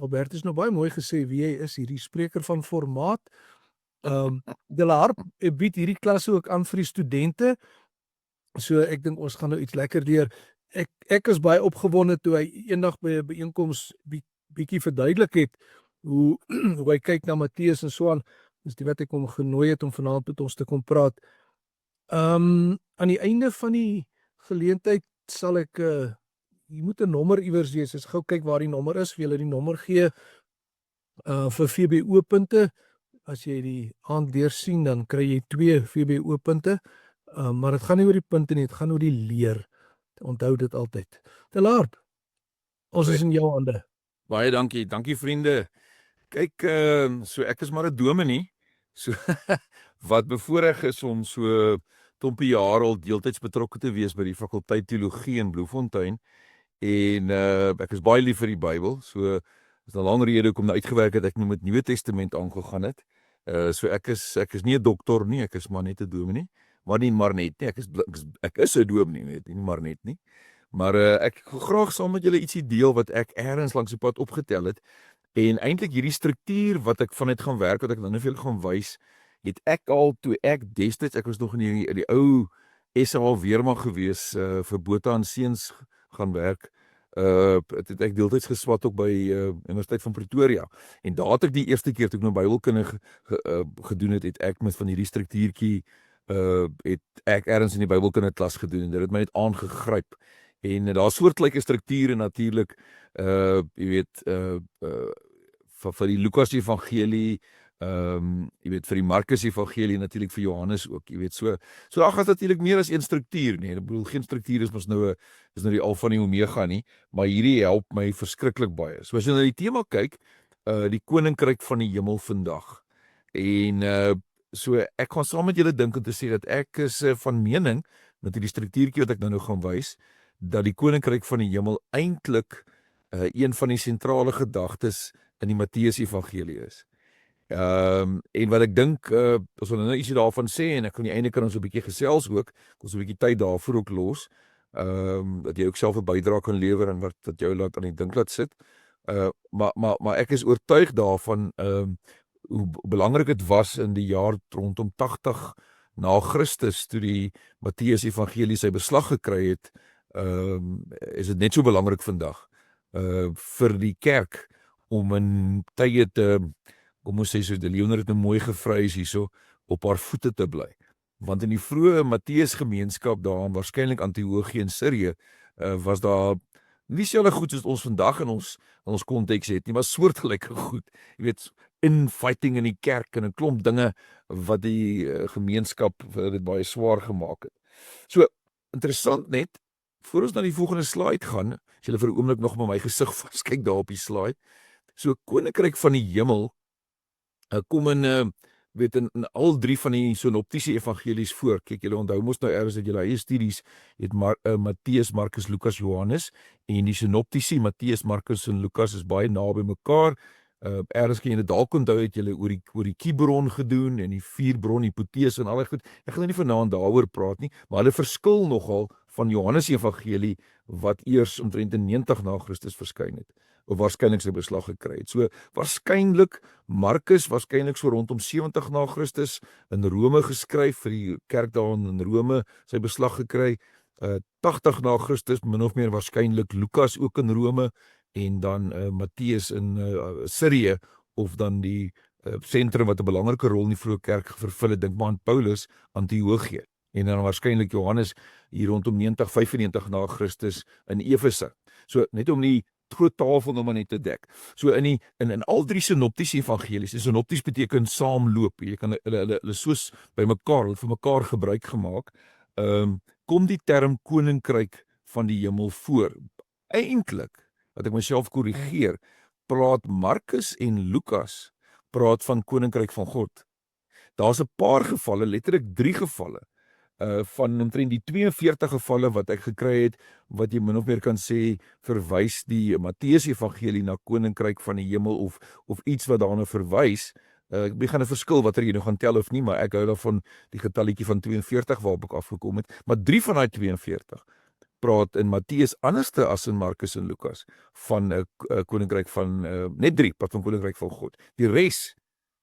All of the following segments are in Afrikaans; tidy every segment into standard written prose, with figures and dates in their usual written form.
Albert is nou baie mooi gesê wie hy is, hierdie spreker van formaat. De la Harp bied hierdie klasse ook aan vir die studente. So ek dink ons gaan nou iets lekker leer. Ek is baie opgewonde toe hy eendag by 'n byeenkoms bietjie verduidelik het hoe hoe hy kyk na Matteus en so aan. Dis die wat ek hom genooi het om vanaand met ons te kom praat. Aan die einde van die geleentheid sal ek jy moet 'n nommer iewers wees. Ek gou kyk waar die nommer is, vir julle die nommer gee vir VBO punte. As jy die aand deur sien, dan kry jy 2 VBO punte. Maar dit gaan nie oor die punte nie, dit gaan oor die leer. Onthou dit altyd. De la Harp, ons is in jou hande. Baie dankie vriende. Kyk, so ek is maar 'n dominee, so wat bevoorreg is om so klompie jare al deeltyds betrokke te wees by die fakulteit teologie in Bloemfontein. En ek is baie lief vir die Bybel, so is 'n lang rede hoekom uitgewerk het ek nou met Nuwe Testament aangegaan het. So ek is nie 'n dokter nie, ek is maar net 'n dominee. Maar net nie, ek is 'n dominee, weet nie maar net nie. Maar ek graag saam met julle ietsie deel wat ek eers langs die pad opgetel het. En eintlik hierdie struktuur wat ek vanuit gaan werk, wat ek dan nou vir julle gaan wys, het ek al toe ek destyds, ek was nog in die ou SA weermag gewees, vir Botha en Seuns gaan werk. Het ek deeltyds geswat ook by Universiteit van Pretoria. En daar het ek die eerste keer toe ek nou Bybelkunde gedoen het ek met van hierdie struktuurtjie het ek ergens in die Bybelkunde klas gedoen en dit het my net aangegryp. En daar soortgelyke strukture natuurlik, jy weet, vir die Lukas Evangelie, jy weet, vir die Markus Evangelie, natuurlik vir Johannes ook, jy weet, so daar gaan natuurlik meer as een struktuur, nee, ek bedoel, geen struktuur is nou die alfa en die omega nie, maar hierdie help my verskriklik baie. So as jy na die tema kyk, die koninkryk van die hemel vandag, en so ek gaan saam met julle dink om te sê dat ek is van mening, met die struktuurtjie wat ek nou gaan wys, dat die koninkryk van die hemel eintlik een van die sentrale gedagtes in die Matteus Evangelie is. En wat ek dink, ons wil nou ietsie daarvan sê, en ek aan die einde kan ons 'n bietjie gesels ook, ons 'n bietjie tyd daarvoor ook los, dat jy ook self 'n bydrae kan lewer en wat jou laat aan die dink laat sit. Maar ek is oortuig daarvan, hoe belangrik dit was in die jaar rondom 80 na Christus, toe die Matteus Evangelie sy beslag gekry het, is dit net so belangrik vandag, vir die kerk, om in tye te, kom ons sê so, die Leonard het nou mooi gevrees hierso, op haar voete te bly. Want in die vroeë Matteus gemeenskap daar, waarskynlik Antiochië en Sirië, was daar nie selfe goed soos ons vandag in ons konteks het nie, maar soortgelyke goed. Jy weet, infighting in die kerk en 'n klomp dinge wat die gemeenskap dit baie swaar gemaak het. So, interessant net, voor ons na die volgende slide gaan, as julle vir 'n oomblik nog met my gesig vaskyk daar op die slide, so koninkryk van die hemel, kom in al 3 van die synoptiese evangelies voor. Kyk, julle onthou mos nou eers dat julle eie studies het Matteus, Markus, Lukas, Johannes, en die synoptiese Matteus, Markus en Lukas is baie naby mekaar. Eers kan jy dit dalk onthou het julle oor die Kibron gedoen en die 4 bron hipotese en al die goed. Ek gaan nie vanaand daaroor praat nie, maar hulle verskil nogal van Johannes Evangelie wat eers omtrent in 90 na Christus verskyn het, of waarskynlik sy beslag gekry het. So waarskynlik Markus waarskynlik so rondom 70 na Christus in Rome geskryf, vir die kerk daar in Rome sy beslag gekry. 80 na Christus min of meer waarskynlik Lukas ook in Rome, en dan Matteus in Sirië, of dan die sentrum wat 'n belangrike rol in die vroeë kerk vervul het, dink maar aan Paulus, Antiochië, en dan waarskynlik Johannes hier rondom 90-95 na Christus in Efese. So net om die groot tafel nou maar net te dek. So in al 3 synoptiese evangelies, en synopties beteken saamloop, jy kan hulle soos by mekaar, hulle vir mekaar gebruik gemaak, kom die term koninkryk van die hemel voor. Eintlik, wat ek myself korrigeer, praat Markus en Lukas praat van koninkryk van God. Daar's 'n paar gevalle, letterlik 3 gevalle, van omtrent die 42 gevalle wat ek gekry het, wat jy min of meer kan sê, verwys die Matteus Evangelie na koninkryk van die hemel, of iets wat daarna verwys. Ek begin 'n verskil wat jy nou gaan tel of nie, maar ek hou daarvan die getalletjie van 42 waarop ek afgekom het, maar 3 van daai 42 praat in Matteus anderste as in Markus en Lukas van 'n koninkryk van net 3 praat van koninkryk van God. Die res,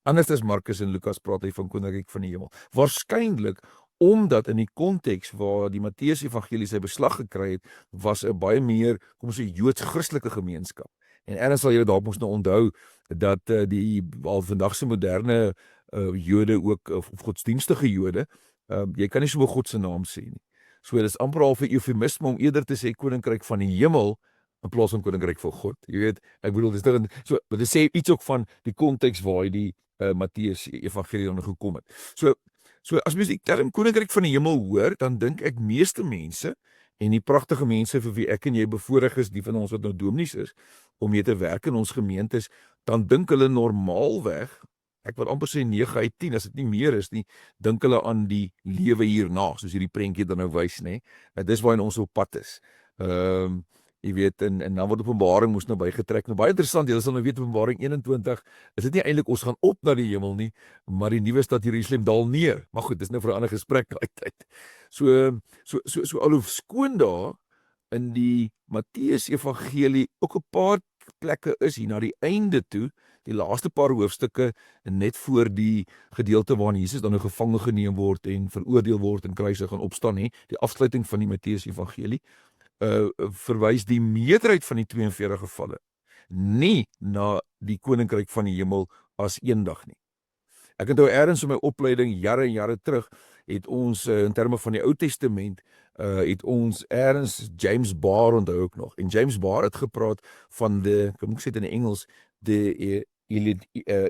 anders as Markus en Lukas, praat hy van koninkryk van die hemel. Waarskynlik omdat in die konteks waar die Matteus Evangelie sy beslag gekry het, was 'n baie meer, kom ons sê, Joods-Christelike gemeenskap. En erns sal julle dalk mos nou onthou dat die al vandag se moderne Jode ook of godsdienstige Jode, jy kan nie so 'n God se naam sê nie. So dit is amper al 'n eufemisme om eerder te sê koninkryk van die hemel in plaas van koninkryk van God. Jy weet, ek bedoel dis so dit sê iets ook van die konteks waar hy die Matteus Evangelie dan gekom het. So as mens die term koninkryk van die hemel hoor, dan dink ek meeste mense en die pragtige mense vir wie ek en jy bevoorreg is, die van ons wat nou dominees is, om mee te werk in ons gemeentes, dan dink hulle normaalweg, ek wil amper sê 9 uit 10 as dit nie meer is nie, dink hulle aan die lewe hierna, soos hierdie prentjie dan nou wys, nê. Dis waarheen ons op pad is. Jy weet, en dan word Openbaring moes nou bygetrek. Nou baie interessant, julle sal nou weet Openbaring 21, is dit nie eintlik ons gaan op na die hemel nie, maar die nuwe stad Jerusalem daal neer. Maar goed, dis nou vir 'n ander gesprek daai tyd. So alhoewel skoon daar in die Matteus Evangelie ook 'n paar plekke is hier na die einde toe, die laaste paar hoofstukke net voor die gedeelte waarin Jesus dan nou gevange geneem word en veroordeel word en kruisig gaan opstaan, hè, die afsluiting van die Matteus Evangelie, verwys die meerderheid van die 42 gevalle nie na die koninkryk van die hemel as eendag nie. Ek onthou ergens in my opleiding jare en jare terug het ons in terme van die Ou Testament het ons ergens James Barr onthou ook nog. En James Barr het gepraat van kom ek sê dit in Engels,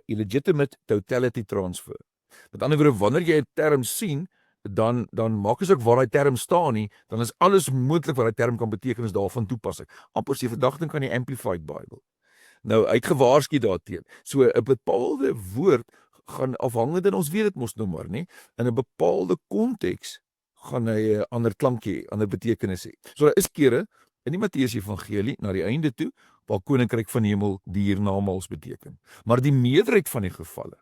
illegitimate totality transfer. Met ander woorde, wanneer jy 'n term sien, dan maak as ook waar daai term staan nie, dan is alles moontlik wat daai term kan beteken is daarvan toepassing. Amper se verdagting kan die Amplified Bible. Nou uitgewaarsku daarteen. So 'n bepaalde woord gaan afhangende, en ons weet dit mos nou maar, nê, in 'n bepaalde konteks gaan hy 'n ander klank hê, ander betekenis hê. So daar is kere in die Matteus Evangelie na die einde toe waar koninkryk van die hemel die hiernamaals beteken. Maar die meerderheid van die gevalle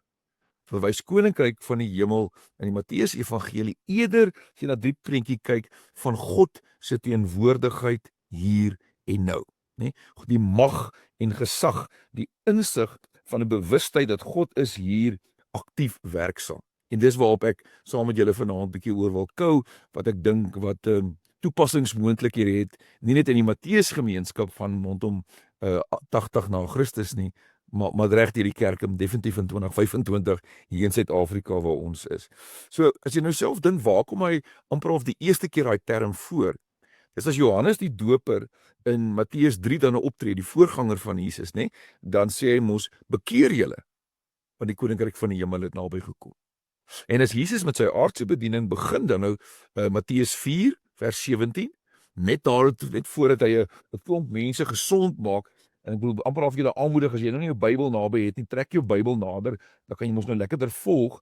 verwys koninkryk van die hemel in die Matteus Evangelie eerder as jy na die prentjie kyk van God se teenwoordigheid hier en nou, nê? Die mag en gesag, die insig van 'n bewustheid dat God is hier aktief werksaam. En dis waarop ek saam met julle vanaand 'n bietjie oor wil kou, wat ek dink wat toepassingsmoontlikhede het, nie net in die Matteus gemeenskap van rondom 80 na Christus nie, maar reg deur die kerk en definitief in 2025 hier in Suid-Afrika waar ons is. So as jy nou self dink, waar kom hy amper of die eerste keer daai term voor? Dis as Johannes die Doper in Matteus 3 dan optree, die voorganger van Jesus, nê? Dan sê hy mos, bekeer julle, want die koninkryk van die hemel het naby gekom. En as Jesus met sy aardse bediening begin dan nou Matteus 4 vers 17, net voordat hy 'n klomp mense gesond maak. En ek bedoel amper of jy hulle aanmoedig, as jy nou nie jou Bybel naby het nie, trek jou Bybel nader, dan kan jy mos nou lekkerder volg.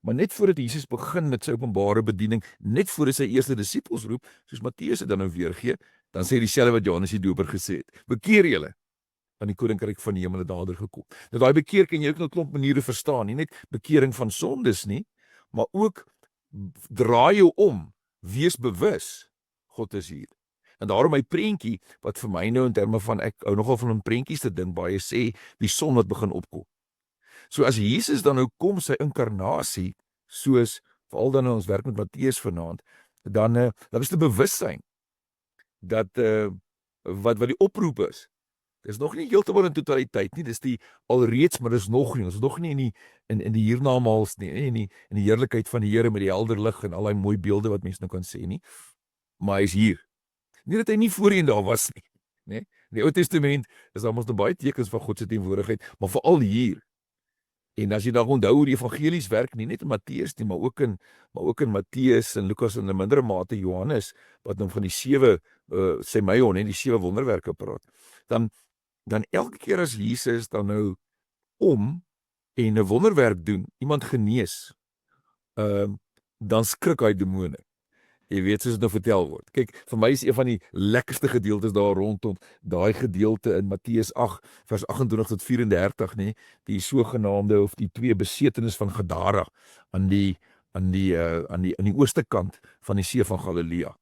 Maar net voordat Jesus begin met sy openbare bediening, net voor hy sy eerste disippels roep, soos Matteus dit dan nou weergee, dan sê dieselfde wat Johannes die Doper gesê het: bekeer julle, want die koninkryk van die hemel het nader gekom. Nou daai bekeer kan jy ook nou 'n klomp maniere verstaan, nie net bekering van sondes nie, maar ook draai jou om, wees bewus, God is hier. En daarom my prentjie, wat vir my nou in terme van, ek hou nogal van 'n prentjies te dink, baie sê, die son wat begin opkom. So as Jesus dan nou kom, sy inkarnasie, soos, veral dan nou ons werk met Matteus vanaand, dan is die bewussyn, dat wat die oproep is, dis nog nie heeltemal in totaliteit nie, dis die alreeds, maar dis nog nie, ons is nog nie in die hiernamaals nie, in die heerlikheid van die Here met die helder lig en al daai mooi beelde wat mense nou kan sê nie, maar hy is hier. Nie dat hy nie voorheen daar was nie, né? In die Ou Testament is daar mos nog baie tekens van God se teenwoordigheid, maar veral hier. En as jy dan onthou hoe die evangelies werk, nie net in Matteus nie, maar ook in Matteus en Lukas en in 'n mindere mate Johannes, wat nou van die 7 semeion, die 7 wonderwerke praat. Dan elke keer as Jesus dan nou en 'n wonderwerk doen, iemand genees, dan skrik hy demone. Jy weet, soos dit nou vertel word. Kyk, vir my is een van die lekkerste gedeeltes daar rondom daai gedeelte in Matteus 8 vers 28 tot 34, nê, die sogenaamde of die 2 besetenis van Gadara aan die ooste kant van die see van Galilea.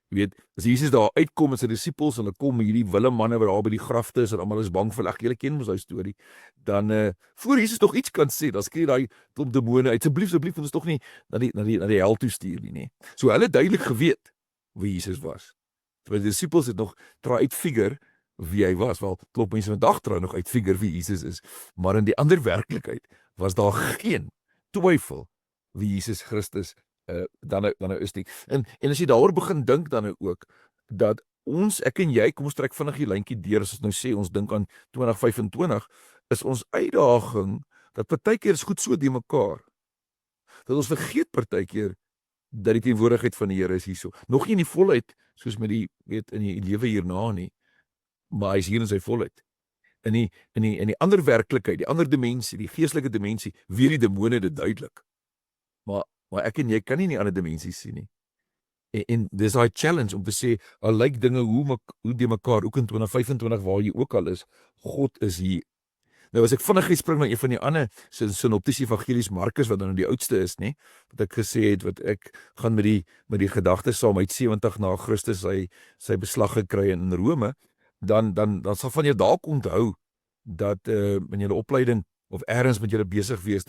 Jy weet, as Jesus daar uitkom met sy disippels, hulle kom hierdie wille manne wat daar by die grafte is en almal is bang vir hulle. Julle ken mos daai storie. Dan voor Jesus nog iets kan sê, dan skree daai klomp demone uit, asseblief ons tog nie na die hel toe stuur nie, nê. So hulle duidelik geweet wie Jesus was. Terwyl die disippels het nog try uitfigure wie hy was. Wel, klop mense vandag try nog uitfigure wie Jesus is, maar in die ander werklikheid was daar geen twyfel wie Jesus Christus dan nou is nie. En as jy daaroor begin dink dan nou ook, dat ek en jy, kom ons trek vinnig die lyntjie deur, as ons nou sê, ons dink aan 2025, is ons uitdaging, dat partykeer is goed so die mekaar, dat ons vergeet partykeer, dat die teenwoordigheid van die Here is hierso. Nog nie in die volheid, soos met die, weet, in die lewe hierna nie, maar hy is hier in sy volheid. In die ander werklikheid, die ander dimensie, die geestelike dimensie, weer die demone dit duidelik. Maar ek en jy kan nie in die ander dimensies sien nie. En dis daai challenge om te sê, al lyk dinge hoe die mekaar, ook in 2025 waar jy ook al is, God is hier. Nou as ek vinnig spring na een van die ander synoptiese evangelies, Markus wat dan die oudste is, nê, wat ek gesê het, wat ek gaan met die gedagtes saam uit 70 na Christus sy beslag gekry in Rome, dan sal van jou dalk onthou dat in julle opleiding of ergens met julle besig wees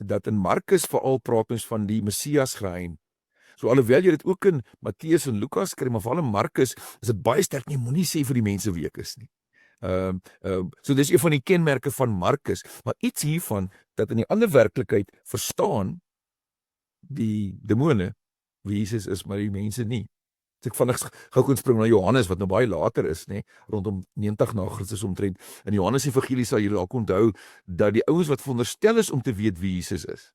dat in Markus veral praat ons van die Messias geheim. So alhoewel jy dit ook in Matteus en Lukas kry, maar veral in Markus is dit baie sterk, jy moenie sê vir die mense wie ek is nie. So dis een van die kenmerke van Markus, maar iets hiervan dat in die ander werklikheid verstaan die demone wie Jesus is, maar die mense nie. As ek vinnig gou kon spring na Johannes wat nou baie later is, nê, rondom 90 na Christus omtrent. In Johannes Evangelie sal julle dalk onthou dat die ouens wat veronderstel is om te weet wie Jesus is,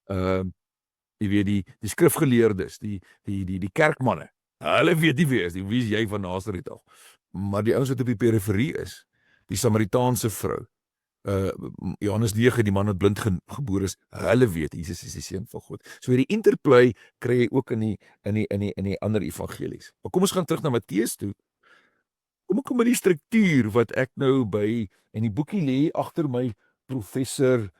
jy weet die skrifgeleerdes, die kerkmanne, hulle weet nie wie is, wie is jy van Nasaret af? Maar die ouens wat op die periferie is, die Samaritaanse vrou, Johannes 9, die man wat blind gebore is, hulle weet Jesus is die seun van God. So hierdie interplay kry jy ook in die ander evangelies. Maar kom ons gaan terug na Matteus toe. Kom met die struktuur wat ek nou by, en die boekie lê agter my, professor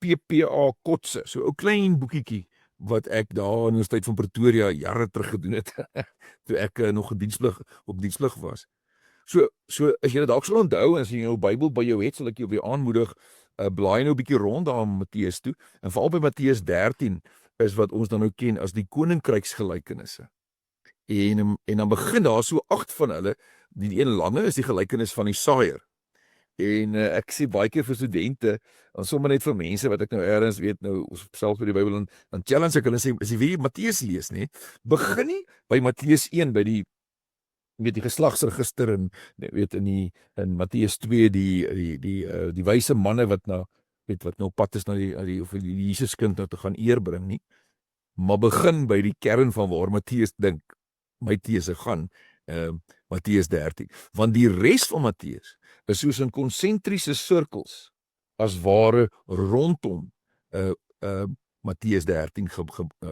PPA Kotse, so 'n klein boekietjie wat ek daar in die Universiteit van Pretoria jare terug gedoen het, toe ek nog op diensplig was. So as jy dit dalk sal onthou, en as jy jou Bybel by jou het, sal ek jou weer aanmoedig, blaai nou 'n bietjie rond daar in Matteus toe, en veral by Matteus 13 is wat ons dan nou ken as die koninkryksgelykenisse. En dan begin daar so 8 van hulle, die een lange is die gelykenis van die saaiër. En ek sê baie keer vir studente, en sommer net vir mense wat ek nou ergens weet, nou selfs by die Bybel, dan challenge ek hulle sê, as jy weer Matteus lees, nee, begin nie by Matteus 1, by die geslagsregister, en weet in Matteus 2 die wyse manne wat nou pad is na die Jesuskind nou te gaan eerbring nie, maar begin by die kern van waar Matteus dink my these gaan, Matteus 13, want die res van Matteus is soos in konsentriese sirkels as ware rondom Matteus 13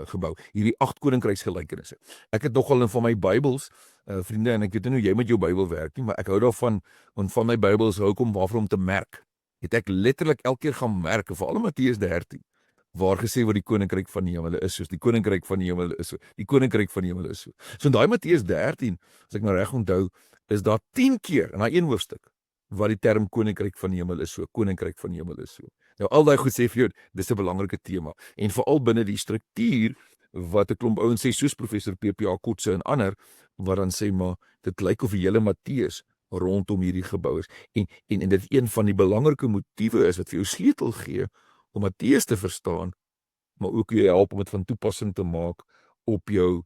gebou, hierdie 8 koninkryksgelykenisse. Ek het nogal in van my Bybels, vriende, en ek weet nie hoe jy met jou Bybel werk nie, maar ek hou daarvan, want van my Bybels hou ek om te merk. Het ek letterlik elke keer gaan merk, veral in Matteus 13, waar gesê word die koninkryk van die hemel is soos, die koninkryk van die hemel is so, die koninkryk van die hemel is so. So in daai Matteus 13, as ek nou reg onthou, is daar 10 keer in daai een hoofstuk wat die term koninkryk van die hemel is so, koninkryk van die hemel is so. Nou al daai goed sê vir jou, dis 'n belangrike tema, en veral binne die struktuur wat 'n klomp ouens sê, soos professor PPA Kotse en ander, wat dan sê, maar dit lyk of die hele Matteus rondom hierdie gebou is, en dit een van die belangrike motiewe is, wat vir jou sleutel gee, om Matteus te verstaan, maar ook jou help om dit van toepassing te maak op jou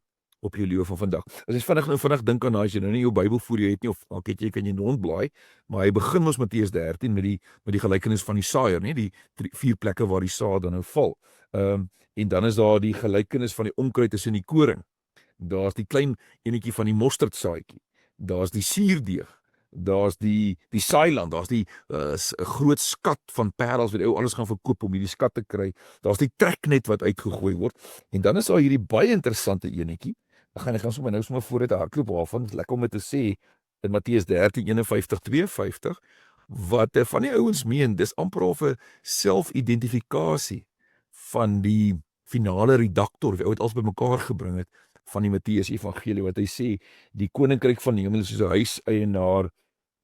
lewe van vandag. As jy vinnig dink aan, as jy nou nie jou Bybel voor jou het nie, of dalk het jy, kan jy rondblaai, maar hy begin ons Matteus 13 met die gelykenis van die saaiër, nie, die 4 plekke waar die saad dan nou val. En dan is daar die gelykenis van die onkruid tussen die koring. Daar's die klein enetjie van die mosterdsaadjie. Daar's die suurdeeg. Daar's die saailand, daar's die groot skat van parels wat alles gaan verkoop om hierdie skat te kry. Daar's die treknet wat uitgegooi word. En dan is daar hierdie baie interessante enetjie. Ek gaan sommer nou vooruit hardloop waarvan, is lekker om dit te sê, in Matteus 13, 51-52, wat van die ouens meen, dis amper of 'n selfidentifikasie van die finale redaktor, wie ou dit alles bymekaar gebring het, van die Matteus Evangelie wat hy sê die koninkryk van die hemel is soos 'n huiseienaar.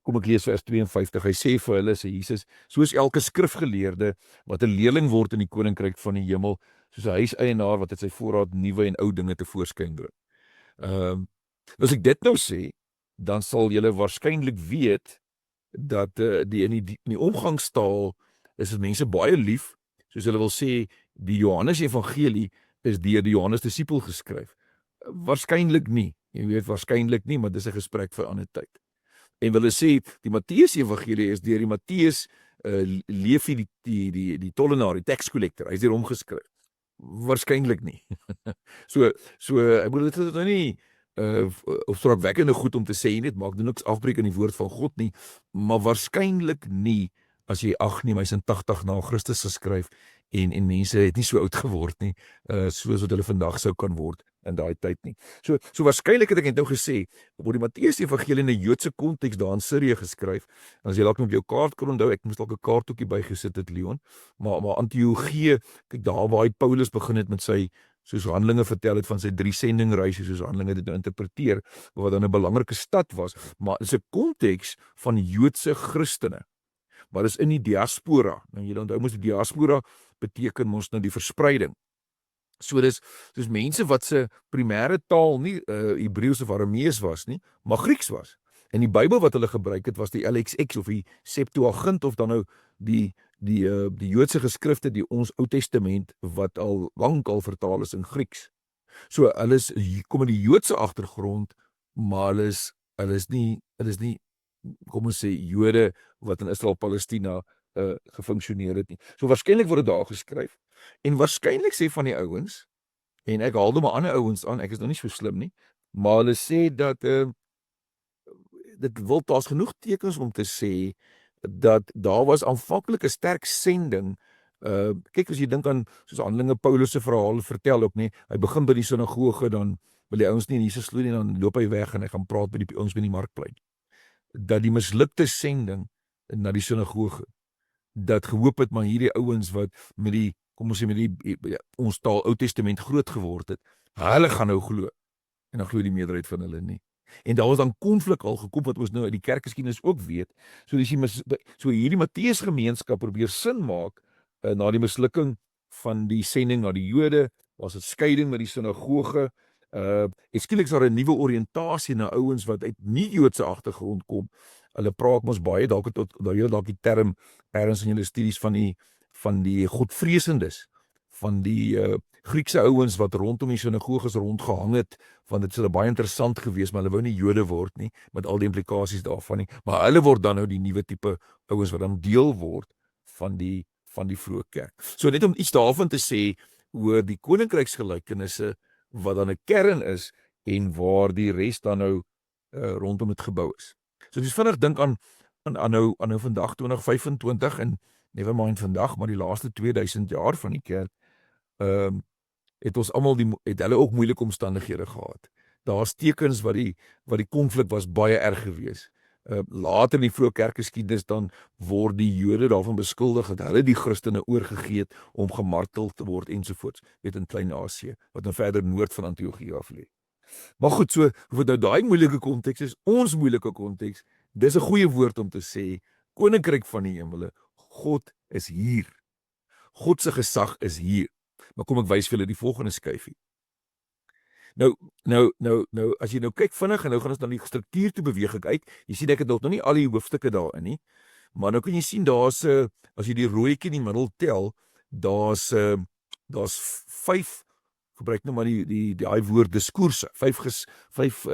Kom ek lees vers 52. Hy sê vir hulle, sê Jesus, soos elke skrifgeleerde wat 'n leerling word in die koninkryk van die hemel, soos 'n huiseienaar wat uit sy voorraad nuwe en ou dinge tevoorskyn bring. As ek dit nou sê, dan sal julle waarskynlik weet dat in die omgangstaal is dit mense baie lief, soos hulle wil sê, die Johannes Evangelie is deur die Johannes disipel geskryf. Waarskynlik nie. Jy weet waarskynlik nie, maar dis 'n gesprek vir 'n ander tyd. En hulle sê die Matteus Evangelie is deur die Matteus Levi die tollenaar, die tax collector. Hy is deur hom geskryf. Waarskynlik nie. so ek bedoel dit is nou nie of sorgwekkende goed om te sê nie, dit maak niks afbreek in die woord van God nie, maar waarskynlik nie as jy ag neem hy's in 80 na Christus geskryf en mense het nie so oud geword nie, soos wat hulle vandag sou kan word in daai tyd nie. So waarskynlik het ek net nou gesê, word die Matteus Evangelie in 'n Joodse konteks daar in Sirië geskryf. En as jy dalk op jou kaart kon onthou, ek moes dalk 'n kaartjie bygesit het, Leon, maar Antiochië, kyk daar waar hy Paulus begin het met sy soos Handelinge vertel het van sy 3 sendingreise, soos Handelinge dit nou interpreteer, wat dan 'n belangrike stad was, maar is 'n konteks van Joodse Christene. Maar dis in die diaspora. Nou jy onthou mos die diaspora beteken mos nou die verspreiding. So dis mense wat se primêre taal nie Hebreëus of Aramees was nie, maar Grieks was. En die Bybel wat hulle gebruik het was die LXX of die Septuagint of dan nou die Joodse geskrifte, die ons Ou Testament wat al lank al vertaal is in Grieks. So hulle kom in die Joodse agtergrond, maar hulle is nie kom ons sê Jode wat in Israel Palestina gefunksioneer het nie. So waarskynlik word dit daar geskryf. En waarskynlik sê van die ouens, en ek haal maar ander ouens aan, ek is nou nie so slim nie, maar hulle sê dat daar's genoeg tekens om te sê dat daar was aanvanklik 'n sterk sending. Kyk as jy dink aan soos Handelinge, Paulus se verhaal vertel ook nie, hy begin by die sinagoge, dan wil die ouens nie in Jesus glo nie, dan loop hy weg en hy gaan praat by die ouens by die markplein. Dat die mislukte sending na die sinagoge, dat gehoop het maar hierdie ouens wat met die, kom ons sê met die ons taal Ou Testament groot geword het, hulle gaan nou glo. En dan glo die meerderheid van hulle nie. En daar was dan konflik al gekom wat ons nou uit die kerkgeskiedenis ook weet. So hierdie Matteus gemeenskap probeer sin maak na die mislukking van die sending na die Jode, was dit skeiding met die sinagoge. Skielik is daar 'n nuwe oriëntasie na ouens wat uit nie Joodse agtergrond kom. Hulle praat mos baie dalk die term ergens in julle studies van die godvreesendes, van die Griekse ouens wat rondom die sinagoges rondgehang het, want dit is baie interessant geweest, maar hulle wou nie Jode word nie, met al die implikasies daarvan nie, maar hulle word dan nou die nuwe tipe ouens wat dan deel word van die vroeë kerk. So net om iets daarvan te sê oor die koninkryksgelykenisse wat dan 'n kern is en waar die res dan nou rondom dit gebou is. So dis vinnig dink aan nou vandag 2025 en never mind vandag, maar die laaste 2000 jaar van die kerk, het ons almal het hulle ook moeilike omstandighede gehad. Daar's tekens wat die konflik was baie erg geweest. Later in die vroeë kerkgeskiedenis dan word die Jode daarvan beskuldig dat hulle die Christene oorgegee het om gemartel te word ensovoorts, weet in Klein-Asië, wat dan verder noord van Antiochië af lê. Maar goed, so of dit nou daai moeilike konteks is, ons moeilike konteks, dis 'n goeie woord om te sê, koninkryk van die hemele, God is hier. God se gesag is hier. Maar kom ek wys vir julle die volgende skyfie. Nou, as jy nou kyk vinnig en nou gaan ons dan die struktuur toe beweeg ek uit. Jy sien ek het nog nie al die hoofstukke daarin nie. Maar nou kan jy sien daar's as jy die rooitjie in die middel tel, daar's 5 gebruik nou maar die woord diskoerse. 5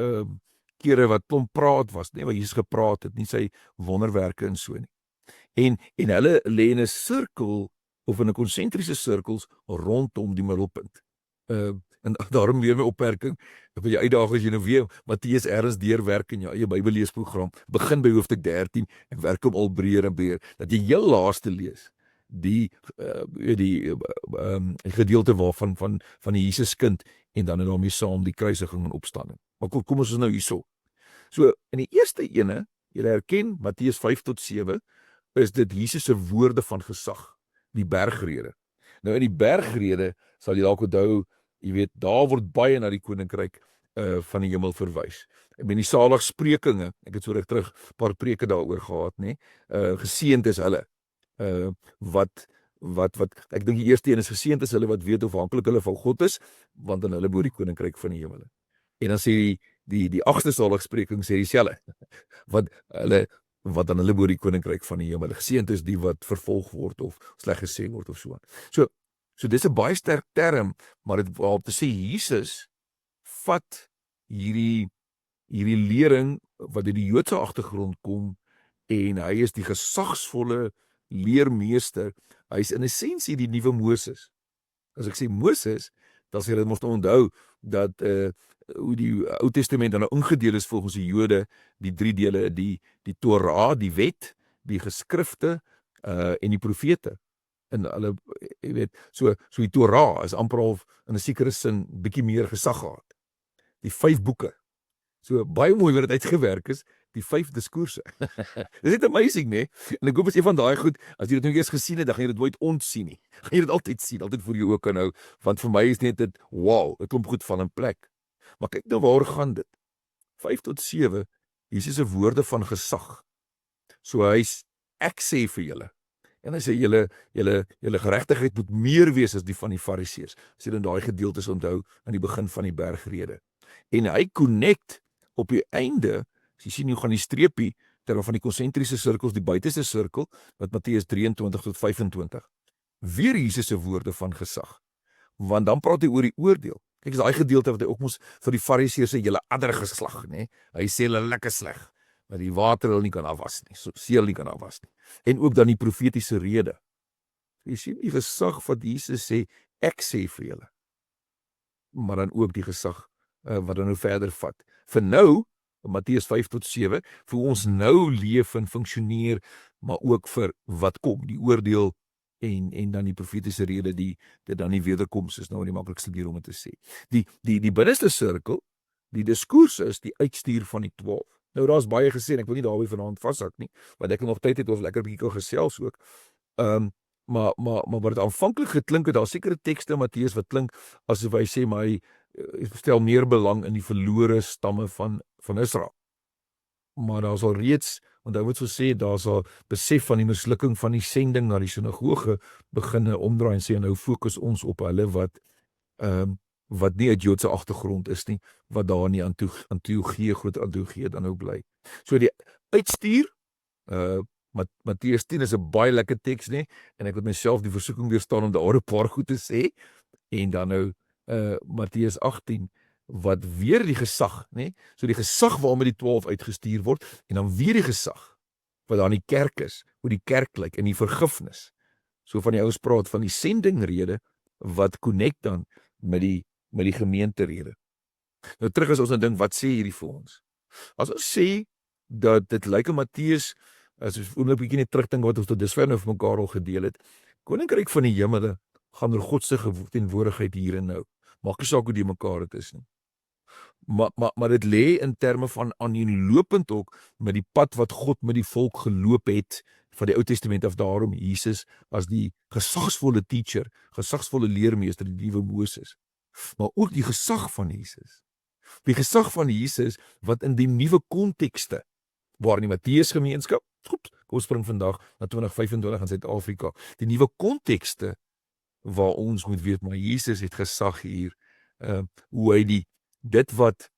kere wat klomp praat was, nee, wat Jesus gepraat het, nie sy wonderwerke en so nie. En hulle lê in 'n sirkel of in 'n konsentriese sirkels rondom die middelpunt. En daarom weer my opmerking, vir jy uitdaging as jy nou weer Matteus erns deurwerk in jou eie Bybelleesprogram, begin by hoofstuk 13 en werk hom al breër en breër, dat jy heel laaste lees, die gedeelte waarvan van die Jesus kind en dan daarmee saam die kruisiging en opstanding. Maar kom ons is nou hierso. So in die eerste ene, jy herken Matteus 5 tot 7, is dit Jesus se woorde van gesag, die bergrede. Nou in die bergrede sal jy dalk onthou Jy weet, daar word baie na die koninkryk van die hemel verwys. Ek meen die saligsprekinge, ek het so ruk terug 'n paar preke daaroor gehad, nê. Geseënd is hulle. Wat ek dink die eerste een is geseënd is hulle wat weet hoe afhanklik hulle van God is, want dan hulle behoort die koninkryk van die hemele. En dan sê die 8ste saligspreking sê dieselfde. Wat dan hulle behoort die koninkryk van die hemele. Geseënd is die wat vervolg word of sleg gesê word of so aan. So dis 'n baie sterk term, maar dit waarop te sê Jesus vat hierdie lering wat uit die Joodse agtergrond kom en hy is die gesagsvolle leermeester. Hy is in essensie die nuwe Moses. As ek sê Moses, dan sê jy dit moet onthou dat hoe die Ou Testament dan nou ingedeel is volgens die Jode, die 3 dele, die Torah, die wet, die geskrifte en die profete. En hulle, jy weet, so die Torah is amper al in 'n sekere sin bietjie meer gesag gehad. Die 5 boeke. So baie mooi wat dit uitgewerk is, die 5 diskoerse. Dis net amazing, né? En ek hoop as jy van daai goed, as jy dit nou eers gesien het, dan gaan jy dit nooit ontsien nie. Gaan jy dit altyd sien, altyd voor jou oë kan hou, want vir my is net dit, wow, dit klomp goed van 'n plek. Maar kyk nou waaroor gaan dit. 5 tot 7, Jesus se woorde van gesag. So ek sê vir julle, en hy sê julle geregtigheid moet meer wees as die van die Fariseërs. As jy dan daai gedeeltes onthou aan die begin van die bergrede. En hy connect op die einde, as jy sien hoe gaan die streepie terwyl van die konsentriese sirkels, die buiteste sirkel, wat Matteus 23 tot 25. Weer Jesus se woorde van gesag. Want dan praat hy oor die oordeel. Kyk, is daai gedeelte wat hy ook mos vir die Fariseërs sê, julle ander geslag, nê? Hy sê hulle lekker sleg, dat die water hulle nie kan afwas nie, so seël nie kan afwas nie. En ook dan die profetiese rede. Jy sien die gesag wat Jesus sê, ek sê vir julle. Maar dan ook die gesag wat dan nou verder vat. Vir nou, Matteus 5 tot 7, vir ons nou leef en funksioneer, maar ook vir wat kom, die oordeel en dan die profetiese rede, dit dan die wederkoms is nou die maklikste manier om dit te sê. Die binneste sirkel, die diskurs is die uitstuur van die 12. Nou daar's baie gesê, ek wil nie daarby vanaand vashak nie, want ek nog tyd het ons lekker bietjie kan gesels ook. Maar wat dit aanvanklik geklink het, daar sekere tekste in Matteus wat klink asof hy sê maar hy stel meer belang in die verlore stamme van Israel. Maar daar's al reeds, want hy word so sê, daar's al besef van die mislukking van die sending na die sinagoge begin omdraai en sê nou fokus ons op hulle wat nie uit Joodse agtergrond is nie, wat daar in die Antiochie, groot Antiochie dan nou bly. So die uitstuur, Matteus 10 is 'n baie lekker teks, nê, en ek het myself die versoeking weerstaan om daar 'n paar goed te sê, en dan nou Matteus 18, wat weer die gesag, nê, so die gesag waarmee die 12 uitgestuur word, en dan weer die gesag, wat daar in die kerk is, hoe die kerk lyk, en die vergifnis, so van die ouens praat van die sendingrede, wat connect dan met die gemeenterede. Nou terug as ons nou dink, wat sê hierdie vir ons? As ons sê, dat dit lyk in Matteus, as ons oomblik bietjie net terugdink wat ons tot dusver nou vir mekaar al gedeel het, koninkryk van die hemele, gaan oor God se teenwoordigheid hier en nou. Maak nie saak hoe die mekaar dit is nie. Maar dit lê in terme van aaneenlopend ook met die pad wat God met die volk geloop het van die Ou Testament af, daarom Jesus as die gesagsvolle teacher, gesagsvolle leermeester, die nuwe Moses. Maar ook die gesag van Jesus. Die gesag van Jesus wat in die nuwe kontekste, waar in die Matteus gemeenskap, kom ons spring vandag na 2025 in Suid-Afrika, die nuwe kontekste waar ons moet weet, maar Jesus het gesag hier, hoe hy dit wat,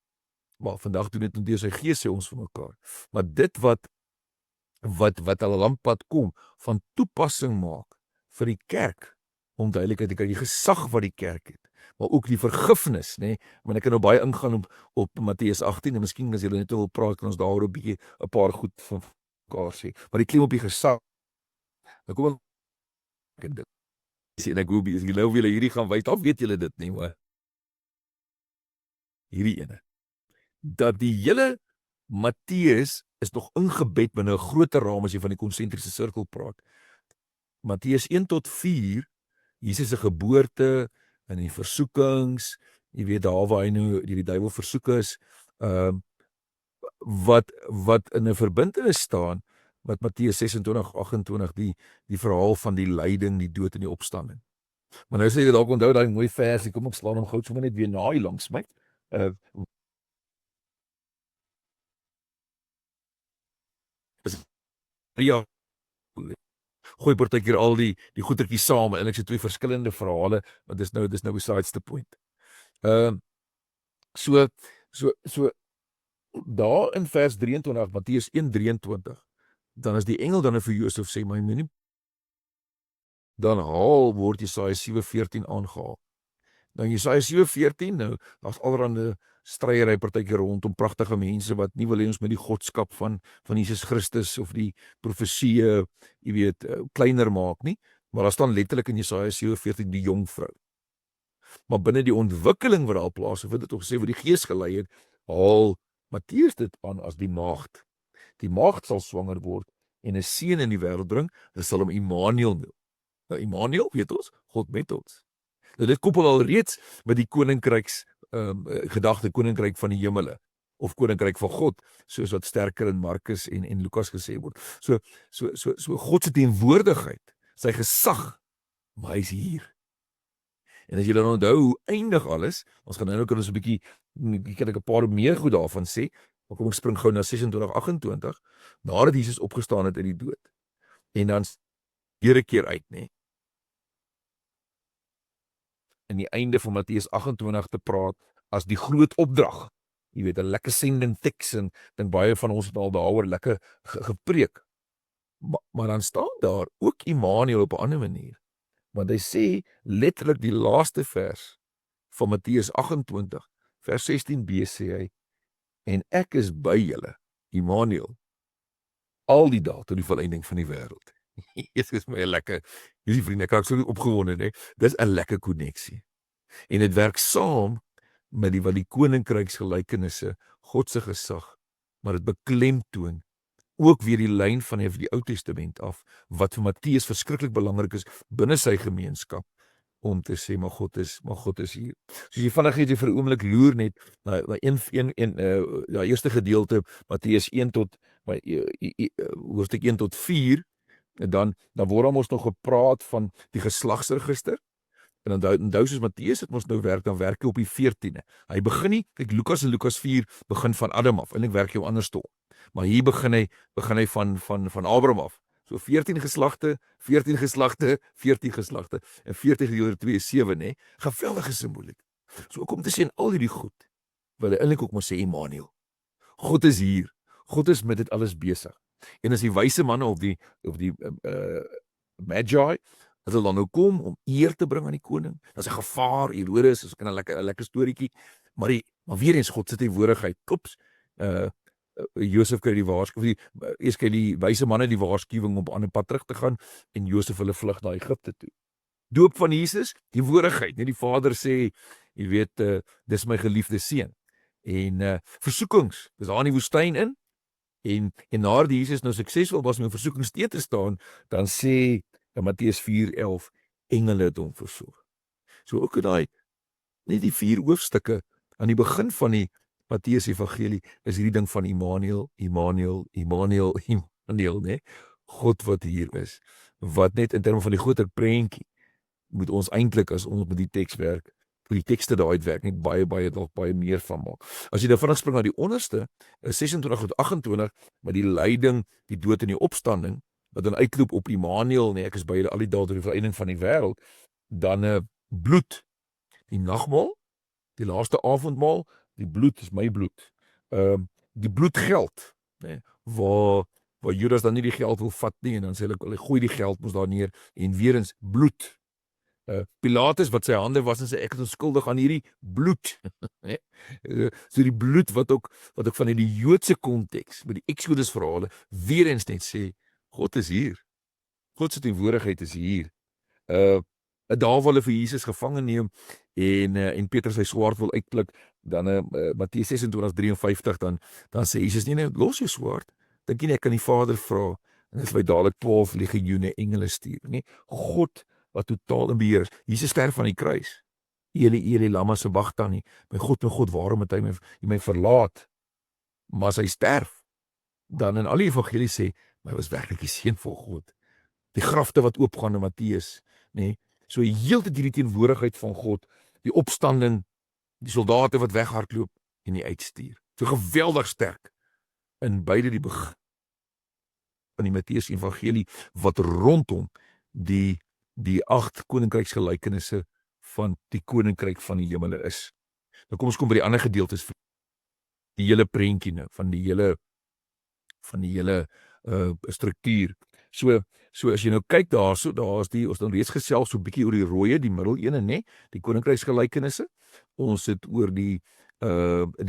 maar vandag doen dit deur sy gees sê ons vir mekaar, maar dit wat hulle lampad kom, van toepassing maak vir die kerk, om duidelikheid te kry, die gesag wat die kerk het, maar ook die vergifnis, nê, want ek kan nou baie ingaan op Matteus 18, en miskien as julle net wil praat, kan ons daaroor 'n bietjie 'n paar goed van mekaar sê, maar die klem op die gesag, nou kom ek sê, ek hoop, as julle hierdie gaan wys, dan weet julle dit nie, maar hierdie ene, dat die hele Matteus is nog ingebed binne 'n groter raam as jy van die konsentriese sirkel praat. Matteus 1 tot 4, Jesus se geboorte en die versoekings, jy weet daar waar hy nou deur die duiwel versoek is, wat in 'n verbintenis staan met Matteus 26, 28, die verhaal van die lyding, die dood en die opstanding. Maar nou sê jy dalk onthou daai mooi vers, kom ek slaan hom gou sommer net weer naai langs my. Is ja, gooi partykeer al die goetertjies saam en ek sê twee verskillende verhale, want dis nou besides the point. So daar in vers 23, Matteus 1:23, dan is die engel dan vir Josef sê, maar moenie dan word Jesaja 7:14 aangehaal. Nou Jesaja 7:14, nou daar's allerhande stryery partykeer rondom pragtige mense wat nie wil hê ons met die godskap van Jesus Christus of die profesieë, jy weet, kleiner maak nie, maar daar staan letterlik in Jesaja 7:14 die jong vrou. Maar binne die ontwikkeling wat daar plaasvind, het dit ook gesê wat die Gees gelei het, haal Matteus dit aan as die maagd. Die maagd sal swanger word en 'n seun in die wêreld bring, hulle sal hom Immanuel noem. Nou Immanuel, weet ons, God met ons. Nou dit koppel al reeds met die koninkryks gedagte, koninkryk van die hemele of koninkryk van God, soos wat sterker in Markus en Lukas gesê word. So God se teenwoordigheid, sy gesag, maar hy's hier. En as jy dan onthou hoe eindig alles, ons gaan nou kan ons 'n bietjie kan ek 'n paar meer goed daarvan sê. Maar kom ek spring gou na 26:28, nadat Jesus opgestaan het uit die dood. En dan weer 'n keer uit, nê. In die einde van Matteus 28 te praat as die groot opdrag. Jy weet, 'n lekker sending text en dink baie van ons het al daaroor lekker gepreek. Maar dan staan daar ook Immanuel op 'n ander manier. Want hy sê letterlik die laaste vers van Matteus 28 vers 16b sê hy, en ek is by julle, Immanuel, al die dae tot die volëinding van die wêreld. Jesus is my lekker, hierdie vriende, ek raak so opgewonde, hè. Dis 'n lekker koneksie. En dit werk saam met die koninkryksgelykenisse, God se gesag, maar dit beklemtoon ook weer die lyn van die Ou Testament af, wat vir Matteus verskriklik belangrik is binne sy gemeenskap, om te sê, maar God is hier. Soos jy vinnig jy vir 'n oomblik loer net na eerste gedeelte, Matteus 1 tot hoofstuk 1 tot 4, en dan word ons nog gepraat van die geslagsregister. En onthou soos Matteus het ons nou werk, dan werk hy op die 14de. Hy begin nie, kyk Lukas en Lukas 4 begin van Adam af, en ek werk jou andersom. Maar hier begin hy van Abraham af. So 14 geslagte, 14 geslagte, 14 geslagte, en 40 gedeel deur 2 is 7, nê? Geweldige simbooliek. So ook om te sê in al hierdie goed, wil hy eintlik ook maar sê Immanuel. God is hier. God is met dit alles besig. En as die wyse manne of die Magi, dat hulle dan nou kom om eer te bring aan die koning. Daar's 'n gevaar, Herodes, ons kan 'n lekker storieetjie, maar weer eens God se teenwoordigheid. Oeps. Josef kry die waarskuwing, eers kry die wyse manne die waarskuwing om op 'n ander pad terug te gaan en Josef hulle vlug na Egipte toe. Doop van Jesus, die woordigheid, net die Vader sê, jy weet, dis my geliefde seun. En versoekings, dis daar in die woestyn in. En nadat Jesus nou suksesvol was om versoekings te staan, dan sê in Matteus 4:11 engele het hom versorg. So ook in daai net die 4 hoofstukke aan die begin van die Matteus Evangelie is hierdie ding van Immanuel, Immanuel, Immanuel, Immanuel, né? God wat hier is. Wat net in terme van die groter prentjie moet ons eintlik as ons met die teks werk, vir die tekste daar uitwerk, net baie meer van maak. As jy dan vinnig spring na die onderste, 26 tot 28, met die lyding, die dood en die opstanding, wat dan uitloop op Immanuel, nee, ek is by julle al die dae tot die volëinding van die wêreld, dan bloed, die nagmaal, die laaste avondmaal, die bloed is my bloed. Die bloedgeld, nee, waar Judas dan nie die geld wil vat nie, en dan sê hulle gooi die geld mos daar neer, en weer eens bloed. Pilatus wat sy hande was en sê ek is onskuldig aan hierdie bloed. So die bloed wat ook van in die Joodse konteks, met die Exodus verhale, weer eens net sê, God is hier. God se teenwoordigheid is hier. Daar waar hulle vir Jesus gevange neem en Petrus sy swaard wil uitklik, dan Matteus 26:53 dan sê Jesus nee, los jou swaard. Dink jy nie ek kan die Vader vra en dit is by dadelik 12 legioene engele stuur nie. God wat totaal in beheer is. Jesus sterf aan die kruis. Eli lama sabachthani. My God, waarom het hy my verlaat? Maar as hy sterf, dan in al die evangelie sê, maar hy was werklik die seun van God. Die grafte wat oopgaan in Matteus, nê? So heeltyd hierdie teenwoordigheid van God, die opstanding, die soldate wat weghardloop en die uitstuur. So geweldig sterk in beide die begin van die Matteus Evangelie wat rondom die 8 koninkryksgelykenisse van die koninkryk van die hemele is. Nou kom ons kom by die ander gedeeltes, die hele prentjie nou van die hele struktuur. So as jy nou kyk daarso, daar's ons dan reeds gesels so 'n bietjie oor die rooie, die middel ene, nê, die koninkryksgelykenisse. Ons het oor die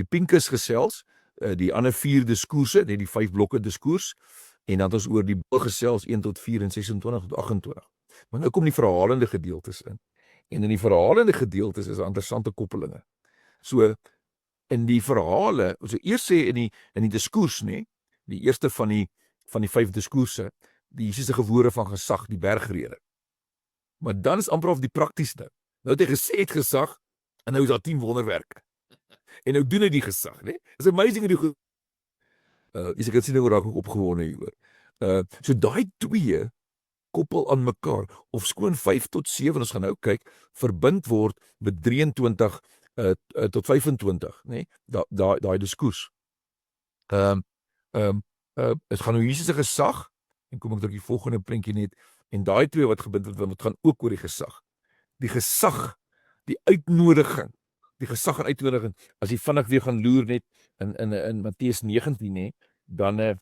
pinkus gesels, die ander 4 diskoerse, net die 5 blokke diskoers, en dan het ons oor die bil gesels 1 tot 4 en 26 tot 28. Maar nou kom die verhalende gedeeltes in. En in die verhalende gedeeltes is daar interessante koppelinge. So in die verhale, ons eers sê in die diskoers, nê, die eerste van die 5 diskoerse, die Jesus se gewoorde van gesag, die bergrede. Maar dan is amper of die prakties nou. Nou het hy gesê het gesag en nou is daar 10 wonderwerke. En nou doen hy die gesag, né? It's amazing hoe jy kan sien hoe raak ek opgewonde hieroor. So daai twee koppel aan mekaar of skoon 5 tot 7, ons gaan nou kyk, verbind word met 23 tot 25, né? Daai diskoers. Het gaan oor Jesus se gesag, en kom ek druk die volgende prentjie net, en daai twee wat gebind word, wat gaan ook oor die gesag. Die gesag, die uitnodiging, die gesag en uitnodiging, as jy vinnig weer gaan loer net in Matteus 19, nê, dan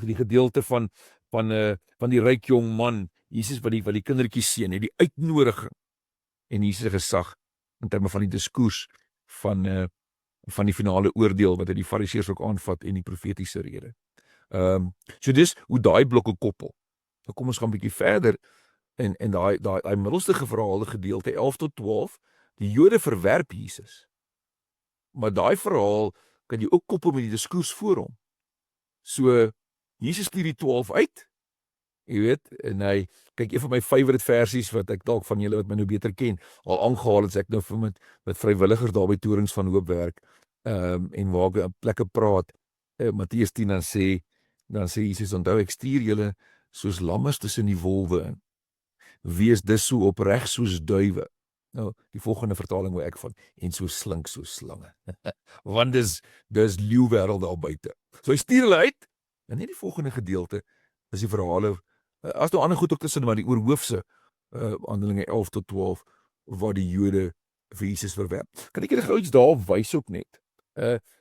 die gedeelte van die ryk jong man, Jesus wat die kindertjies seën, die uitnodiging en Jesus se gesag in terme van die diskoers van die finale oordeel wat die fariseërs ook aanvat en die profetiese rede. So dis hoe daai blokke koppel. Nou kom ons gaan 'n bietjie verder en daai middelste verhaalde gedeelte 11 tot 12, die Jode verwerp Jesus. Maar daai verhaal kan jy ook koppel met die diskoers voor hom. So Jesus stuur die 12 uit. Jy weet, en hy kyk, een van my favorite versies wat ek dalk van julle wat my nou beter ken, al aangehaal het, ek nou vir met vrywilligers daar by Torings van Hoop werk, en waar ek op plekke praat, Matteus 10 dan sê Jesus, onthou ek stuur julle soos lammes tussen die wolwe in. Wees dus so opreg soos duwe. Nou, die volgende vertaling waar ek van, en so slink soos slange. Want dis leeuwêreld daar buite. So hy stuur hulle uit, en net die volgende gedeelte is die verhale, as nou ander goed ook tussen, maar die oorhoofse Handelinge 11 tot 12, waar die Jode vir Jesus verwerp. Kan ek julle gou iets daar wys ook net?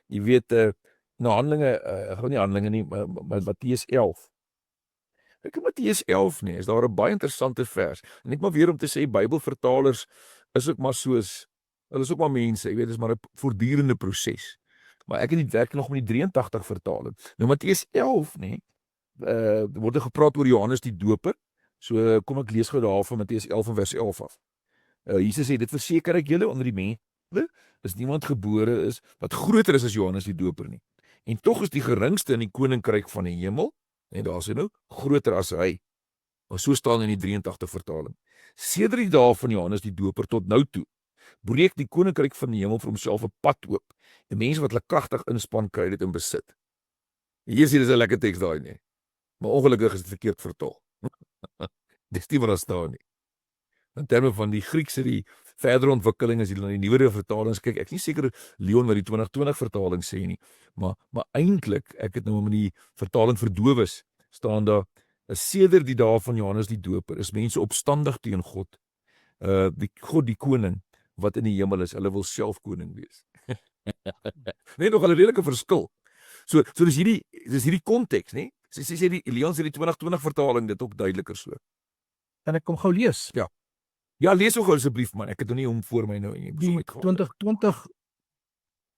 Jy weet, nou Handelinge, nie Handelinge nie, maar Matteus 11. Kyk in Matteus 11 nie, is daar 'n baie interessante vers. En net maar weer om te sê, Bybelvertalers is ook maar soos, hulle is ook maar mense, jy weet, dis maar 'n voortdurende proses. Maar ek het nie werk nog met die 83 vertaling. Nou Matteus 11 nie, word er gepraat oor Johannes die Doper. So kom ek lees gou daar van Matteus 11 van vers 11 af. Jesus sê, dit verseker ek julle onder die mense, is niemand gebore is wat groter is as Johannes die Doper nie. En tog is die geringste in die koninkryk van die hemel, en daar sê nou, groter as hy. Maar so staan in die 83 vertaling. Sedert die dae van Johannes die Doper tot nou toe, breek die koninkryk van die hemel vir homself 'n pad oop. Die mense wat hulle kragtig inspann kry dit in besit. Hier sien dis 'n lekker teks daai nie. Maar ongelukkig is dit verkeerd vertaal. Dis nie wat daar staan nie. In terme van die Griekse, die verdere ontwikkeling, as jy na die nuwere vertalings kyk, ek is nie seker Leon wat die 2020 vertaling sê nie, maar eintlik, ek het nou met die vertaling verdowes, staan daar, sedert die dae van Johannes die Doper, is mense opstandig teen God, God die koning, wat in die hemel is, hulle wil self koning wees. Nee, nog 'n redelike verskil. So dis hierdie konteks, nee? Sê die Leon sê die 2020 vertaling dit ook duideliker so. Kan ek kom gou lees? Ja, lees ook asseblief man, ek het nog nie hom voor my nou en jy Die 2020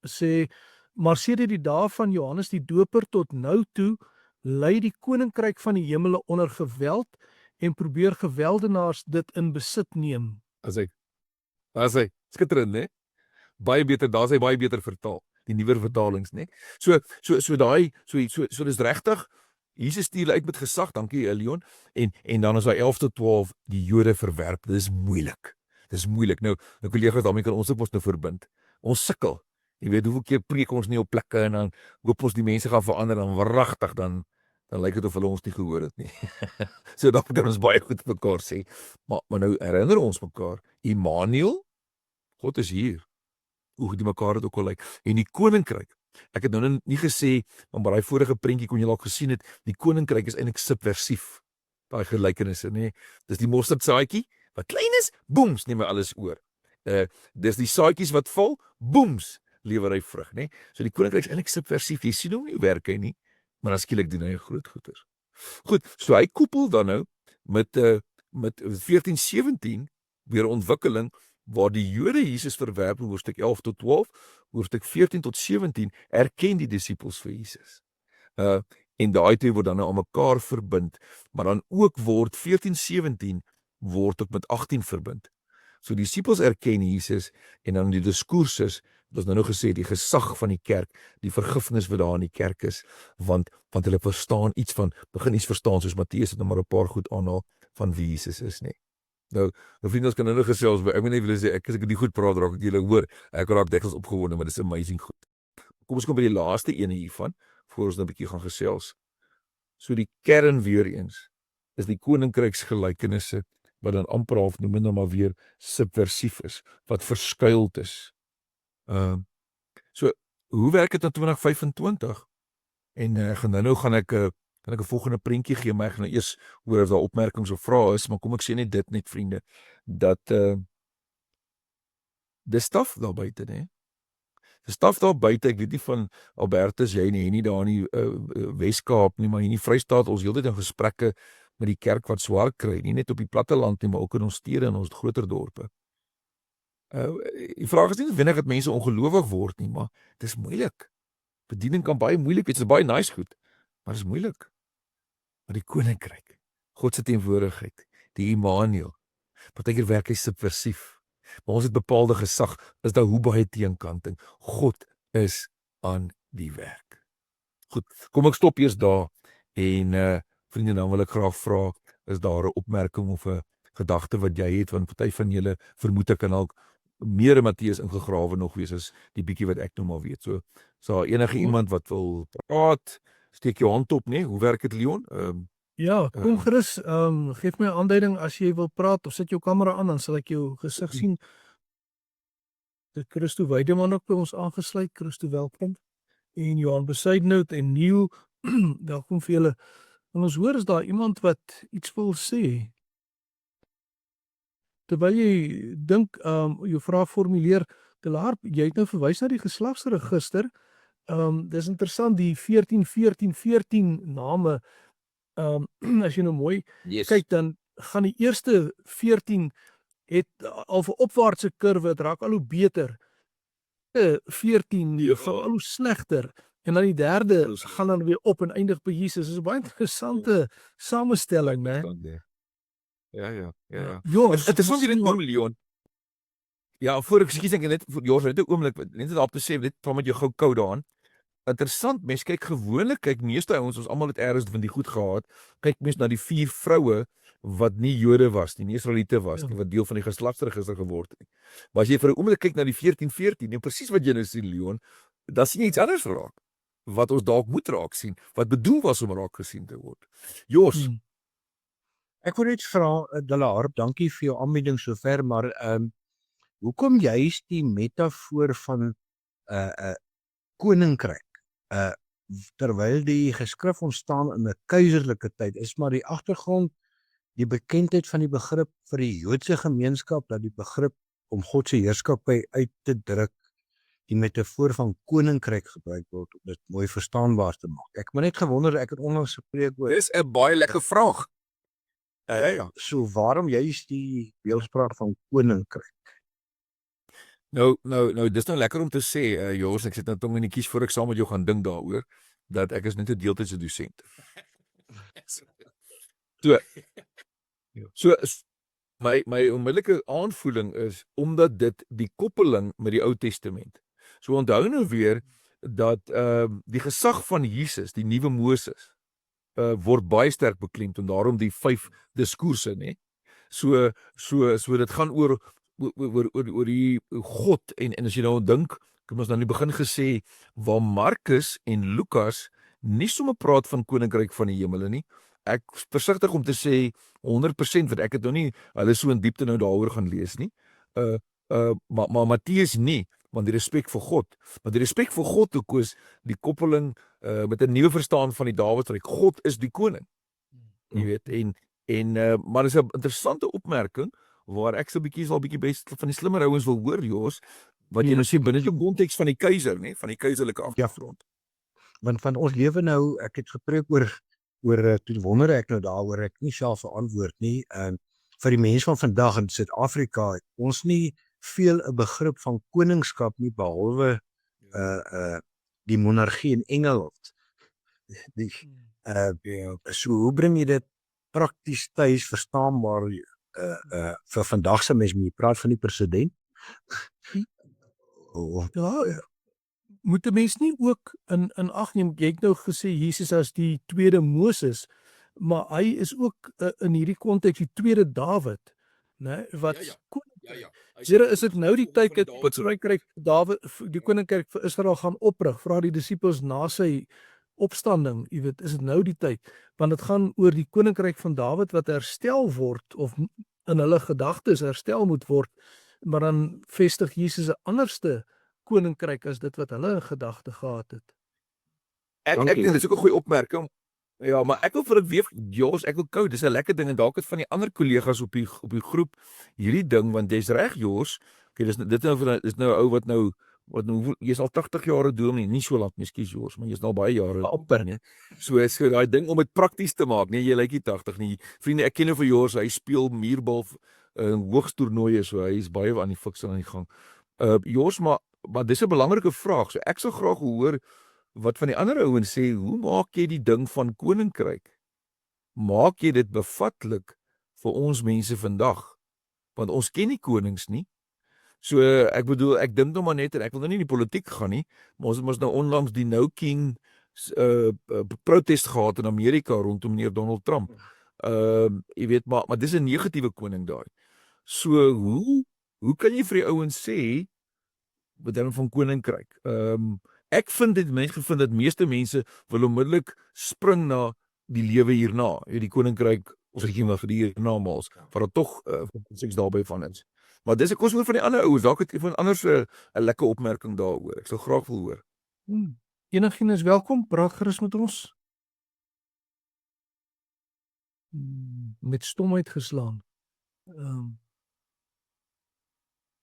sê, maar sedert die dae van Johannes die Doper tot nou toe, lei die koninkryk van die hemele onder geweld en probeer geweldenaars dit in besit neem. As hy, skitterend, né? Baie beter, daar is hy baie beter vertaal, die nuwer vertalings, né? So dis regtig, Jesus stuur uit met gesag, dankie Leon, en dan is daar 11 tot 12, die Jode verwerp, dis moeilik. Nou kollegas, daarmee kan ons ook ons nou verbind. Ons sukkel, jy weet, hoeveel keer preek ons nie op plekke, en dan hoop ons die mense gaan verander, dan wragtig, dan dan lyk dit of hulle ons nie gehoor het nie. So dan kan ons baie goed vir mekaar sê. Maar nou herinner ons mekaar, Immanuel, God is hier. Hoe goed die mekaar het ook al lyk. En die koninkryk. Ek het nou nie gesê, maar daai vorige prentjie kon jy dalk gesien het, die koninkryk is eintlik subversief. Daai gelykenisse, nê. Dis die mosterdsaadjie wat klein is, boems, neem hy alles oor. Dis die saadjies wat val, boems, lewer hy vrug, nê. So die koninkryk is eintlik subversief. Jy sien hom nie hoe werk hy nie, maar dan skielik doen hy groot goeders. Goed, so hy koppel dan nou met 1417 weer ontwikkeling waar die Jode Jesus verwerp in hoofstuk 11 tot 12, hoofstuk 14 tot 17 erken die disippels vir Jesus. En daai twee word dan nou aan mekaar verbind, maar dan ook word 1417 word ook met 18 verbind. So die disippels erken Jesus en dan die diskursus, dit is nou gesê die gesag van die kerk, die vergifnis wat daar in die kerk is, want hulle begin iets verstaan soos Matteus het nou maar 'n paar goed aanhaal van wie Jesus is, nê. Nou vriende, ons kan nou gesels, ek weet nie wil sê ek as ek die goed praat raak ek julle hoor, ek raak dikwels opgewonde, maar dit is amazing goed. Kom ons kom by die laaste ene hiervan, voor ons nou 'n bietjie gaan gesels. So die kern weer eens is die koninkryksgelykenisse wat dan amper half noem nou maar weer subversief is, wat verskuild is. So hoe werk dit in 2025? En gaan ek 'n volgende prentjie gee, maar ek gaan nou eers hoor of daar opmerkings of vrae is, maar kom ek sê net vriende, dat dis staf daar buite, nê. Dis staf daar buite, ek weet nie van Albertus, jy nie daar in die Weskaap nie, maar hier in die Vrystaat, ons heeltyd in gesprekke met die kerk wat swaar kry, nie net op die platteland nie, maar ook in ons stede en ons groter dorpe. Die vraag is nie noodwendig dat mense ongelowig word nie, maar dit is moeilik. Bediening kan baie moeilik wees, dit is baie nice goed, maar dit is moeilik. Maar die koninkryk, God se teenwoordigheid, die Immanuel, partykeer werk hy subversief, maar ons het bepaalde gesag, is daar hoe baie teenkanting. God is aan die werk. Goed, kom ek stop eers daar, en vriende, dan wil ek graag vra, is daar 'n opmerking of 'n gedagte wat jy het, want party van julle vermoed ek kan dalk meer in Matteus ingegrawe nog wees as die bietjie wat ek nou maar weet. So daar enige iemand wat wil praat, steek jou hand op, nee, hoe werk dit, Leon? Ja, kom gerus, geef my 'n aanduiding as jy wil praat of sit jou kamera aan, dan sal ek jou gesig sien. Dit Christo Weideman ook by ons aangesluit. Christo, welkom. En Johan Besuidenhout en Neil, welkom vir julle. En ons hoor is daar iemand wat iets wil sê. Terwyl jy dink, jou vraag formuleer, Delaar, jy het nou verwys na die geslagsregister. Dis interessant, die 14 name, as jy nou mooi kyk, dan gaan die eerste 14 het al 'n opwaartse kurwe, dit raak al hoe beter. 14 gaan al hoe slegter. En dan die derde gaan dan weer op en eindig by Jesus. Dis 'n baie interessante samestelling, né? Ja. Jos, Dit is soms net 1 miljoen. Ja, voor ek skies ek net vir Jos, net 'n oomblik, net daarop te sê, net van met jou gou kou daaraan. Interessant, mense kyk gewoonlik, meeste ouens, ons almal het eers van die goed gehad, kyk mense na die 4 vroue wat nie Jode was nie, nie Israeliete was nie, wat deel van die geslagsregister geword het nie. Maar as jy vir 'n oomblik kyk na die 14, en presies wat jy nou sien, Leon, dan sien jy iets anders raak, wat ons dalk moet raak sien, wat bedoel was om raak gesien te word. Jos, Ek wil net vra, Delaar, dankie vir jou aanbieding sover, maar hoekom juist die metafoor van koninkryk, terwyl die geskrif ontstaan in 'n keiserlike tyd, is maar die agtergrond die bekendheid van die begrip vir die Joodse gemeenskap, dat die begrip om God se heerskappy uit te druk, die metafoor van koninkryk gebruik word om dit mooi verstaanbaar te maak. Ek het maar net gewonder, ek het onlangs gepreek oor, dis 'n baie lekker vraag. so waarom juist die beeldspraak van koninkryk? Nou, dis nou lekker om te sê, Jos, ek sit nou tong in die kies voor ek saam met jou gaan dink daaroor, dat ek is net 'n deeltydse dosent. So my onmiddellike aanvoeling is, omdat dit die koppeling met die Ou Testament. So onthou nou weer, dat die gesag van Jesus, die nuwe Moses, word baie sterk beklemtoon, daarom die 5 diskoerse, nê. So dit gaan oor die God, en as jy nou dink, kom ons nou in die begin gesê, waar Markus en Lukas nie sommer praat van koninkryk van die hemele nie. Ek is versigtig om te sê 100% want ek het nou nie hulle so in diepte nou daaroor gaan lees nie. Maar Matteus nie, want die respek vir God. Maar die respek vir God ook is die koppeling met 'n nuwe verstaan van die Dawidsryk. God is die koning. Jy weet maar dis 'n interessante opmerking waar ek so 'n bietjie best van die slimmer ouens wil hoor, Jos, wat jy nou sê binne die konteks van die keiser, nê, van die keiserlike agtergrond. Want van ons lewe nou, ek het gepreek oor toe wonder ek nou daaroor, ek nie self 'n antwoord nie. Vir die mense van vandag in Suid-Afrika, ons nie veel 'n begrip van koningskap nie behalwe die monargie in Engeland. So hoe bring jy dit prakties tuis verstaanbaar vir vandag se mense? Jy praat van die president. Ja, moet 'n mens nie ook in ag neem, jy het nou gesê Jesus as die tweede Moses, maar hy is ook in hierdie konteks die tweede Dawid, né, wat koning. Here, is dit nou die tyd dat die koninkryk vir Israel gaan oprig, vra die disippels na sy opstanding, jy weet, is dit nou die tyd, want dit gaan oor die koninkryk van Dawid wat herstel word of in hulle gedagtes herstel moet word, maar dan vestig Jesus 'n anderste koninkryk as dit wat hulle in gedagte gehad het. Ek dink dis ook 'n goeie opmerking. Ja, maar ek wil vir dit weer Jos, ek wil kou, dis 'n lekker ding en dalk het van die ander kollegas op die groep hierdie ding, want jy's reg Jos. Okay, dis nou 'n ou wat nou jy's al 80 jaar dominee, nie so lank, ekskuus Jos, maar jy's al baie jare amper, nee. So daai ding om dit prakties te maak. Nee, jy lyk nie 80 nie. Vriende, ek ken nou vir Jos, hy speel muurbal hoogstoernooie, so hy is baie aan die fiks aan die gang. Jos, maar dis 'n belangrike vraag. So ek sou graag hoor wat van die ander ouens sê, hoe maak jy die ding van koninkryk? Maak jy dit bevatlik vir ons mense vandag? Want ons ken nie konings nie. So ek bedoel, ek dink nou maar net en ek wil nou nie in die politiek gaan nie, maar ons het mos nou onlangs die No King protest gehad in Amerika rondom meneer Donald Trump. Jy weet maar dis 'n negatiewe koning daai. So hoe kan jy vir die ouens sê wat dan van koninkryk? Ek vind dit dat meeste mense wil onmiddellik spring na die lewe hierna, die koninkryk of regime vir die hiernamaals, wat er tog seks daarby van is. Maar dis ek kos oor van die ander ouens, dalk het iemand anders 'n lekker opmerking daaroor. Ek sal graag wil hoor. Enigiemand is welkom, praat gerus met ons. Met stomheid geslaan.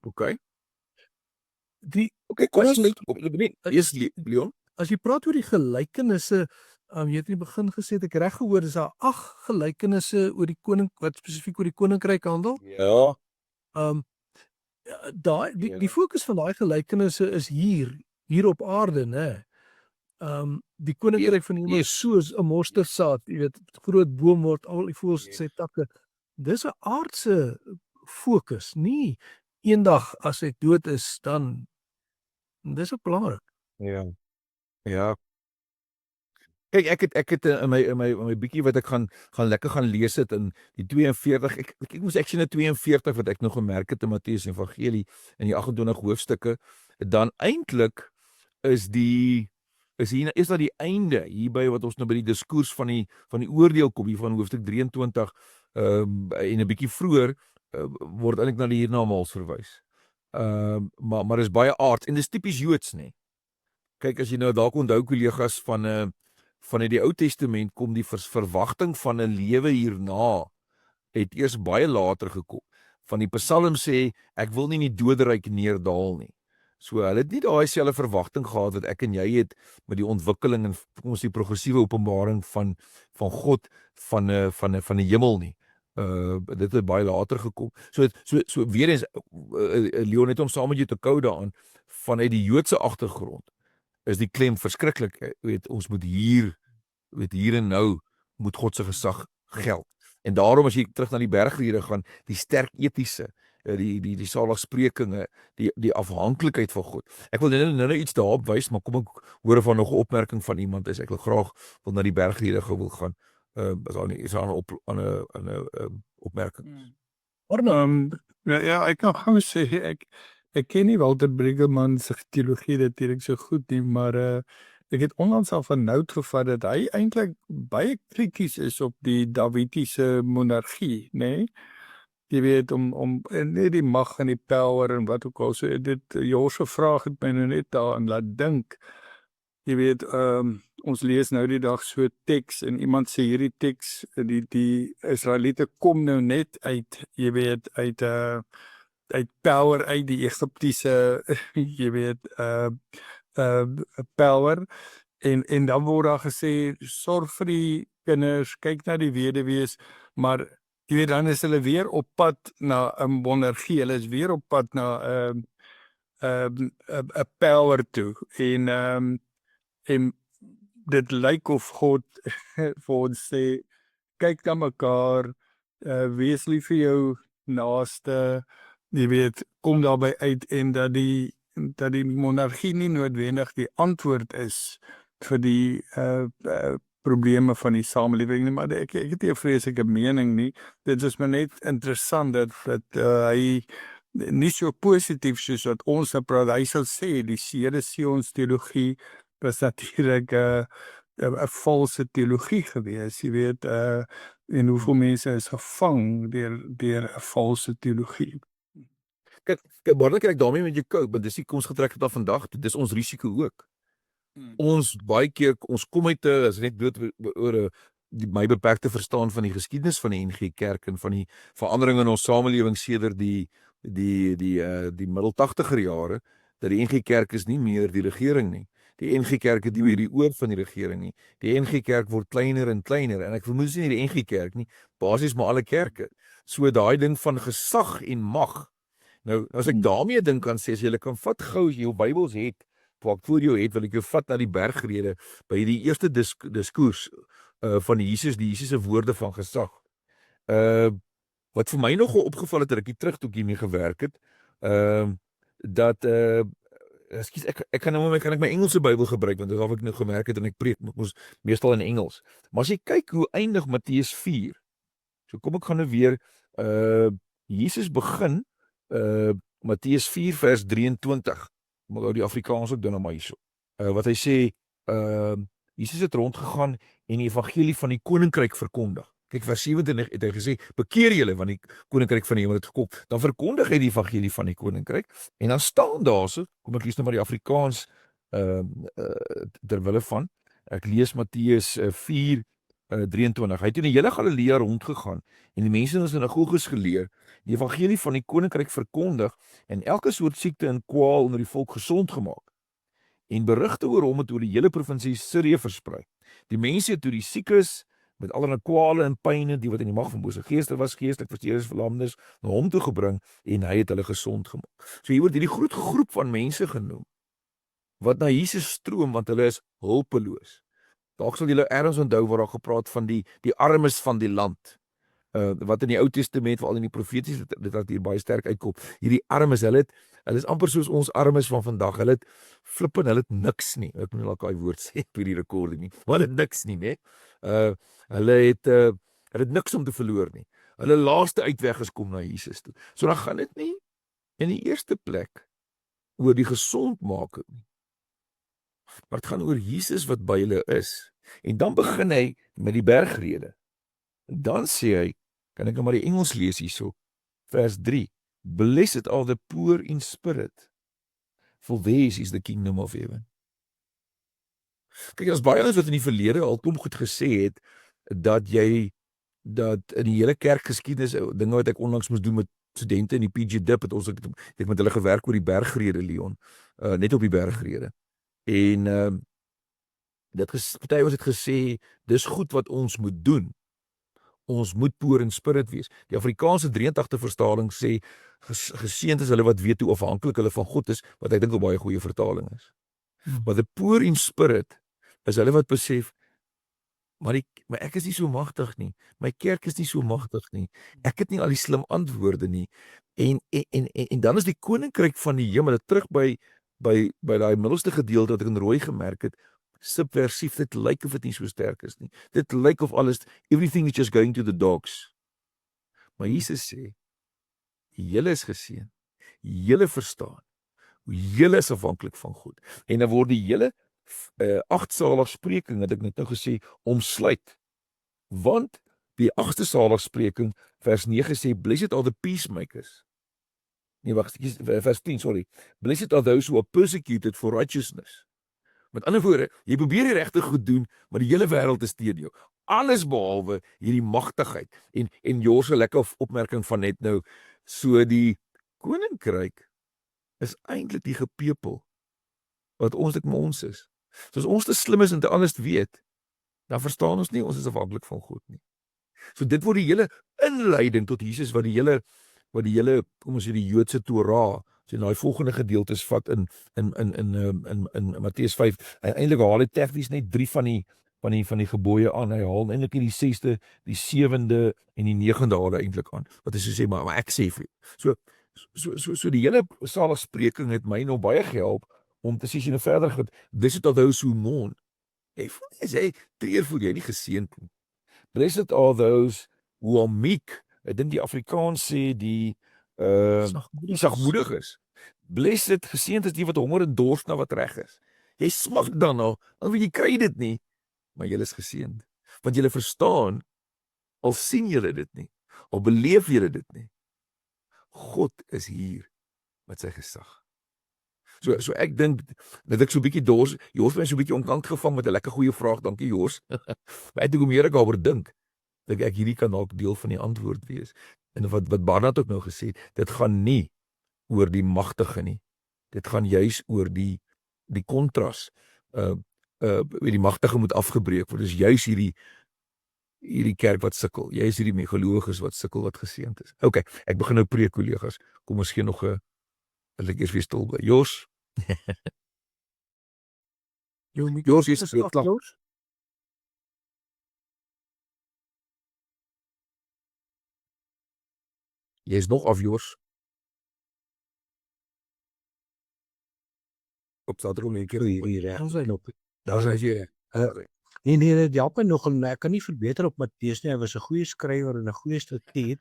Okay. Okay, kom ons net eers Leon. As jy praat oor die gelykenisse, jy het in die begin gesê ek reg gehoor, is daar 8 gelykenisse oor die koning wat spesifiek oor die koninkryk handel? Ja. Die fokus van daai gelykenisse is hier op aarde, né? Die koninkryk van die hemel is soos 'n mosterdsaad, jy weet, groot boom word al die voëls sy takke. Dis 'n aardse fokus, nie eendag as ek dood is dan. Dis ook belangrik. Ja. Kyk, ek het in my bietjie wat ek gaan lekker gaan lees het in die 42. Ek moes actually 42 wat ek nog gemerk het in Matteus Evangelie in die 28 hoofstukke. Dan eintlik is daar die einde hierby wat ons nou by die diskurs van die oordeel kom hier van hoofstuk 23 en 'n bietjie vroeër word eintlik na die hiernamaals verwys. Maar is baie aards en dis tipies Joods, nê. Kyk, as jy nou dalk onthou kollegas van die Ou Testament kom die verwagting van 'n lewe hierna het eers baie later gekom. Van die Psalm sê ek wil nie in die doderyk neerdaal nie. So hulle het nie daai selfde verwagting gehad wat ek en jy het met die ontwikkeling en ons die progressiewe openbaring van God van die hemel nie. Dit het baie later gekom. So weer eens Leon het om saam met jou te kou daaraan vanuit die Joodse agtergrond. Is die klem verskriklik, weet ons moet hier en nou moet God se gesag geld. En daarom as jy terug na die bergliedere gaan, die sterk etiese, die saligsprekinge, die afhanklikheid van God. Ek wil nou iets daarop wys, maar kom ek hoor van nog 'n opmerking van iemand is ek wil graag na die bergliedere wil gaan. Is daar 'n opmerking? Ja, ek kan gou sê ek ken nie Walter Briggelman se teologie natuurlik so goed nie, maar ek het onlangs al van Nout gevat dat hy eintlik baie krities is op die Davidiese monargie, nê? Jy weet om net die mag en die power en wat ook al. So dit Jos se vraag het my nou net daaraan laat dink. Jy weet, ons lees nou die dag so teks en iemand sê hierdie teks, die Israeliete kom nou net uit, jy weet, uit power uit die Egiptiese, jy weet, power. En dan word daar gesê, sorg vir die kinders, kyk na die weduwees, maar jy weet, dan is hulle weer op pad na 'n monargie, hulle is weer op pad na 'n power toe. En dit lyk of God vir ons sê, kyk na mekaar, wees lief vir jou naaste, jy weet, kom daarby uit en dat die monargie nie noodwendig die antwoord is vir die probleme van die samelewing nie, maar ek het nie 'n vreeslike mening nie. Dit is maar net interessant dat hy nie so positief soos wat ons nou praat. Hy sal sê die Here Sions teologie was natuurlik 'n valse teologie gewees, jy weet, en hoeveel mense is gevang deur 'n valse teologie. Kyk, baie keer ek daarmee met jou koop, want dis nie ons getrek het af vandag, dis ons risiko ook. Ons baie keer, ons kom uit as net bloot oor my beperkte verstaan van die geskiedenis van die NG Kerk en van die verandering in ons samelewing sedert die middel 80er jare, dat die NG Kerk is nie meer die regering nie. Die NG Kerk het nie meer die oor van die regering nie. Die NG Kerk word kleiner en kleiner, en ek vermoed nie die NG Kerk nie, basies maar alle kerke. So daai ding van gesag en mag. Nou, as ek daarmee dink kan sê, as jy kan vat gou as jy jou Bybels het, wat ek voor jou het, wil ek jou vat na die bergrede, by die eerste diskurs van die Jesus se woorde van gesag. Wat vir my nogal opgeval het, ek terug toe ek hiermee gewerk het, dat ekskuus, ek kan ek my Engelse Bybel gebruik, want dit is of ek nou gemerk het en ek preek meestal in Engels. Maar as jy kyk hoe eindig Matteus 4. So kom ek gaan nou weer Jesus begin Matteus 4 vers 23. Maar ou die Afrikaans ook dan nou maar hierso. Wat hy sê, Jesus het rondgegaan en die evangelie van die koninkryk verkondig. Kyk, vers 27 het hy gesê, bekeer julle want die koninkryk van die hemel het gekom. Dan verkondig hy die evangelie van die koninkryk en dan staan daar so, kom ek lees nou maar die Afrikaans terwille van, ek lees Matteus 4 23. Hy het in die hele Galilea rondgegaan en die mense in die sinagoges geleer, die evangelie van die koninkryk verkondig en elke soort siekte en kwaal onder die volk gesond gemaak. En berigte oor hom het oor die hele provinsie Sirië versprei. Die mense het toe die siekes met allerlei kwale en pyne, die wat in die mag van bose geeste was, geestelik versteurdes, verlamdes, na hom toe gebring en hy het hulle gesond gemaak. So hier word hierdie groot groep van mense genoem wat na Jesus stroom want hulle is hulpeloos. Dalk sal julle ergens onthou waar daar gepraat van die armes van die land. Wat in die Ou Testament, veral in die profetiese literatuur baie sterk uitkom. Hierdie armes, hulle is amper soos ons armes van vandag. Hulle het niks nie. Ek moet dalk daai woord sê op hierdie rekording nie. Maar hulle het niks nie, né? Hulle het niks om te verloor nie. Hulle laaste uitweg is kom na Jesus toe. So dan gaan dit nie in die eerste plek oor die gesondmaking nie. Maar dit gaan oor Jesus wat by hulle is. En dan begin hy met die bergrede. En dan sê hy, kan ek nou maar die Engels lees hierso, vers 3, blessed are the poor in spirit, for theirs is the kingdom of heaven. Kyk, as baie ons wat in die verlede al goed gesê het, dat in die hele kerkgeskiedenis, dinge wat ek onlangs moes doen met studente in die PG Dip, het met hulle gewerk oor die bergrede, Leon, net op die bergrede. En party ons het gesê, dis goed wat ons moet doen. Ons moet poor in spirit wees. Die Afrikaanse 83 vertaling sê, geseënd is hulle wat weet hoe afhanklik hulle van God is, wat ek dink 'n baie goeie vertaling is. Maar the poor in spirit is hulle wat besef, maar ek is nie so magtig nie. My kerk is nie so magtig nie. Ek het nie al die slim antwoorde nie. En dan is die koninkryk van die hemel terug by daai middelste gedeelte wat ek in rooi gemerk het, subversief, dit lyk of dit nie so sterk is nie. Dit lyk of everything is just going to the dogs. Maar Jesus sê, julle is geseën, julle verstaan, julle is afhanklik van God. En dan word die hele 8 saligspreking het ek net nou gesê omsluit. Want die 8ste saligspreking vers 9 sê blessed are the peacemakers. Nee, wag, vers 10, sorry. Blessed are those who are persecuted for righteousness. Met ander woorde, jy probeer die regte goed doen, maar die hele wêreld is teen jou. Alles behalwe hierdie magtigheid. En Jos se lekker opmerking van net nou, so die koninkryk is eintlik die gepepel wat ons dit met ons is. So as ons te slim is en te alles weet, dan verstaan ons nie ons is afhanklik van God nie. So dit word die hele inleiding tot Jesus wat die hele kom ons sê die Joodse Torah, as jy daai volgende gedeeltes vat in Matteus 5, eintlik haal hy tegnies net 3 van die gebooie aan. Hy haal eintlik nie die 6de, die 7de en die 9de haal eintlik aan. Wat hy so sê, maar ek sê vir jou. So die hele saligspreking het my nog baie gehelp om te sê jy nou verder gaan. Blessed are those who mourn. Hy treur voel jy nie geseënd nie. Blessed are those who are meek. Ek dink die Afrikaans sê die sagmoedig is. Blessed, geseënd is die wat honger en dors na wat reg is. Jy smag daarna, al weet jy kry dit nie, maar jy is geseënd. Want jy verstaan, al sien jy dit nie, al beleef jy dit nie. God is hier met sy gesag. So ek dink dat ek so 'n bietjie dors, Jos het my so 'n bietjie onkant gevang met 'n lekker goeie vraag, dankie Jos. Maar ek dink hoe meer ek daaroor dink, dat ek hierdie kan dalk deel van die antwoord wees. En wat Barnard ook nou gesê het, dit gaan nie oor die magtige nie. Dit gaan juis oor die kontras. Die magtige moet afgebreek word. Dis juis hierdie kerk wat sukkel. Jy is hierdie gelowiges wat sukkel, wat geseënd is. Okay, ek begin nou preek, kollegas. Kom ons gee nog 'n ek eers weer stil bly. Jos. Jos is klaar. Jy is nog af, Jos. Op Saterdag een keer hier reg. Daar is jy. Nee, dit help my nog en ek kan nie verbeter op Matteus nie. Hy was 'n goeie skrywer en 'n goeie statier.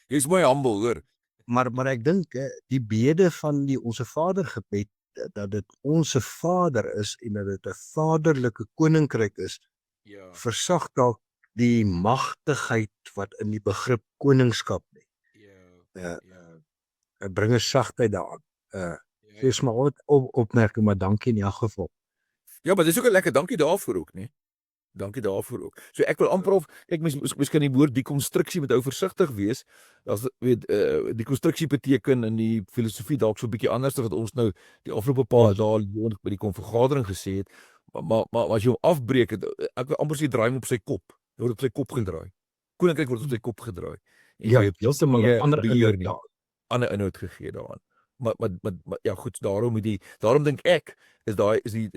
Jy's mooi humble, hoor. Maar ek dink die bede van die Onse Vader gebed, dat dit Onse Vader is en dat dit 'n vaderlike koninkryk is, Ja. versag dalk die magtigheid wat in die begrip koningskap lê. Ja. Dit bring 'n sagtheid daaraan. Dis maar opmerking, maar dankie in elk geval. Ja, maar dis ook 'n lekker dankie daarvoor ook, nee. Dankie daarvoor ook. So ek wil amper of ek miskien die woord dekonstruksie moet ou versigtig wees. As weet dekonstruksie beteken in die filosofie dalk so 'n bietjie anders as wat ons nou die afgelope paar dae by die konvergadering gesê het. Maar as jy hom afbreek, ek wil amper sê draai hom op sy kop. Hy word op sy kop gedraai. Koninkryk word op sy kop gedraai. En Ja, jy heeltemal 'n ander beheer inhoud nie. daar. Ander inhoud gegee daaraan. Maar ja goed, daarom dink ek is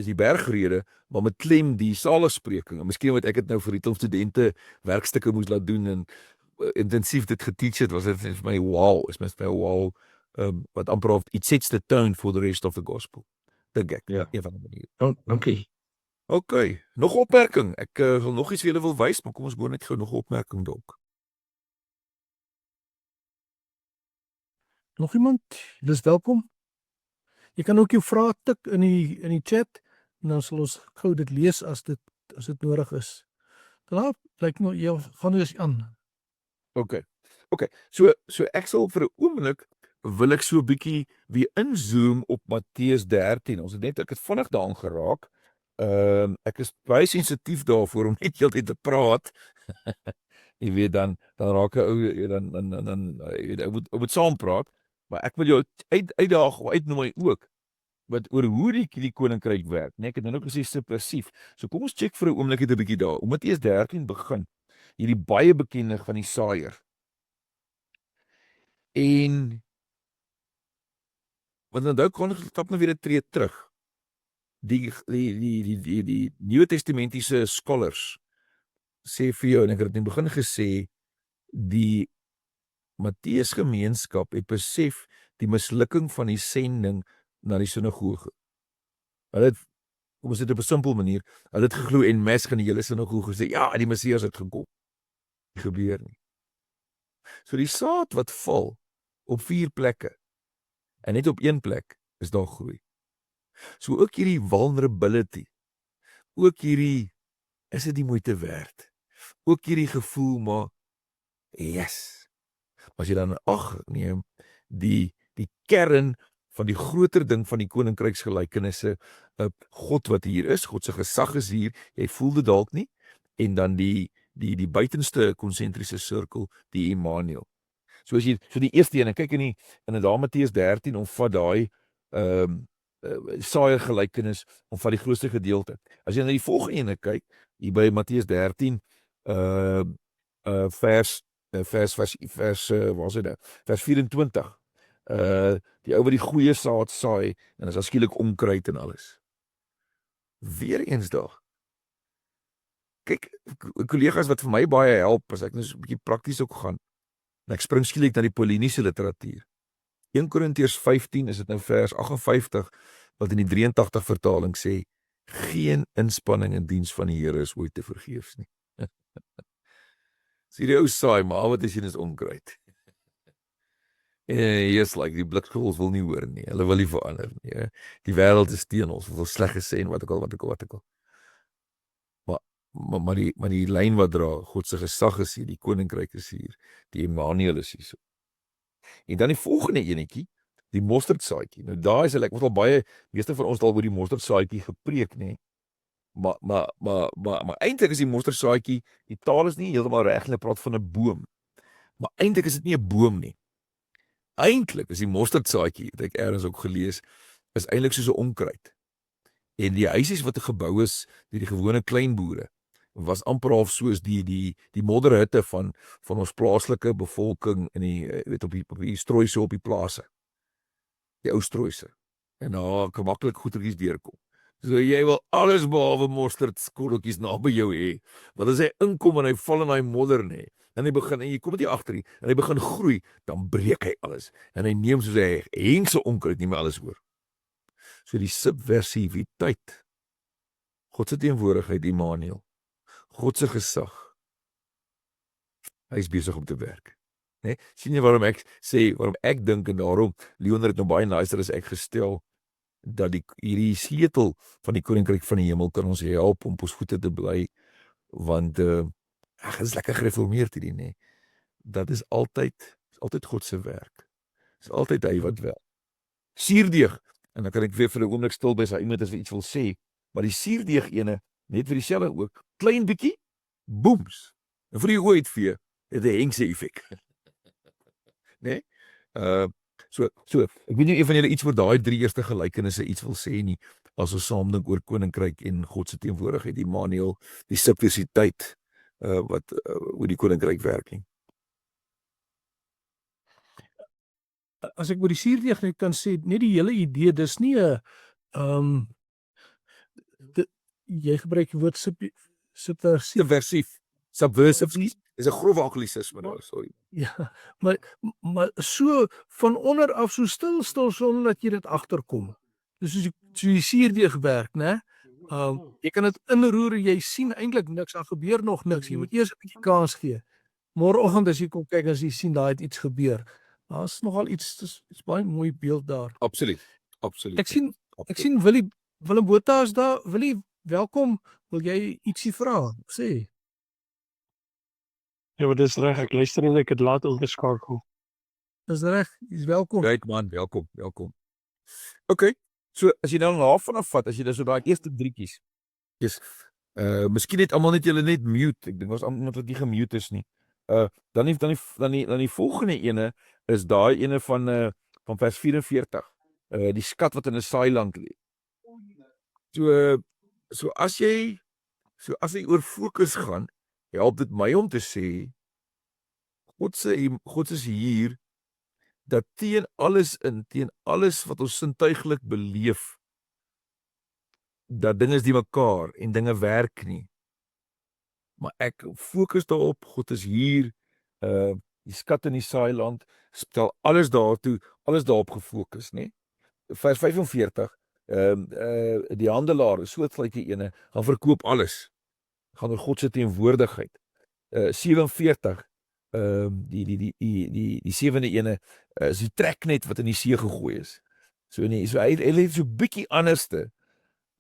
die bergrede, maar met klem die saligspreking. Miskien wat ek dit nou vir die studente werkstukke moes laat doen en intensief dit geteach het, was dit vir my wow, is my wow, wat amper of it sets the tone for the rest of the gospel. Dink ek, Ja. een van die maniere. Dankie. Okay, nog 'n opmerking. Ek wil nog iets vir julle wil wys, maar kom ons hoor net gou nog 'n opmerking dalk. Nog iemand? Dis welkom. Jy kan ook jou vrae tik in die chat en dan sal ons gou dit lees as dit nodig is. Dan lyk nou jy gaan nou eens aan. Okay. So ek sal vir 'n oomblik wil ek so 'n bietjie weer inzoom op Matteus 13. Ek het vinnig daaraan geraak. Ek is baie sensitief daarvoor om net heeltyd te praat. Jy weet dan raak 'n ou dan jy moet saam praat, maar ek wil jou uitdaag of uitnooi ook wat oor hoe die koninkryk werk, né? Ek het nou gesê subversief. So kom ons check vir 'n oomblik net 'n bietjie daar. Om Matteus 13 begin. Hierdie baie bekende van die saaiër. En want onthou kon stap nou weer 'n tree terug. Die Nuwe Testamentiese scholars sê vir jou en ek het dit in die begin gesê, die Matteus gemeenskap het besef die mislukking van die sending na die sinagoge. Hulle het, kom ons sê dit op 'n simpel manier, hulle het geglo en mes gaan die hele sinagoge sê, ja, die Messias het gekom. Nie gebeur nie. So die saad wat val op 4 plekke en net op 1 plek is daar groei. So ook hierdie vulnerability, ook hierdie, is dit die moeite werd? Ook hierdie gevoel, maar, yes. As jy dan in ag neem, die kern van die groter ding van die koninkryksgelykenisse, God wat hier is, God se gesag is hier, jy voel dit dalk nie, en dan die buitenste konsentriese sirkel, die Immanuel. So as jy, so die eerste ene, kyk in daar Matteus 13, omvat daai, saaier gelykenis, omvat die grootste gedeelte. As jy na die volgende ene kyk, hier by Matteus 13, vers 24, die ou wat die goeie saad saai, en is skielik onkruid en alles. Weereens daar. Kyk, kollegas wat vir my baie help, as ek nou so 'n bietjie prakties ook gaan, en ek spring skielik na die Pauliniese literatuur. 1 Korintiërs 15 is dit nou vers 58, wat in die 83 vertaling sê, geen inspanning in diens van die Here is ooit te vergeefs nie. Sê die ou saai, maar wat is is onkruid. Yes, like die blikskols wil nie hoor nie, hulle wil nie verander nie. Die wêreld is teen ons, wil sleg gesê en wat ook al. Maar die lyn wat dra, God se gesag is hier, die koninkryk is hier, die Immanuel is hier so. En dan die volgende enetjie, die mosterdsaadjie. Nou daar is ek het al baie, meeste van ons het al oor die mosterdsaadjie gepreek, nê. Maar eintlik is die mosterdsaadjie, die taal is nie heeltemal reg, hulle praat van 'n boom. Maar eintlik is dit nie 'n boom nie. Eintlik is die mosterdsaadjie, het ek eers ook gelees, is eintlik soos 'n onkruid. En die huisies wat gebou is deur die gewone kleinboere, was amper half soos die modderhutte van ons plaaslike bevolking in die, op die strooise op die plase. Die ou strooise. En daar kan maklik goedertjies deurkom. So jy wil alles behalwe mosterdkorreltjies naby jou hê. Want as hy inkom en hy val in daai modder nê, en jy kom dit agter nie, en hy begin groei, dan breek hy alles. En hy neem soos hy hengse onkruid nie meer alles oor. So die subversiwiteit, God se teenwoordigheid, Immanuel, God se gesag, hy is besig om te werk. Nee? Sien jy waarom ek dink, en daarom, Leonard het nou baie nicer as ek gestel, dat hierdie sleutel van die koninkryk van die hemel kan ons help om op ons voete te bly, want dit is lekker gereformeerd hierdie, nee. Dat is altyd God se werk. Dis altyd hy wat wel. Suurdeeg, en dan kan ek weer vir 'n oomblik stil by as iemand as iets wil sê, maar die suurdeeg ene, net vir dieselfde ook, klein bietjie, boems. En vir die ooitvee, het 'n hengse effek. Nee? So, ek weet nie een van julle iets oor daai 3 eerste gelykenisse iets wil sê nie, as ons saam dink oor koninkryk en God se teenwoordigheid, Immanuel, die subversiteit, wat hoe die koninkryk werk nie. As ek oor die suurdeeg net kan sê, net die hele idee, dis nie 'n jy gebruik die woord subversief. Subversive is 'n grof anglisisme nou, sorry. Ja, maar so van onder af so stil sonder dat jy dit agterkom. Dis soos die suurdeeg werk, né? Jy kan dit inroer, jy sien eintlik niks, daar gebeur nog niks. Jy moet eers 'n bietjie kans gee. Môreoggend as jy kom kyk, as jy sien daar het iets gebeur. Daar's nogal iets baie mooi beeld daar. Absoluut. Ek sien Willem Botha is daar. Willie, welkom. Wil jy ietsie vra? Sê. Ja, maar dis reg, ek luister en ek het laat ingeskakel. Dis reg, jy's welkom. Right man, welkom. Okay, so as jy nou na vanaf vat, as jy dan so daai eerste drietjies, miskien het almal net julle net mute. Ek dink was iemand wat nie gemute is nie. Dan die volgende ene is daai ene van vers 44. Die skat wat in 'n saailand lê. So as jy oor fokus gaan, help dit my om te sê God is hier dat teen alles wat ons sintuiglik beleef, dat dinge is die mekaar en dinge werk nie. Maar ek fokus daarop, God is hier, die skat in die saailand, stel alles daarop gefokus, nê? Vers 45, die handelaar, soortgelyke ene, gaan verkoop alles, gaan oor God se teenwoordigheid. 47, die sewende ene, is die treknet wat in die see gegooi is. So nee, so hy lê so bietjie anderste.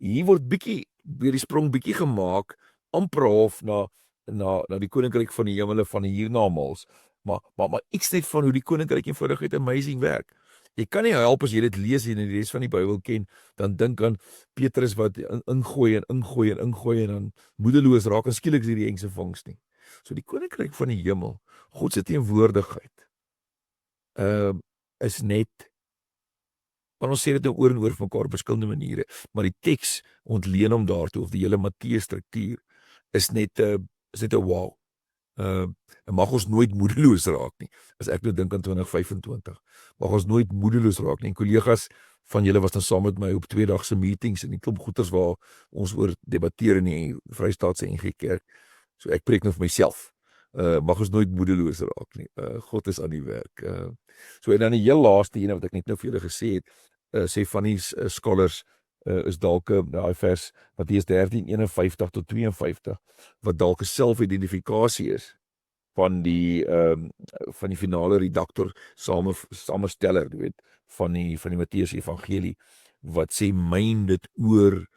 Hier word bietjie deur die sprong bietjie gemaak amper half na die koninkryk van die hemele van die hiernamaals. Maar iets net van hoe die koninkryk eenvoudigheid amazing werk. Jy kan nie help as jy dit lees en die res van die Bybel ken, dan dink aan Petrus wat ingooi en dan moedeloos raak en skielik is hierdie engse vangs nie. So die koninkryk van die hemel, God se teenwoordigheid, is net, want ons sê dit nou oor en oor van mekaar op verskillende maniere, maar die teks ontleen hom daartoe, of die hele Matteus struktuur, is net 'n wow. En mag ons nooit moedeloos raak nie. As ek nou dink aan 2025, mag ons nooit moedeloos raak nie. En kollegas van julle was dan saam met my op 2-dagse meetings en die klomp goeters waar ons oor debatteer in die Vrystaatse NG Kerk. So ek preek nou vir myself. Mag ons nooit moedeloos raak nie. God is aan die werk. So en dan die heel laaste ene wat ek net nou vir julle gesê het, sê van die scholars, is dalk daai vers Matteus 13:51 tot 52 wat dalk 'n selfidentifikasie is van die finale redaktor samesteller, jy weet, van die Matteus Evangelie wat sê myn dit oor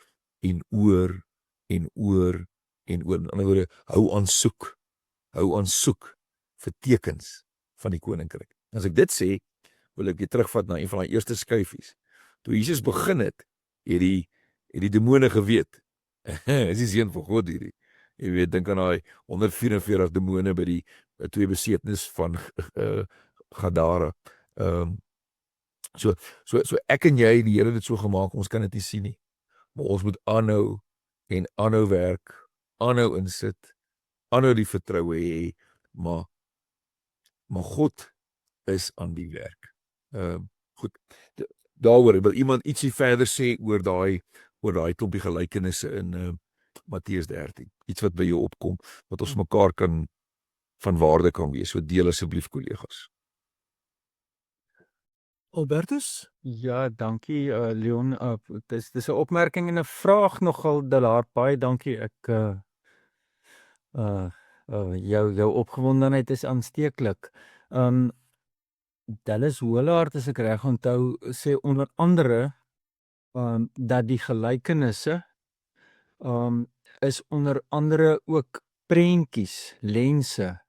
en oor en oor en oor. In ander woorde, hou aan soek vir tekens van die koninkryk. As ek dit sê, wil ek weer terugvat na een van daai eerste skyfies. Toe Jesus begin het die demone geweet. Is die seun van God hierdie. Jy weet, dink aan daai 144 demone by die twee besetenis van Gadara. So ek en jy, die Here het dit so gemaak, ons kan dit nie sien nie. Maar ons moet aanhou en aanhou werk, aanhou insit, aanhou die vertroue hê, maar God is aan die werk. Goed. Daaroor wil iemand ietsie verder sê oor daai klompie gelykenisse in Matteus 13. Iets wat by jou opkom, wat ons mekaar kan van waarde kan wees. So deel asseblief kollegas. Albertus? Ja, dankie Leon. Dis 'n opmerking en 'n vraag nogal Delaar. Baie dankie. Ek jou opgewondenheid is aansteeklik. Dallas Willard, as ek reg onthou, sê onder andere dat die gelykenisse is onder andere ook prentjies, lense,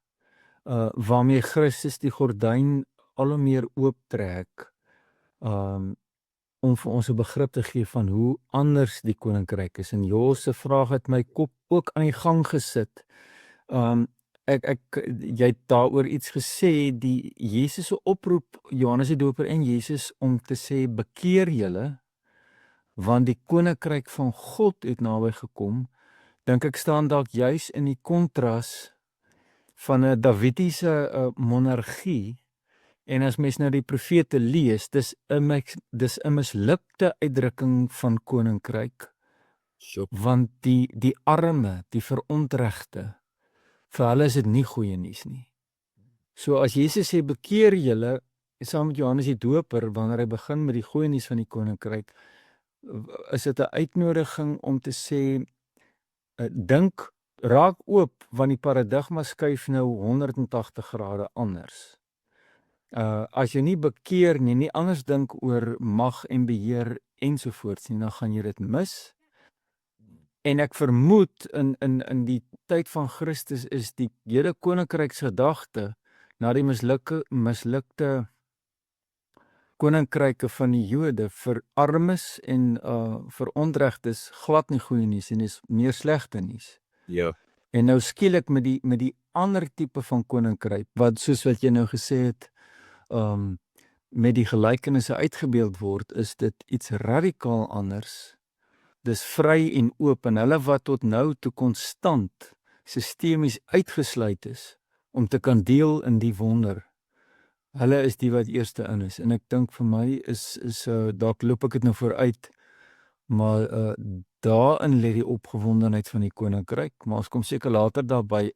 waarmee Christus die gordyn al hoe meer ooptrek, om vir ons 'n begrip te gee van hoe anders die koninkryk is. En Jos se vraag het my kop ook aan die gang gesit. Jy het daaroor iets gesê, die Jesus se oproep, Johannes die Doper en Jesus, om te sê bekeer julle, want die koninkryk van God het naby gekom, dink ek staan dalk juis in die kontras van 'n Davidiese monargie. En as mens nou die profete lees, dis 'n mislukte uitdrukking van koninkryk, want die arme, die verontregte, vir hulle is dit nie goeie nuus nie. So as Jesus sê bekeer julle, saam met Johannes die Doper, wanneer hy begin met die goeie nuus van die koninkryk, is dit 'n uitnodiging om te sê, dink, raak oop, want die paradigma skuif nou 180 grade anders. As jy nie bekeer nie anders dink oor mag en beheer ensovoorts nie, dan gaan jy dit mis. En ek vermoed in die tyd van Christus is die hele koninkryksgedagte na die mislukte koninkryke van die Jode vir armes en verontregtes glad nie goeie nuus en is meer slegte nuus. Ja. En nou skielik met die ander tipe van koninkryk, wat soos wat jy nou gesê het, met die gelykenisse uitgebeeld word, is dit iets radikaal anders. Dis vry en oop, en hulle wat tot nou toe konstant sistemies uitgesluit is om te kan deel in die wonder, hulle is die wat eerste in is. En ek dink vir my is dalk loop ek dit nou vooruit, maar daarin lê die opgewondenheid van die koninkryk, maar ons kom seker later daarby.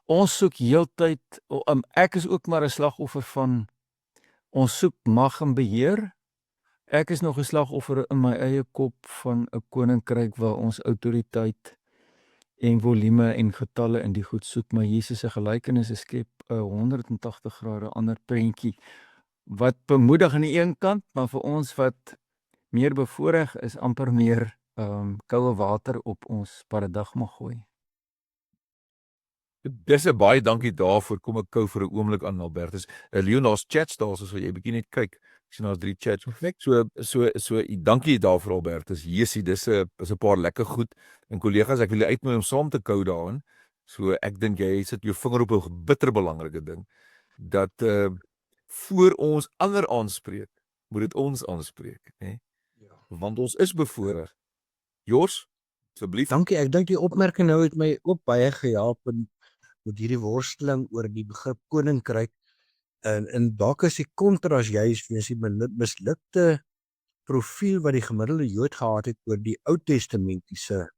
Ons soek heeltyd, ek is ook maar 'n slagoffer van, ons soek mag en beheer. Ek is nog 'n slagoffer in my eie kop van 'n koninkryk waar ons autoriteit en volume en getalle in die goed soek, maar Jesus se gelykenisse skep 'n 180 grade ander prentjie wat bemoedig aan die een kant, maar vir ons wat meer bevoorreg is amper meer koue water op ons paradag mag gooi. Dis 'n baie dankie daarvoor. Kom ek kou vir 'n oomblik aan Albertus. Leon, daar's chats daar, soos jy bietjie net kyk. Ek sien daar's 3 chats. So dankie daarvoor Albertus. Jesusie, dis 'n paar lekker goed. En kollegas, ek wil julle uitnooi om saam te kou daarin. So ek dink jy sit jou vinger op 'n bitter belangrike ding dat voor ons ander aanspreek, moet dit ons aanspreek, hè? Want ons is bevoorreg. Jors, asseblief. Dankie, ek dink die opmerking nou het my ook baie gehelp met hierdie worsteling oor die begrip koninkryk. En dalk is die kontras juis weens die mislukte profiel wat die gemiddelde Jood gehad het oor die Ou Testamentiese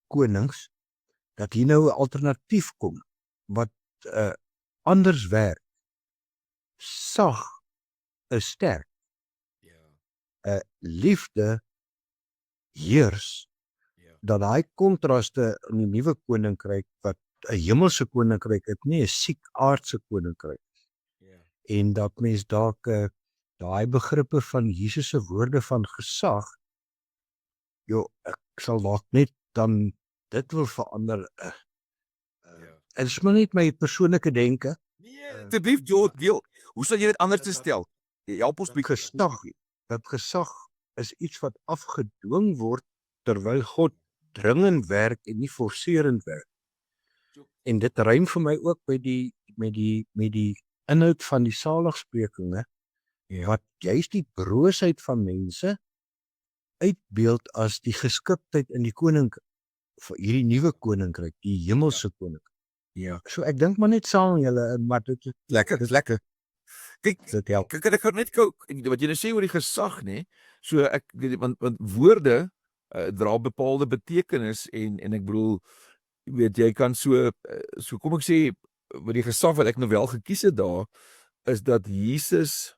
konings, dat hier nou 'n alternatief kom wat anders werk. Sag is sterk. Liefde heers. Dat daai kontraste in die nuwe koninkryk wat 'n hemelse koninkryk is, nie 'n siek aardse koninkryk. En dat mens dalk daai begrippe van Jesus se woorde van gesag, ek sal dalk net dan dit wil verander. En dis maar net my persoonlike denke. Nee, asseblief deel. Hoe sal jy dit anders te stel? Help ons bietjie. Gesag. Dat gesag is iets wat afgedwing word terwyl God dringend werk en nie forcerend werk. En dit rym vir my ook met die inhoud van die saligsprekinge, wat juist die broosheid van mense uitbeeld as die geskiktheid in die koninkryk, vir hierdie nuwe koninkryk, die hemelse koninkryk. Ja. So ek dink maar net saam julle, maar dit is Lekker. Kyk, dit help. Kyk, ek gaan net wat jy nou sê oor die gesag, nê? So want woorde dra bepaalde betekenis en ek bedoel, jy weet, jy kan so kom ek sê, met die gesag wat ek nou wel gekies het daar, is dat Jesus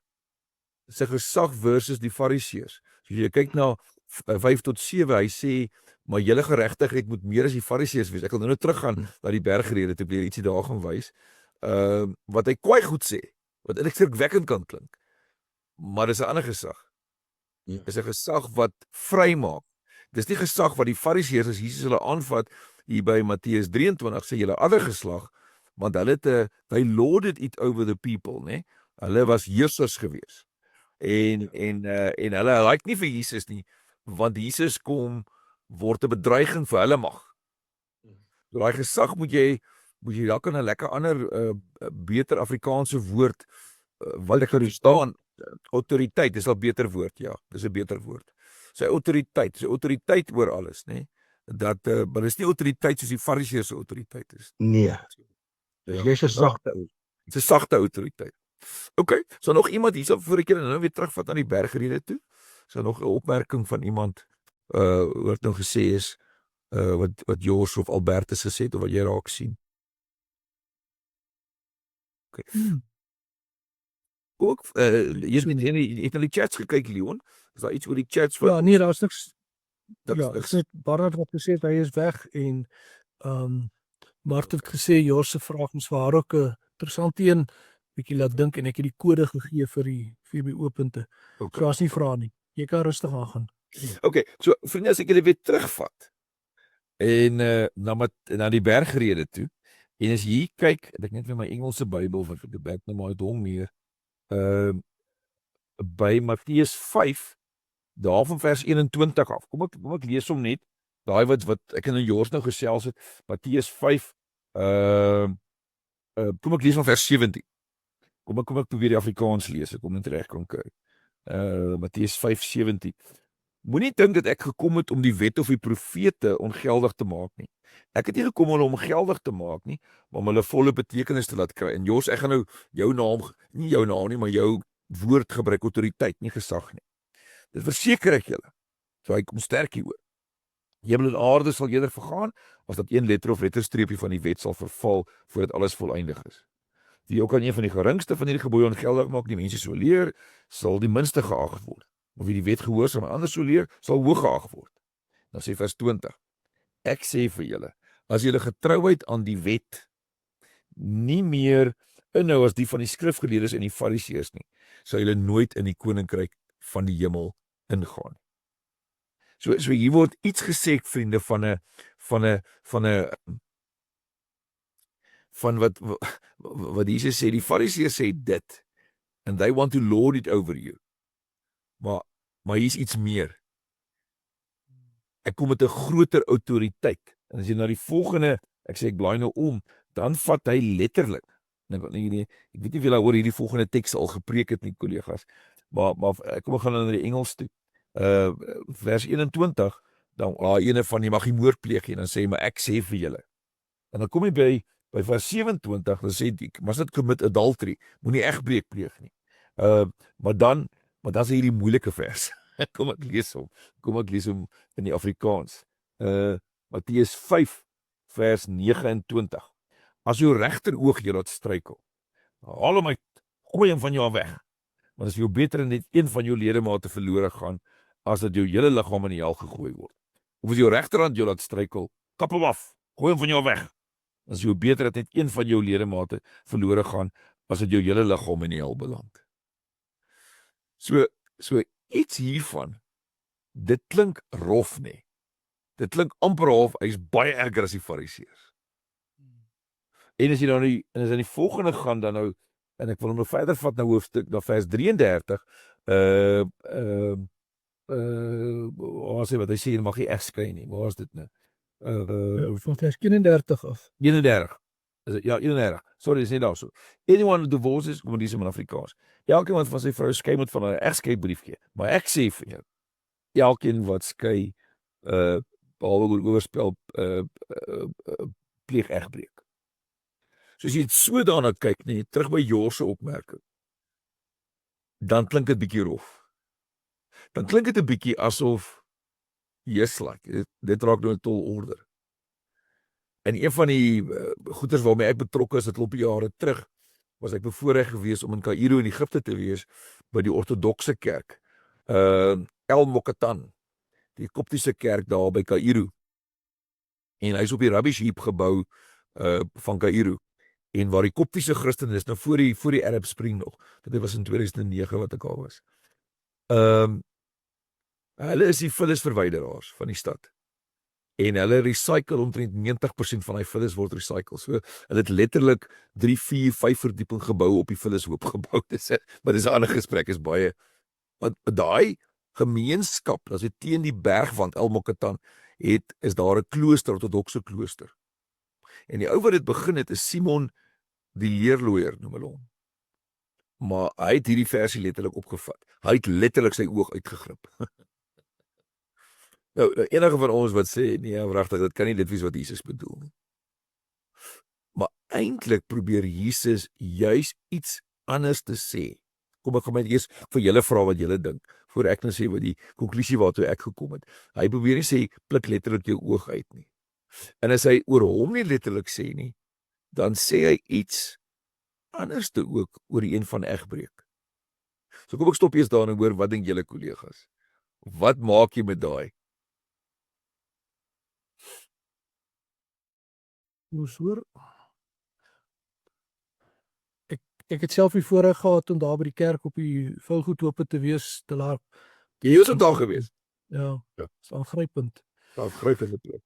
sy gesag versus die Fariseërs. So jy kyk na 5 tot 7, hy sê, maar julle geregtigheid moet meer as die Fariseërs wees. Ek wil nou teruggaan na die bergrede toe weer ietsie daar gaan wys. Wat hy kwai goed sê, wat indrukwekkend kan klink. Maar dis 'n ander gesag. Dis 'n gesag wat vrymaak. Dis nie gesag wat die Fariseërs as Jesus hulle aanvat hier by Matteus 23 sê julle ander geslag, want hulle het they lorded it over the people, né? Hulle was heersers gewees. En hulle like nie vir Jesus nie, want Jesus kom word 'n bedreiging vir hulle mag. So daai gesag moet jy dalk in 'n lekker ander beter Afrikaanse woord wat ek nou staan, autoriteit, dis al beter woord, ja, dis 'n beter woord. Sy autoriteit oor alles, nê? Dat maar dis nie autoriteit soos die Fariseërs se autoriteit is. Nee. Dis 'n sagte ou. Dis 'n sagte autoriteit. Okay, so nog iemand hierso voor ek julle nou weer terugvat aan die bergrede toe. So nog 'n opmerking van iemand wat nou gesê is wat Jors of Albertus gesê het of wat jy raak sien. Okay. Ook jy het na die chats gekyk, Leon. Is daar iets oor die chats wat Ja, nee, daar's niks. dat Ja, ek sê Bernard wat gesê het hy is weg en Mart het gesê Jors se vraag ons vir haar ook 'n interessante een bietjie laat dink en ek het die kode gegee vir die VBO-punte. Okay. So as nie vra nie. Jy kan rustig aangaan. Okay, so vriende, as ek julle weer terugvat en na die bergrede toe en as jy kyk, ek net weer my Engelse Bybel wat ek gebruik nou maar dong meer. By Matteus 5 daar van vers 21 af. Kom ek lees hom net. Daai wat ek in 'n Jors nou gesels het, Matteus 5 kom ek lees van vers 17. Kom ek probeer die Afrikaans lees, ek kom net reg kan kyk. Matteus 5:17. Moenie dink dat ek gekom het om die wet of die profete ongeldig te maak nie. Ek het nie gekom om hulle ongeldig te maak nie, maar om hulle volle betekenis te laat kry. En Jos, ek gaan nou jou naam, nie jou naam nie, maar jou woord gebruik, autoriteit, nie gesag nie. Dit verseker ek julle. So hy kom sterk hieroor. Hemel en aarde sal eerder vergaan as dat een letter of letterstreepie van die wet sal verval voordat alles volëindig is. Wie ook aan een van die geringste van hierdie gebooie ongeldig maak, die mense so leer, sal die minste geag word. Of wie die wet gehoorsaam en anders so leer, sal hoog geag word. Dan sê vers 20. Ek sê vir julle, as julle getrouheid aan die wet nie meer inhou as die van die skrifgeleerdes en die fariseërs nie, sal julle nooit in die koninkryk van die hemel ingaan. So hier word iets gesê, vriende, van wat Jesus sê. Die fariseërs sê dit, and they want to lord it over you. Maar hier's iets meer. Ek kom met 'n groter autoriteit. En as jy na die volgende, ek sê ek blaai nou om, dan vat hy letterlik. Ek weet nie of julle oor hierdie volgende teks al gepreek het nie, kollegas. Maar kom ons gaan na die Engels toe. Vers 21, dan ene van jy mag nie moord pleeg nie, dan sê hy, maar ek sê vir julle. En dan kom jy by vers 27, dan sê hy, must not commit adultery, moenie egbreek pleeg nie. Maar dan is hierdie moeilike vers. Kom ek lees hom in die Afrikaans. Matteus 5 vers 29. As jou regteroog jou laat struikel, haal hom uit, gooi hom van jou weg. Want as jy beter net een van jou ledemate verlore gaan, as dat jou hele liggaam in die hel gegooi word. Of as jou regterhand jou laat struikel, kap hom af, gooi hom van jou weg. As jy beter net een van jou ledemate verlore gaan, as dat jou hele liggaam in die hel beland. So iets hiervan, dit klink rof, nee. Dit klink amper half, hy's baie erger as die fariseërs. En as jy nou in die volgende gaan dan nou, en ek wil hom nog verder vat na hoofstuk, na vers 33, sê wat hy sê, jy mag nie egskei nie, waar is dit nou? Van vers 31 af. 31. Ja, 31. Sorry, dis nie daar so. Anyone who divorces, kom dis in Afrikaans. Elkeen wat van sy vrou skei moet van 'n egskeibrief gee. Maar ek sê vir jou, elkeen wat skei, behalwe oorspel, pleeg egbreek. So as jy dit so daarna kyk, nee, terug by Joor se opmerking, dan klink dit bietjie rof. Dan klink dit 'n bietjie asof, dit raak nou 'n tolorder. En een van die goeters waarmee ek betrokke is, 'n klompie jare terug, was ek bevoorreg gewees om in Kaïro in Egipte te wees, by die ortodokse kerk, El Mokatan, die koptiese kerk daar by Kaïro. En hy is op die rubbish heap gebou van Kaïro. En waar die koptiese Christen is, nou voor die Arab Spring nog. Dit was in 2009 wat ek al was. Hulle is die vullisverwyderaars van die stad. En hulle recycle omtrent 90% van die vullis word recycle. So hulle het letterlik 3, 4, 5 verdieping gebou op die vullishoop gebou. Maar dis 'n ander gesprek, is baie. Want daai gemeenskap, as dit teen die bergwand El Mokatan is daar 'n klooster, ortodokse klooster. En die ou wat dit begin het is Simon die leerlooier, noem hulle hom. Maar hy het hierdie versie letterlik opgevat. Hy het letterlik sy oog uitgegrip. Nou, enige van ons wat sê, nee, wragtig, dit kan nie dit wees wat Jesus bedoel nie. Maar eintlik probeer Jesus juis iets anders te sê. Kom ek gaan net eers vir julle vra wat julle dink, voor ek nou sê wat die konklusie waartoe ek gekom het. Hy probeer nie sê, pluk letterlik jou oog uit nie. En as hy oor hom nie letterlik sê nie, dan sê hy iets anders te ook oor die een van egbreek. So kom ek stop eers daar en hoor, wat dink julle kollegas? Wat maak jy met daai? Moes hoor. Ek het self die voorreg gehad om daar by die kerk op die Vulgoedhope te wees, te laat. Jy was ook daar gewees? Ja, is aangrypend. Aangrypende plek.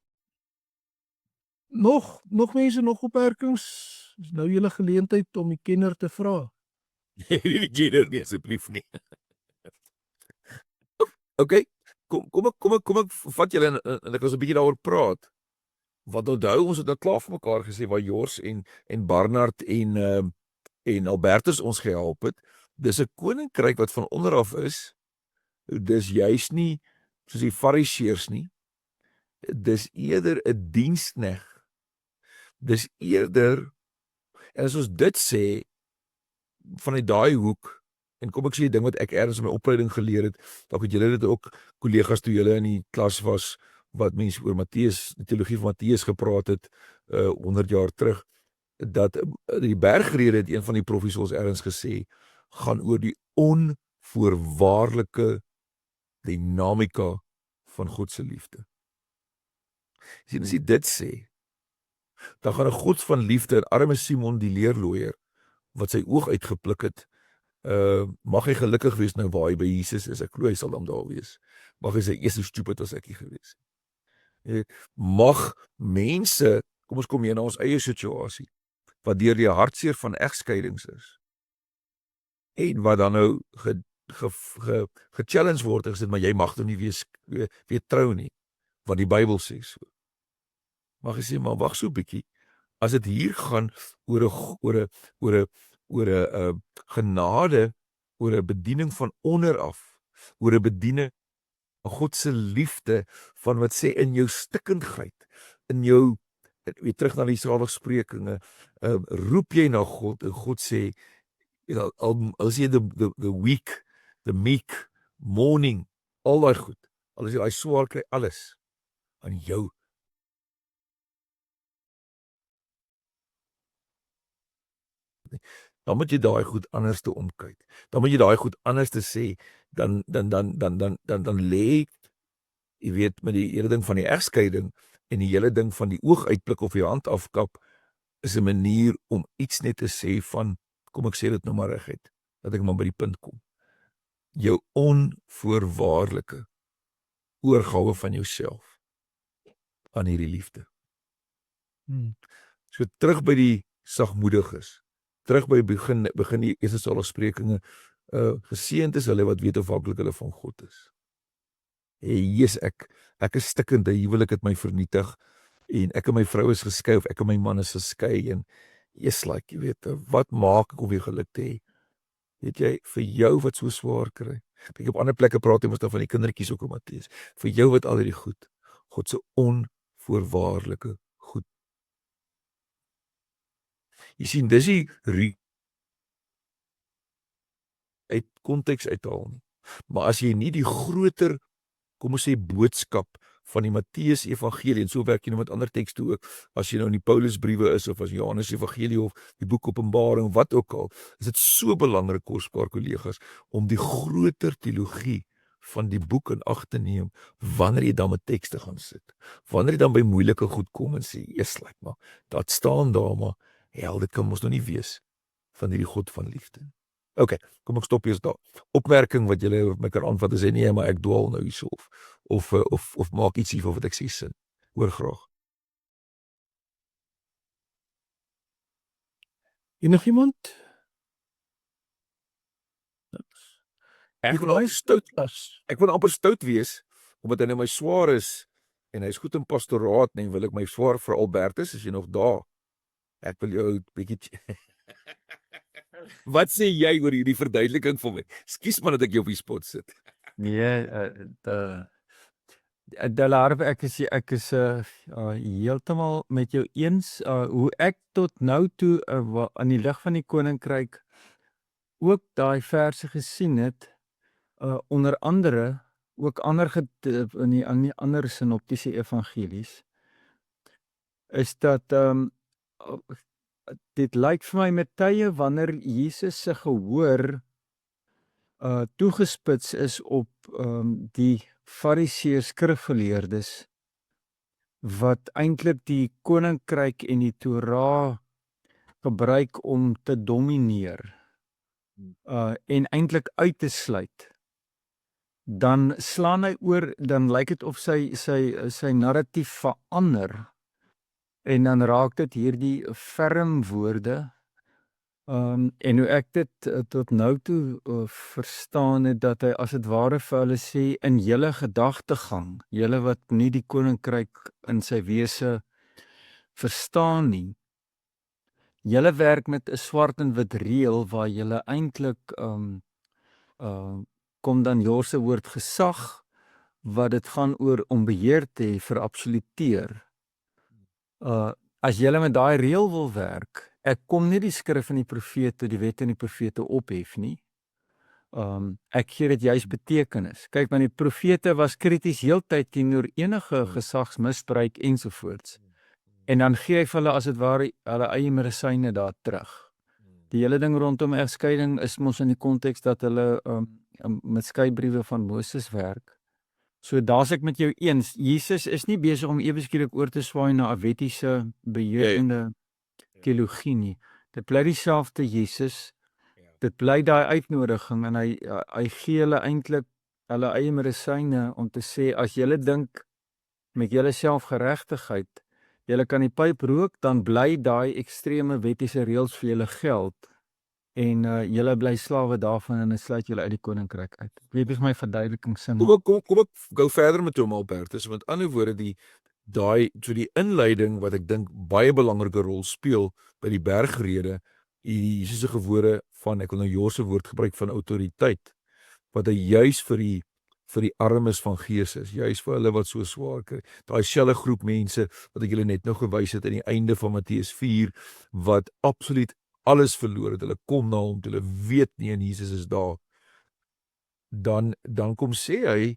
Nog mense, nog opmerkings? Is nou julle geleentheid om die kenner te vra. Nee, die kenner nie, asseblief nie. Okay, kom ek vat julle en ek was 'n bietjie daaroor praat. Want onthou, ons het nou klaar vir mekaar gesê waar Jors en Barnard en Albertus ons gehelp het. Dis 'n koninkryk wat van onder af is. Dis juis nie soos die fariseërs nie. Dis eerder 'n dienskneg. Dis eerder, en as ons dit sê vanuit daai hoek, en kom ek sê 'n ding wat ek eers in my opleiding geleer het, dalk het julle dit ook kollegas toe julle in die klas was, wat mense oor Matteus, die teologie van Matteus gepraat het 100 jaar terug, dat die bergrede het een van die professors ergens gesê, gaan oor die onvoorwaardelike dinamika van God se liefde. As jy dit sê, dan gaan 'n God van liefde en arme Simon die leerlooier wat sy oog uitgepluk het, mag hy gelukkig wees nou waar hy by Jesus is. Ek glo hy sal dan daar wees. Mag hy sê, "Eers hoe stupid was ek hier gewees." Mag mense, kom ons kom hier na ons eie situasie, wat deur die hartseer van egskeidings is, en wat dan nou gechallenge word, en gesê, maar jy mag nou nie weer trou nie, want die Bybel sê so. Mag hy sê, maar wag so 'n bietjie, as dit hier gaan oor 'n genade, oor 'n bediening van onderaf, oor 'n bediening van God se liefde, van wat sê in jou stikkendheid, in jou, weer terug na die saligsprekinge, roep jy na God, en God sê, al is jy the weak, the meek, mourning, al daai goed, al is jy daai swaar kry, alles aan jou. Dan moet jy daai goed anders te omkyk. Dan moet jy daai goed anders te sê, dan lê, jy weet, met die hele ding van die egskeiding, en die hele ding van die oog uitblik of jou hand afkap, is 'n manier om iets net te sê van, kom ek sê dit nou maar reguit, dat ek maar by die punt kom. Jou onvoorwaardelike oorgawe van jouself aan hierdie liefde. So terug by die sagmoediges, terug by begin die eerste saligsprekinge, geseënd is hulle wat weet hoe afhanklik hulle van God is. Jesus, ek is stikkend, huwelik het my vernietig, en ek en my vrou is geskei, of ek en my man is geskei, en like, jy weet, wat maak ek om weer geluk te hê? Weet jy, vir jou wat so swaar kry, ek op ander plekke praat ons dan van die kindertjies ook in Matteus, vir jou wat al hierdie goed, God se onvoorwaardelike goed. Jy sien, dis die uit konteks uithaal nie. Maar as jy nie die groter, kom ons sê, boodskap van die Matteus Evangelie, en so werk jy nou met ander tekste ook, as jy nou in die Paulusbriewe is, of as Johannes Evangelie, of die boek Openbaring, wat ook al, is dit so belangrik, kosbaar kollegas, om die groter teologie van die boek in ag te neem, wanneer jy dan met tekste gaan sit, wanneer jy dan by moeilike goed kom, en sê, like, maar, dat staan daar, maar, dit kan ons nog nie wees, van hierdie God van liefde. Ok, kom ek stop eers daar. Opmerking wat julle my kan aanvat, is nie, maar ek dwaal nou hierso, of maak iets hiervan wat ek sê sin. Hoor graag. Enigiemand? Ek wil amper stout wees, omdat hy nou my swaar is, en hy is goed in pastoraat, en wil ek my swaar vir Albertus, is jy nog daar? Ek wil jou 'n bietjie Wat sê jy oor hierdie verduideliking vir my? Ekskuus man dat ek jou op die spot sit. Nee, Delarve, ek is heeltemal met jou eens, hoe ek tot nou toe aan die lig van die koninkryk ook daai verse gesien het, onder andere ook in die ander sinoptiese evangelies, is dat dit lyk vir my met tye wanneer Jesus se gehoor toegespits is op die Fariseërs skrifgeleerdes, wat eintlik die koninkryk en die Torah gebruik om te domineer, en eintlik uit te sluit, dan slaan hy oor, dan lyk dit of sy narratief verander, en dan raak dit hierdie ferm woorde, en hoe ek dit tot nou toe verstaan het, dat hy as het ware vir hulle sê, in julle gedagtegang, julle wat nie die koninkryk in sy wese verstaan nie, julle werk met 'n swart en wit reël, waar julle eintlik kom dan Jorse woord gesag, wat dit gaan oor om beheer te hê, vir absoluteer. As julle met daai reël wil werk, ek kom nie die skrif en die profete, die wet en die profete ophef nie. Ek gee dit juist betekenis. Kyk, want die profete was krities heeltyd teenoor enige gesagsmisbruik ensovoorts. En dan gee hy vir hulle as dit ware hulle eie medisyne daar terug. Die hele ding rondom egskeiding is mos in die konteks dat hulle met skeibriewe van Moses werk. So daar's ek met jou eens, Jesus is nie besig om ewe skielik oor te swaai na 'n wettiese beheerende teologie nie. Dit bly dieselfde Jesus. Dit bly daai uitnodiging en hy gee hulle eintlik hulle eie medisyne om te sê as julle dink met julle selfgeregtigheid, julle kan die pyp rook, dan bly daai ekstreme wettiese reëls vir julle geld en julle bly slawe daarvan en dit sluit julle uit die koninkryk uit. Ek weet nie of my verduideliking sin maak. Kom ek gou verder met hom Albertus, want aan die ander woorde die inleiding wat ek dink baie belangrike rol speel by die bergrede, Jesus se woorde van, ek wil nou Jos se woord gebruik van autoriteit, wat hy juis vir die armes van gees is, juis vir hulle wat so swaar kry. Daai selfe groep mense wat ek julle net nou gewys het aan die einde van Matteus 4, wat absoluut alles verloor het. Hulle kom na hom, hulle weet nie en Jesus is daar. Dan kom sê hy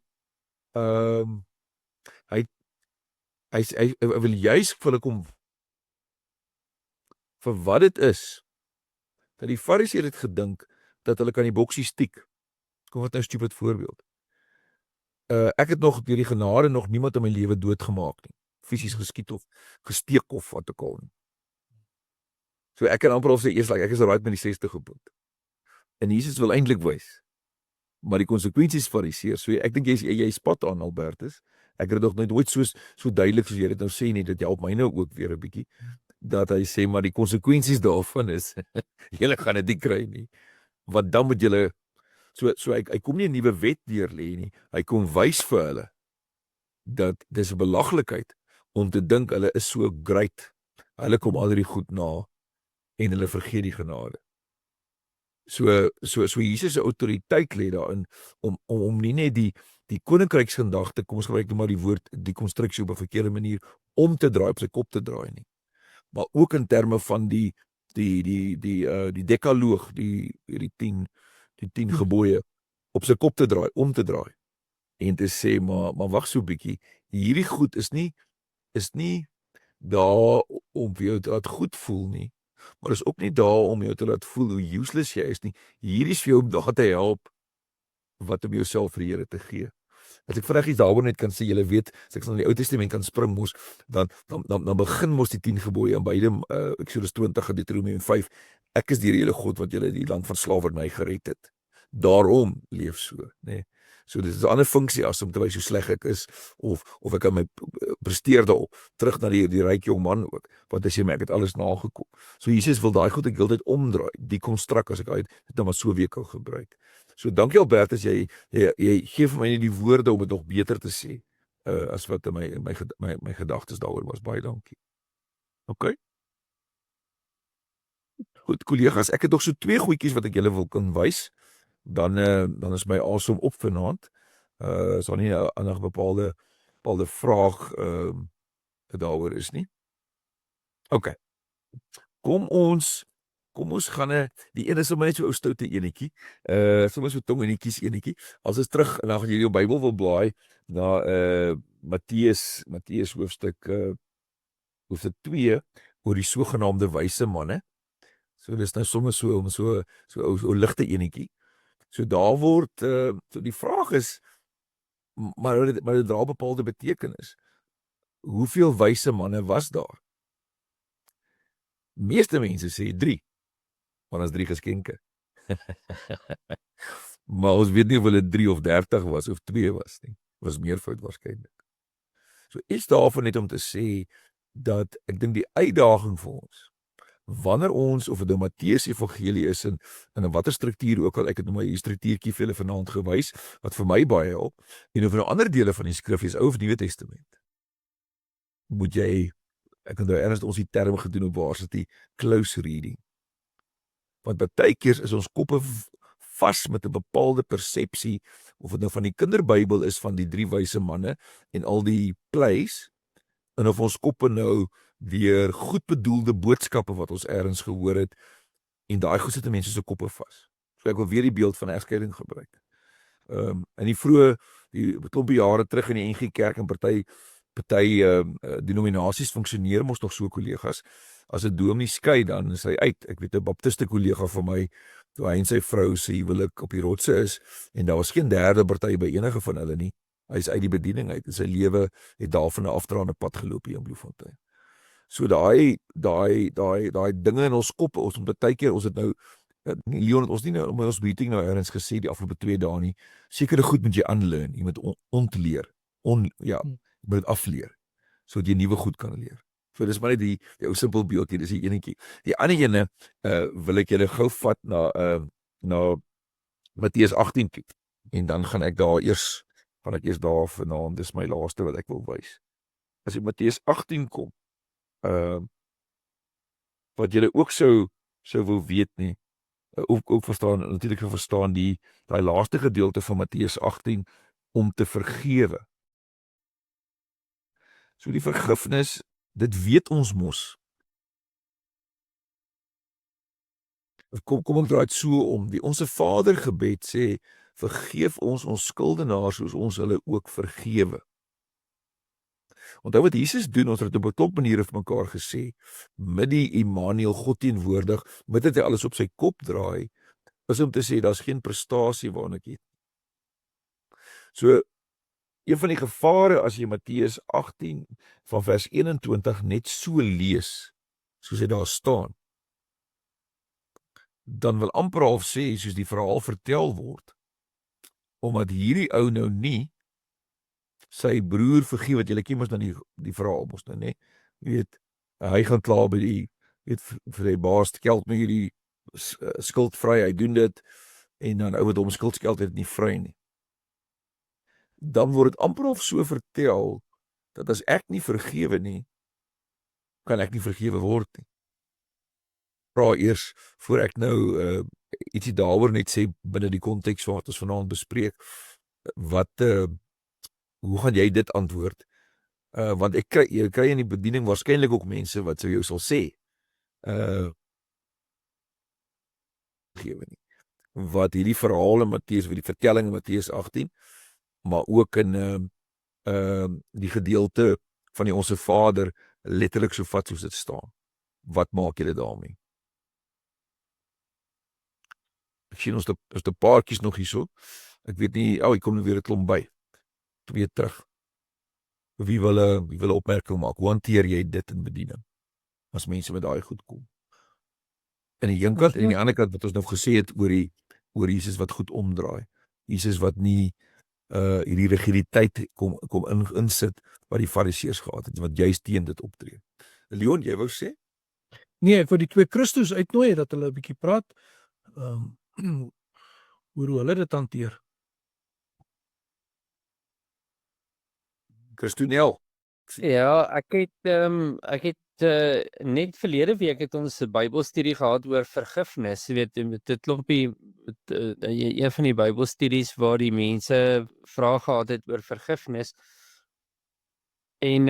hy wil juis vir hulle kom vir wat dit is. Dat die Fariseërs het gedink dat hulle kan die boksie stiek. Kom wat nou 'n stupid voorbeeld. Ek het nog deur die genade nog niemand in my lewe doodgemaak nie. Fisies geskiet of gesteek of wat ook al nie. So ek kan amper al sê eers ek is right met die 60 punt. En Jesus wil eintlik wys. Maar die konsekwensies Fariseërs, so ek dink jy spat aan Albertus. Ek het dit nog nooit so duidelik soos jy dit nou sê nie, dit help my nou ook weer 'n bietjie. Dat hy sê maar die konsekwensies daarvan is julle gaan dit nie kry nie. Want dan moet julle so hy kom nie 'n nuwe wet deur lê nie. Hy kom wys vir hulle dat dis 'n belaglikheid om te dink hulle is so great. Hulle kom al hierdie goed na en hulle vergeet die genade. So Jesus se autoriteit lê daarin om nie net die koninkryksgedagte, kom ons gebruik nou maar die woord die konstruksie op 'n verkeerde manier om te draai op sy kop te draai nie. Maar ook in terme van die dekaloog, die 10 gebooie op sy kop te draai, om te draai en te sê maar wag so 'n bietjie, hierdie goed is nie daar om jou te laat goed voel nie, maar is ook nie daar om jou te laat voel hoe useless jy is nie. Hierdie is vir jou om daar te help wat om jouself vir die Here te gee. As ek vinnig iets daaroor net kan sê, julle weet, as ek in die Ou Testament kan spring mos, dan begin mos die 10 gebooie in beide Eksodus 20 en Deuteronomium 5. Ek is die hele God wat julle die land van slawerny gered het. Daarom leef so, nê. Nee. So dit is 'n ander funksie as om te wys hoe sleg ek is of ek kan my presteer daarop terug na die ryk jong man ook, want hy sê my ek het alles nagekom. So Jesus wil daai goed ek heeltyd omdraai, die konstruk as ek dit nou maar so weer kan gebruik. So dankie Albertus, jy gee vir my net die woorde om dit nog beter te sê as wat my gedagtes daaroor was. Baie dankie. OK. Goed kollegas, ek het nog so 2 goedjies wat ek julle wil kan wys. Dan is my asem op vanaand. Is daar nie 'n ander bepaalde vraag daaroor is nie. OK. Kom ons gaan die een is sommer net so ou stoute enetjie. Sommer so tong en die kies enetjie. As ons terug en dan gaan julle die Bybel wil blaai na Matteus hoofstuk 2 oor die sogenaamde wyse manne. So dis nou sommer so ou ligte enetjie. So daar word so die vraag is maar dit dra bepaalde betekenis. Hoeveel wyse manne was daar? Meeste mense sê 3. Want as 3 geskenke. Maar ons weet nie of hulle 3 of 30 was of 2 was nie. Was meervoud waarskynlik. So iets daarvan net om te sê dat ek dink die uitdaging vir ons wanneer ons of dit nou Matteus Evangelie is in 'n watter struktuur ook al, ek het nou maar hier struktuurtjie vir julle vanaand gewys wat vir my baie help, en of nou ander dele van die skrif is Ou of Nuwe Testament. Moet jy ek het nou erns ons die term gedoen op varsity close reading. Want baie keer is ons koppe vas met 'n bepaalde persepsie of dit nou van die kinderbybel is van die 3 wyse manne en al die plays, en of ons koppe nou deur goed bedoelde boodskappe wat ons ergens gehoor het en daai goed sit in mense se koppe vas. So ek wil weer die beeld van egskeiding gebruik. In die vroeë klompie jare terug in die NG Kerk en party denominasies funksioneer mos nog so kollegas. As 'n dominee skei dan is hy uit. Ek weet 'n baptiste kollega van my, toe hy en sy vrou se huwelik op die rotse is en daar was geen derde party by enige van hulle nie. Hy is uit die bediening uit en sy lewe het daarvan 'n afdraande pad geloop hier in Bloemfontein. So daai dinge in ons koppe, ons moet baie keer ons het nou Leon het ons nie nou met ons meeting nou ergens gesê die afgelope 2 dae nie. Sekere goed moet jy unlearn, jy moet ontleer. Jy moet dit afleer sodat jy nuwe goed kan leer. So dis maar net die ou simpel beeldjie, dis die enetjie. Die ander ene wil ek julle gou vat na Matteus 18 toe. En dan gaan ek eers daar vanaand, dis my laaste wat ek wil wys. As jy Matteus 18 kom, wat julle ook sou wil weet nie, ook verstaan, natuurlik verstaan daai laaste gedeelte van Matteus 18 om te vergewe. So die vergifnis, dit weet ons mos. Kom ek draai dit so om. Die Onse Vader gebed sê, vergeef ons skuldenaars soos ons hulle ook vergewe. Onthou wat Jesus doen, ons het op 'n klomp maniere vir mekaar gesê, met die Immanuel God teenwoordig, met dit hy alles op sy kop draai, is om te sê, daar's geen prestasie waarna ek het. So, een van die gevare as jy Matteus 18 van vers 21 net so lees, soos hy daar staan, dan wil amper half sê, soos die verhaal vertel word, omdat hierdie ou nou nie sy broer vergeef, wat julle ken mos dan die verhaal mos nou, né? Jy weet, hy gaan klaar by die, vir die baas, geld met hierdie skuld vry, hy doen dit, en dan ou met hom skuldgeld het nie vry nie. Dan word dit amper of so vertel, dat as ek nie vergewe nie, kan ek nie vergewe word nie. Vra eers, voor ek nou ietsie daaroor net sê, binne die konteks wat ons vanaand bespreek, hoe gaan jy dit antwoord? Want jy kry in die bediening waarskynlik ook mense wat jou sal sê, vergewe nie. Wat hierdie verhaal in Matteus, die vertelling in Matteus 18, maar ook in die gedeelte van die Onse Vader, letterlik so vat soos dit staan. Wat maak julle daarmee? Ek sien ons is 'n paartjies nog hierso. Ek weet nie, ek kom nou weer 'n klomp by. 2 terug. Wie wil 'n opmerking maak? Hoe hanteer jy dit in bediening? As mense met daai goed kom. In die een kant en in die ander kant wat ons nou gesê het oor Jesus wat goed omdraai. Jesus wat nie hierdie rigiditeit kom insit wat die Fariseërs gehad het, wat juist teen dit optree. Leon, jy wou sê? Nee, ek wil die 2 Christus uitnooi dat hulle 'n bietjie praat oor hoe hulle dit hanteer. Christonel. Ja, ek het net verlede week het ons 'n Bybelstudie gehad oor vergifnis. Jy weet, dit klompie een van die Bybelstudies waar die mense vrae gehad het oor vergifnis. En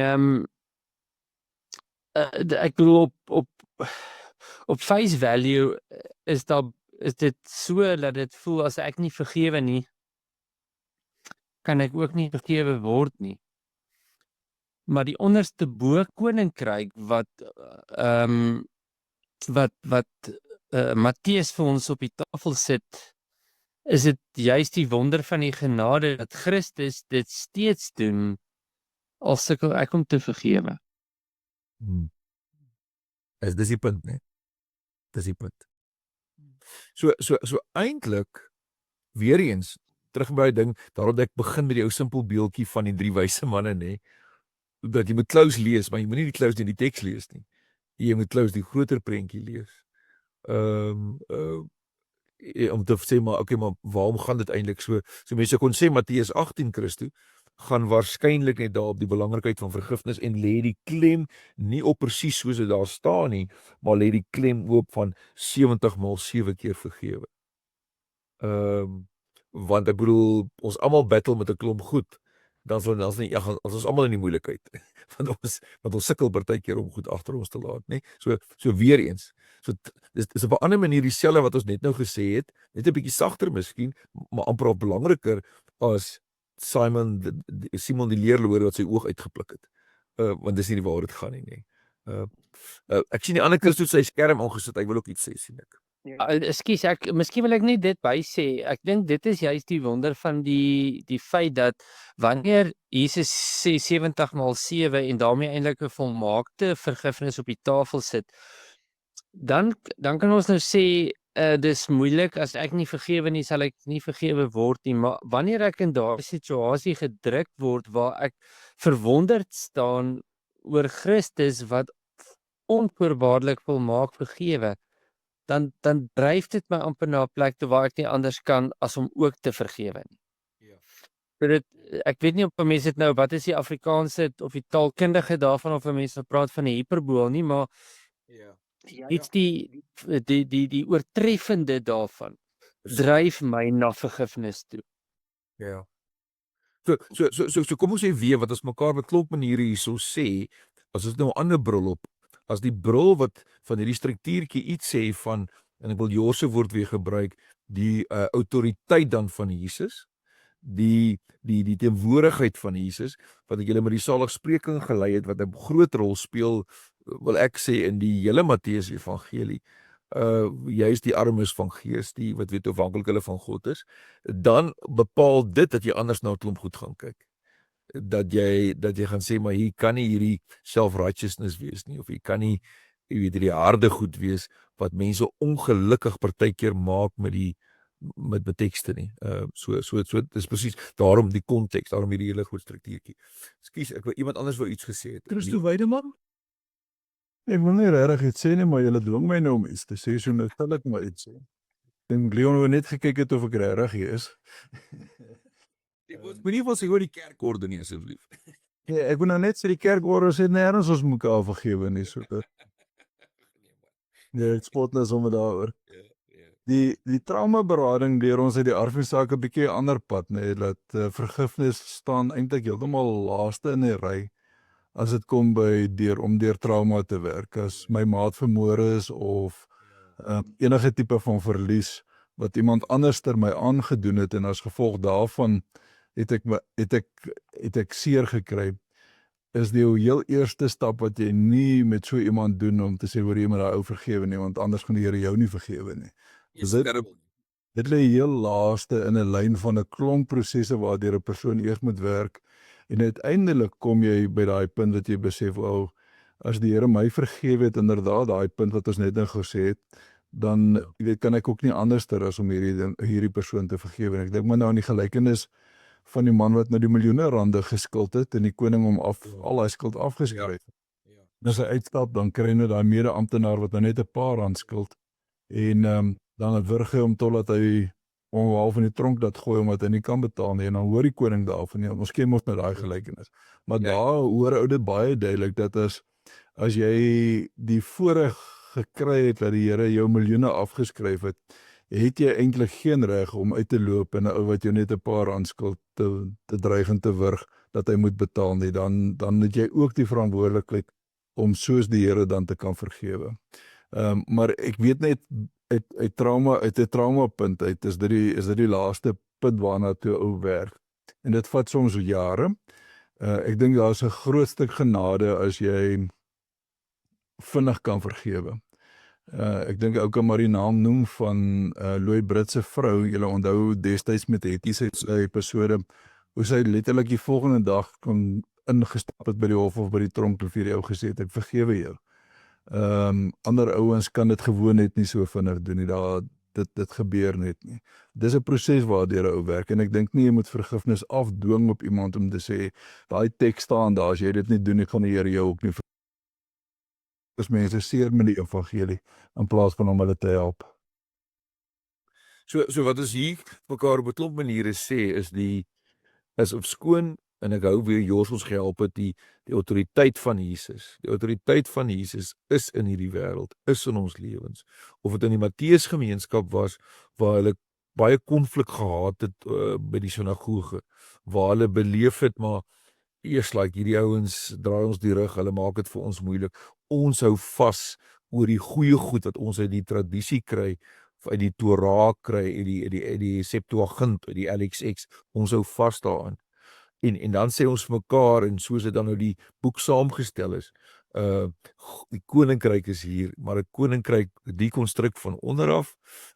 ek bedoel op face value is dit so dat dit voel as ek nie vergewe nie, kan ek ook nie vergewe word nie. Maar die onderste bo koninkryk wat Matteus vir ons op die tafel sit, is dit juist die wonder van die genade dat Christus dit steeds doen, al sukkel ek om te vergewe. Dis die punt, né? Dis die punt. So eintlik, weer eens, terug by die ding, daarom ek begin met die ou simpel beeldjie van die 3 wyse manne, né? Dat jy moet Klaus lees, maar jy moet nie die Klaus in die teks lees nie. Jy moet Klaus die groter prentjie lees. Om te sê, maar waarom gaan dit eintlik so? So mense kon sê, Matteus 18 Christus, gaan waarskynlik net daar op die belangrikheid van vergifnis en lê die klem nie op presies soos dit daar staan nie, maar lê die klem oop van 70 maal 7 keer vergewe. Want ek bedoel, ons almal battle met 'n klomp goed, dan sal ons nie, ons almal in die moeilikheid, want ons sukkel partykeer om goed agter ons te laat, né? So weer eens, so dis op 'n ander manier dieselfde wat ons net nou gesê het, net 'n bietjie sagter miskien, maar amper belangriker as Simon die leerloer wat sy oog uitgepluk het, want dis nie waar dit gaan nie, né? Ek sien die ander Christus sy skerm aangesit, ek wil ook iets sê, sien ek. Ekskuus, miskien wil ek net dit by sê. Ek dink dit is juist die wonder van die feit dat wanneer Jesus sê 70 maal 7 en daarmee eintlik 'n volmaakte vergifnis op die tafel sit, dan kan ons nou sê dis moeilik, as ek nie vergewe nie, sal ek nie vergewe word nie, maar wanneer ek in daardie situasie gedruk word waar ek verwonderd staan oor Christus wat onvoorwaardelik volmaak vergewe, dan dryf dit my amper na 'n plek toe waar ek nie anders kan as om ook te vergewe nie. Ja. Ek weet nie of mense dit nou, wat is die Afrikaanse of die taalkundige daarvan, of mense praat van 'n hiperbool nie, maar iets die oortreffende daarvan dryf my na vergifnis toe. Ja. So kom ons sê weer wat ons mekaar met klomp maniere hierso sê, as ons nou 'n ander bril op, as die bril wat van hierdie struktuurtjie iets sê van, en ek wil Joos se woord weer gebruik, die autoriteit dan van Jesus, die teenwoordigheid van Jesus, wat ek julle met die saligspreking gelei het, wat 'n groot rol speel, wil ek sê, in die hele Matteus evangelie. Jy is die armes van gees, die wat weet afhanklik hulle van God is, dan bepaal dit dat jy anders na 'n klomp goed gaan kyk. Dat jy gaan sê, maar hier kan nie hierdie self-righteousness wees nie, of hier kan nie, jy weet, die harde goed wees wat mense ongelukkig partykeer maak met tekste nie. So dis presies daarom die konteks, daarom hierdie hele groot struktuurtjie. Ekskuus, iemand anders wou iets gesê het. Christo Weideman? Ek wil nie regtig iets sê nie, maar julle dwing my nou om iets te sê, so nou sal ek maar iets sê. Ek dink Leon wou net gekyk het of ek regtig hier is. Ek moenie vir sê oor die kerkorde nie, asseblief. Nee, ek wil nou net sê die kerkorde sê nêrens ons mekaar vergewe nie, so dat nee, dit spotless om daaroor. Die traumaberading deur ons uit die Arfie-saak 'n bietjie 'n ander pad, nê, dat vergifnis staan eintlik heeltemal laaste in die ry as dit kom om deur trauma te werk. As my maat vermoor is of enige tipe van verlies wat iemand anderster my aangedoen het en as gevolg daarvan het ek seer gekry, is die heel eerste stap wat jy nie met so iemand doen om te sê hoor jy moet daai ou vergewe nie, want anders gaan die Here jou nie vergewe nie. Dit lê heel laaste in 'n lyn van 'n klomp prosesse waardeur 'n persoon eers moet werk, en uiteindelik kom jy by daai punt dat jy besef, as die Here my vergewe het, inderdaad daai punt wat ons net nou gesê het, dan jy weet, kan ek ook nie anderster as om hierdie persoon te vergewe. En ek dink maar nou aan die gelykenis van die man wat nou die miljoene rande geskuld het en die koning hom al hy skuld afgeskryf het. En as hy uitstap, dan kry hy nou daai mede-amptenaar wat nou net 'n paar rand skuld, en dan wurg hy hom totdat hy hom half in die tronk dat gooi omdat hy nie kan betaal nie, en dan hoor die koning daarvan nie. Ons ken mos nou daai gelykenis. Maar daar hoor ou dit baie duidelik dat as jy die voorreg gekry het dat die Here jou miljoene afgeskryf het, het jy eintlik geen reg om uit te loop en 'n ou wat jou net 'n paar rand skuld te dreig en te wurg dat hy moet betaal nie. Dan het jy ook die verantwoordelikheid om soos die Here dan te kan vergewe. Maar ek weet net uit 'n traumapunt uit is dit die laaste punt waarna toe ou werk. En dit vat soms jare. Ek dink daar's 'n groot stuk genade as jy vinnig kan vergewe. Ek dink ou kan maar die naam noem van Louis Brits se vrou. Julle onthou destyds met Hetty se episode hoe sy letterlik die volgende dag kon ingestap het by die hof of by die tronk en vir die ou gesê het ek vergewe jou. Ander ouens kan dit gewoon net nie so vinnig doen nie. Dit gebeur net nie. Dis 'n proses waardeur 'n ou werk, en ek dink nie jy moet vergifnis afdwing op iemand om te sê daai teks staan daar, as jy dit nie doen, ek gaan die Here jou ook nie vergewe. Dis mense seer met die evangelie in plaas van om hulle te help. So wat ons hier mekaar op 'n klomp maniere sê is op skoon, en ek hou weer Jos ons gehelp het, die autoriteit van Jesus. Die autoriteit van Jesus is in hierdie wêreld, is in ons lewens. Of dit in die Matteus gemeenskap was waar hulle baie konflik gehad het by die sinagoge, waar hulle beleef het, maar eers hierdie ouens draai ons die rug, hulle maak dit vir ons moeilik. Ons hou vas oor die goeie goed wat ons uit die tradisie kry, uit die Torah kry, uit die Septuagint, uit die LXX, ons hou vas daaraan. En dan sê ons vir mekaar, en soos dit dan nou die boek saamgestel is, die koninkryk is hier, maar 'n koninkryk, die konstruk van onderaf,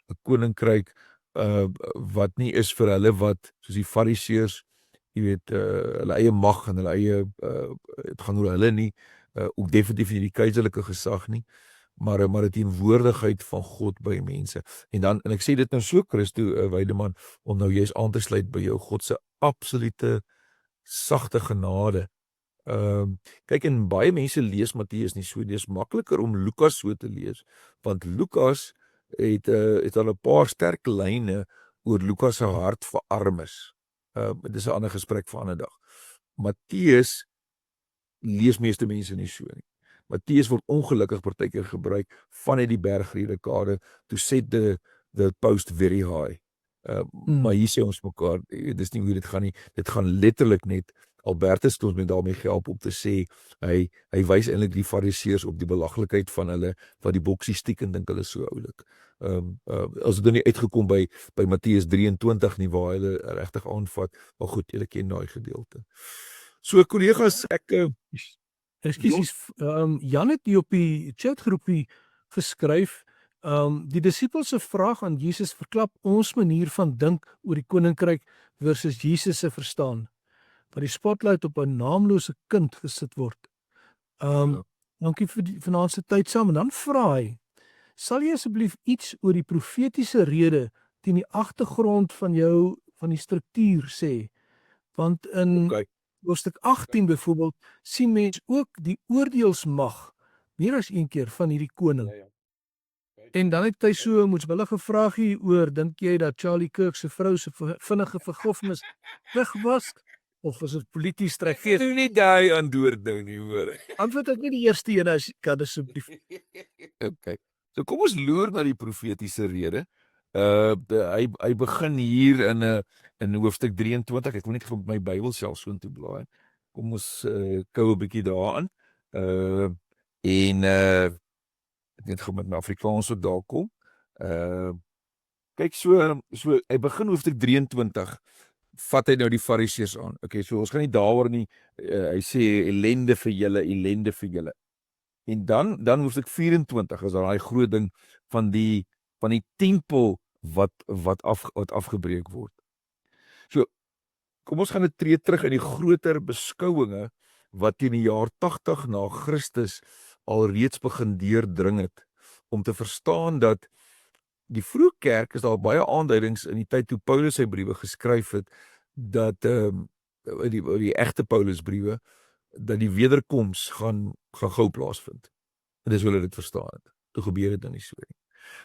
'n koninkryk wat nie is vir hulle wat soos die Fariseërs, jy weet, hulle eie mag en hulle eie dit gaan oor hulle nie, ook definitief nie die keiserlike gesag nie, maar 'n teenwoordigheid van God by mense. En ek sê dit nou so, Christo Weideman, om nou juist aan te sluit by jou, God se absolute sagte genade. Kyk, en baie mense lees Matteus nie so, dis makliker om Lukas so te lees, want Lukas het al 'n paar sterk lyne oor Lukas se hart vir armes. Dis 'n ander gesprek vir 'n ander dag. Matteus lees meeste mense nie so nie. Matteus word ongelukkig partykeer gebruik vanuit die bergredekade to set the post very high. Maar hier sê ons mekaar, dis nie hoe dit gaan nie. Dit gaan letterlik net, Albertus het ons met daarmee gehelp om te sê, hy wys eintlik die Fariseërs op die belaglikheid van hulle, wat die boksie stiek en dink hulle is so oulik. As dit nie uitgekom by Matteus 23 nie, waar hulle regtig aanvat, maar goed, julle ken daai gedeelte. So kollegas, Ekskuus, Jan het hier op die chatgroepie geskryf, die disippels se vraag aan Jesus verklap ons manier van dink oor die koninkryk versus Jesus se verstaan, waar die spotlight op 'n naamlose kind gesit word. Dankie vir vanaand se tyd saam, en dan vra hy, sal jy asseblief iets oor die profetiese rede teen die agtergrond van die struktuur sê, want in hoofstuk 18 byvoorbeeld sien mens ook die oordeelsmag meer as een keer van hierdie koning. En dan het hy so 'n moetswillige vraagie oor, dink jy dat Charlie Kirk se vrou se vinnige vergifnis weg was, of is dit polities strategie? Doen nie daai antwoord nou nie, hoor. Antwoord ek nie die eerste een as kan asseblief. Okay. So kom ons loer na die profetiese rede. Hy begin hier in hoofstuk 23. Ek moet net vir my Bybel self so intoe blaai. Kom ons kou 'n bietjie daaraan. Ek net gou met my Afrikaans ook daar kom. Kyk, so hy begin hoofstuk 23. Vat hy nou die Fariseërs aan. Okay, so ons gaan nie daaroor nie. Hy sê ellende vir julle. En dan hoofstuk 24 is daar daai groot ding van die tempel wat afgebreek word. So kom ons gaan 'n tree terug in die groter beskouinge wat teen die jaar 80 na Christus alreeds begin deurdring het, om te verstaan dat die vroeë kerk, is daar baie aanduidings in die tyd toe Paulus sy briewe geskryf het, dat die egte Paulusbriewe, dat die wederkoms gaan gou plaasvind. En dis hoe hulle dit verstaan het. Toe gebeur dit dan nie so nie.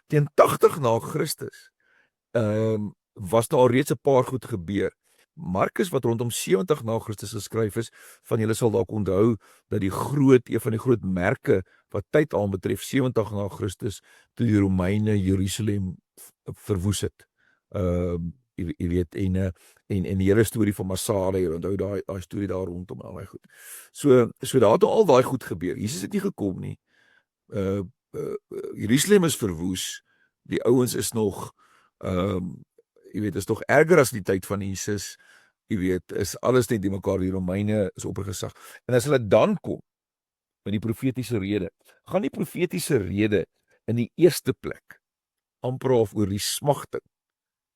Teen 80 na Christus was daar alreeds 'n paar goed gebeur. Markus, wat rondom 70 na Christus geskryf is, van julle sal dalk onthou dat een van die groot merke wat tyd aanbetref, 70 na Christus, toe die Romeine Jerusalem verwoes het. Jy weet, en die hele storie van Masada, jy onthou daai storie daar rondom en al die goed. So daar het al daai goed gebeur. Jesus het nie gekom nie. Jerusalem is verwoes, die ouens is nog jy weet, is nog erger as die tyd van Jesus, jy weet, is alles net die mekaar, die Romeine is opgesag. En as hulle dan kom, met die profetiese rede, gaan die profetiese rede in die eerste plek, amper oor die smagting.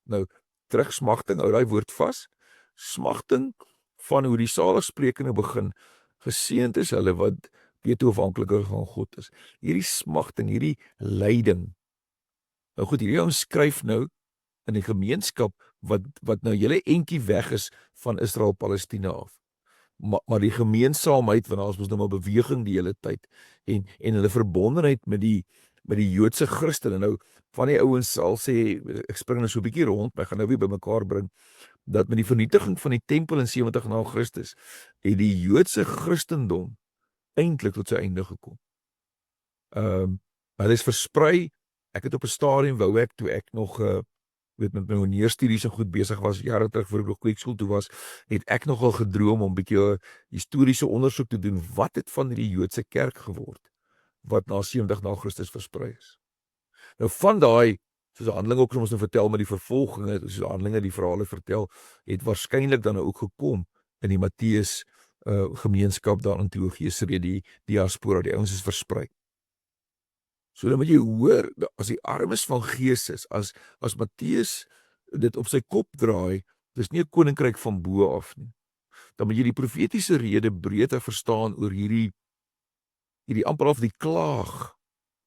Nou, terug smagting, hou daai woord vas, smagting van hoe die saligsprekende begin, geseënd is hulle wat weet hoe afhankliker van God is. Hierdie smagting, hierdie lyding. Nou goed, hierdie ouens skryf nou in die gemeenskap wat nou julle entjie weg is van Israel-Palestina af. Maar die gemeensaamheid, want daar is mos nou maar beweging die hele tyd, en hulle verbondenheid met die Joodse Christene. Nou, van die ouens sal sê, ek spring nou so 'n bietjie rond, maar ek gaan nou weer by mekaar bring, dat met die vernietiging van die tempel in 70 na Christus, het die Joodse Christendom eintlik tot sy einde gekom. Maar dit is versprei. Ek het op 'n stadium wou ek, toe ek nog met my honeerstudies en goed besig was, jare terug voor ek nog kweekskool toe was, het ek nogal gedroom om 'n bietjie historiese ondersoek te doen. Wat het van die Joodse kerk geword, wat na 70 na Christus versprei is? Nou van daai, soos Handelinge ook ons nou vertel met die vervolginge, soos Handelinge die verhale vertel, het waarskynlik dan ook gekom in die Matteus gemeenskap daar in Antiochië, die diaspora, die ouens is versprei. So dan moet jy hoor, as die armes van gees is, as Matteus dit op sy kop draai, dis nie 'n koninkryk van bo af nie. Dan moet jy die profetiese rede breedte verstaan oor hierdie amper of die klaag.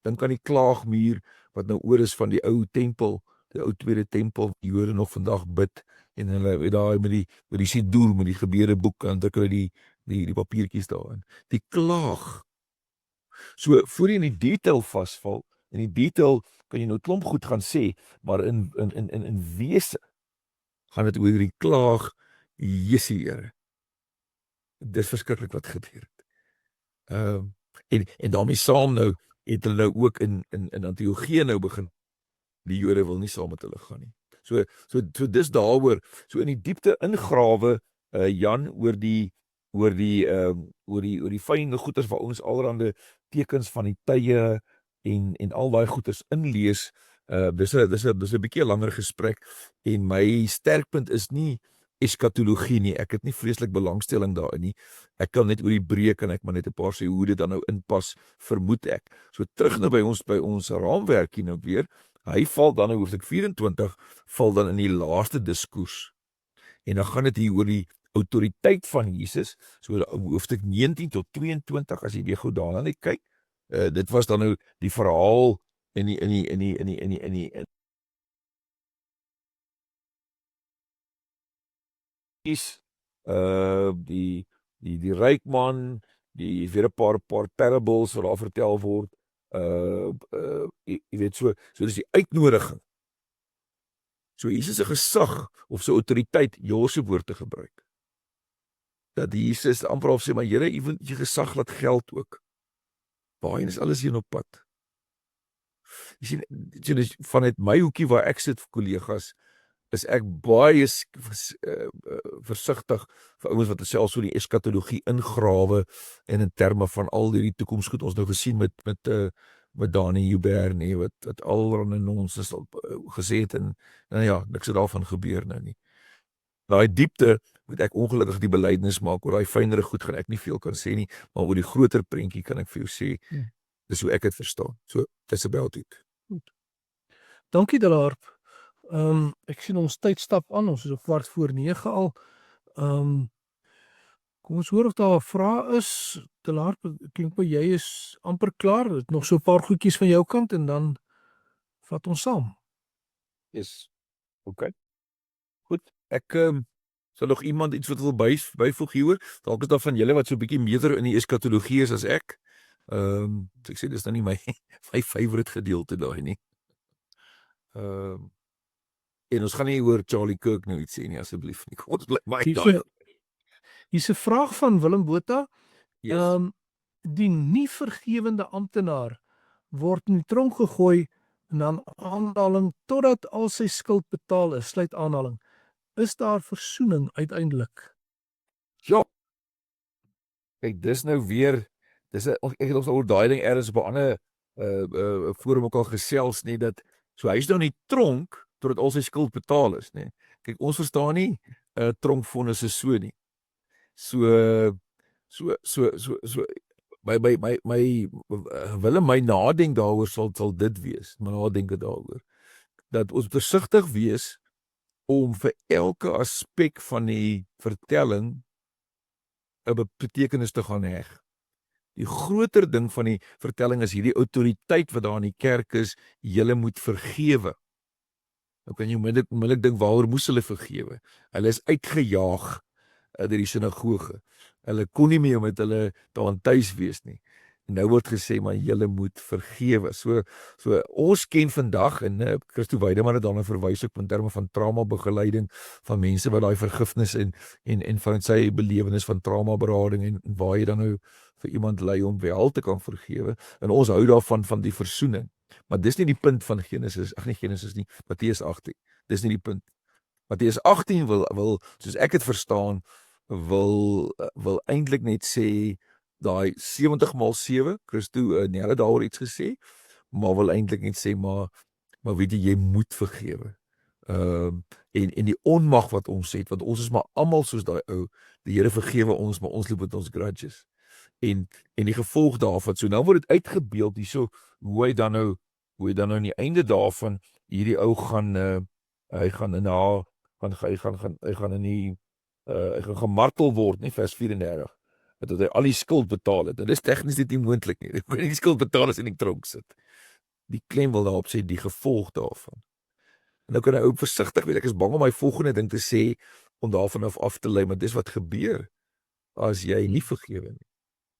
Dan kan die klaagmuur wat nou oor is van die ou tempel, die ou tweede tempel, die Jode nog vandag bid en hulle daai met die sidoer, met die gebedeboek, en druk hulle die papiertjies daarin. Die klaag. So voor jy in die detail vasval, in die detail kan jy nou klomp goed gaan sê, maar in wese gaan dit oor die klaag, Jessie Here. Dis verskriklik wat gebeur het. En daarmee saam nou, het hulle nou ook in Antiochië nou begin, die Jode wil nie saam met hulle gaan nie. So dis daaroor, so in die diepte ingrawe, Jan, oor die fynde goeders waar ons allerhande tekens van die tye en al daai goeders inlees, dis 'n bietjie langer gesprek, en my sterkpunt is nie eskatologie nie, ek het nie vreeslik belangstelling daarin nie, ek kan net oor die breek, en ek maar net 'n paar sê hoe dit dan nou inpas, vermoed ek. So terug nou by ons raamwerkie nou weer, hy val dan in hoofstuk 24, val dan in die laaste diskurs, en dan gaan dit hier oor die autoriteit van Jesus, so hoofstuk 19 tot 22, as jy weer gou daarna net kyk, dit was dan nou die verhaal in die ryk man, die weer 'n paar parables wat daar vertel word, jy weet, so dis die uitnodiging. So Jesus se gesag of sy autoriteit, Josef woord te gebruik. Dat Jesus amper of sê, maar Here, U wil U gesag laat geld ook. Waarheen is alles hier op pad? Jy sien, dis vanuit my hoekie waar ek sit, kollegas, is ek baie versigtig vir ouens wat selfs so die eskatologie ingrawe, en in terme van al die toekomsgoed ons nou gesien met Dani Joubert, nee, wat allerhande nonsens gesê het, en ja, niks het daarvan gebeur nou nie. Daai diepte moet ek ongelukkig die belydenis maak, oor daai fynere goed gaan ek nie veel kan sê nie, maar oor die groter prentjie kan ek vir jou sê, dis hoe ek het verstaan. So, dis about it. Goed. Dankie Delaarp. Ek sien ons tyd stap aan, ons is op 8:45 al. Kom ons hoor of daar 'n vraag is. Delaarp, klink my jy is amper klaar. Dit nog so 'n paar goedjies van jou kant en dan vat ons saam. Yes. Okay. Goed. Ek sal nog iemand iets wat wil byvoeg hieroor. Dalk is daar van julle wat so 'n bietjie meer in die eskatologie is as ek. So ek sê dis nou nie my favorite gedeelte daai nie. En ons gaan nie oor Charlie Kirk nou iets sê nie, asseblief nie. Kom ons bly maar daar. Hier's 'n vraag van Willem Botha. Yes. Die nie vergewende amptenaar word in die tronk gegooi en dan aanhaling totdat al sy skuld betaal is, sluit aanhaling. Is daar versoening uiteindelik? Ja. Kyk, dis nou weer, ek het ons oor daai ding ergens op 'n ander forum ook al gesels, nie, dat so hy is nou in die tronk totdat al sy skuld betaal is, nê. Kyk, ons verstaan nie tronkvonnis is so nie. My Willem, my nadink daaroor sal dit wees, maar nadink dit daaroor, dat ons versigtig wees om vir elke aspek van die vertelling 'n betekenis te gaan heg. Die groter ding van die vertelling is hierdie autoriteit wat daar in die kerk is, julle moet vergewe. Nou kan jy onmiddellik dink, waaroor moes hulle vergewe? Hulle is uitgejaag uit die sinagoge. Hulle kon nie meer met hulle daar tuis wees nie. En nou word gesê, maar julle moet vergewe. So ons ken vandag, en Christo Weideman het daarna verwys ook in terme van traumabegeleiding van mense wat daai vergifnis en van sy belewenis van traumaberading en waar jy dan nou vir iemand lei om wel te kan vergewe. En ons hou daarvan van die versoening. Maar dis nie die punt van Genesis nie, Matteus 18. Dis nie die punt. Matteus 18 wil soos ek het verstaan, wil eintlik net sê daai 70x7, Christo hulle daaroor iets gesê, maar wil eintlik net sê maar weet jy moet vergewe. En die onmag wat ons het, want ons is maar almal soos daai ou, die Here vergewe ons, maar ons loop met ons grudges. en die gevolg daarvan. So nou word dit uitgebeeld hierso hoe hy dan nou aan die einde daarvan hierdie ou gaan hy gaan gemartel word, nie, vers 34. Dat hy al die skuld betaal het. En dis tegnies dit nie moontlik nie. Hy kon nie die skuld betaal as hy in die tronk sit. Die klem wil daarop sê die gevolg daarvan. En nou kan hy ook versigtig wees. Ek is bang om my volgende ding te sê om daarvan af te lei, maar dis wat gebeur as jy nie vergewe nie.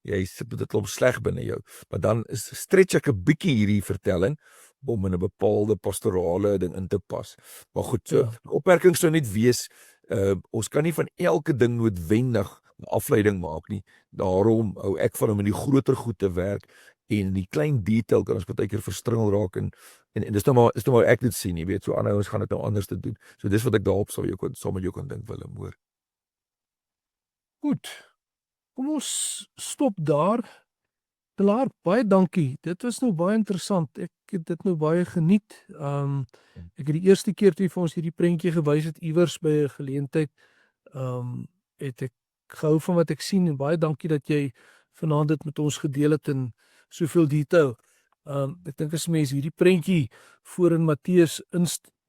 Jy sit met 'n klomp sleg binne jou. Maar dan stretch ek 'n bietjie hierdie vertelling om in 'n bepaalde pastorale ding in te pas. Maar goed, so opmerking sou net wees, ons kan nie van elke ding noodwendig 'n afleiding maak nie. Daarom hou ek van om in die groter goed te werk en die klein detail kan ons baie keer verstringel raak en dis nou maar ek dit sien, jy weet, so ander ouens gaan dit nou anders te doen. So dis wat ek daarop saam met jou kan dink, Willem, hoor. Goed. Kom ons stop daar. Delaar, baie dankie. Dit was nou baie interessant. Ek het dit nou baie geniet. Ek het die eerste keer toe vir ons hierdie prentjie gewys het iewers by 'n geleentheid, het ek gehou van wat ek sien en baie dankie dat jy vanaand dit met ons gedeel het in soveel detail. Ek dink as mens hierdie prentjie voor in Matteus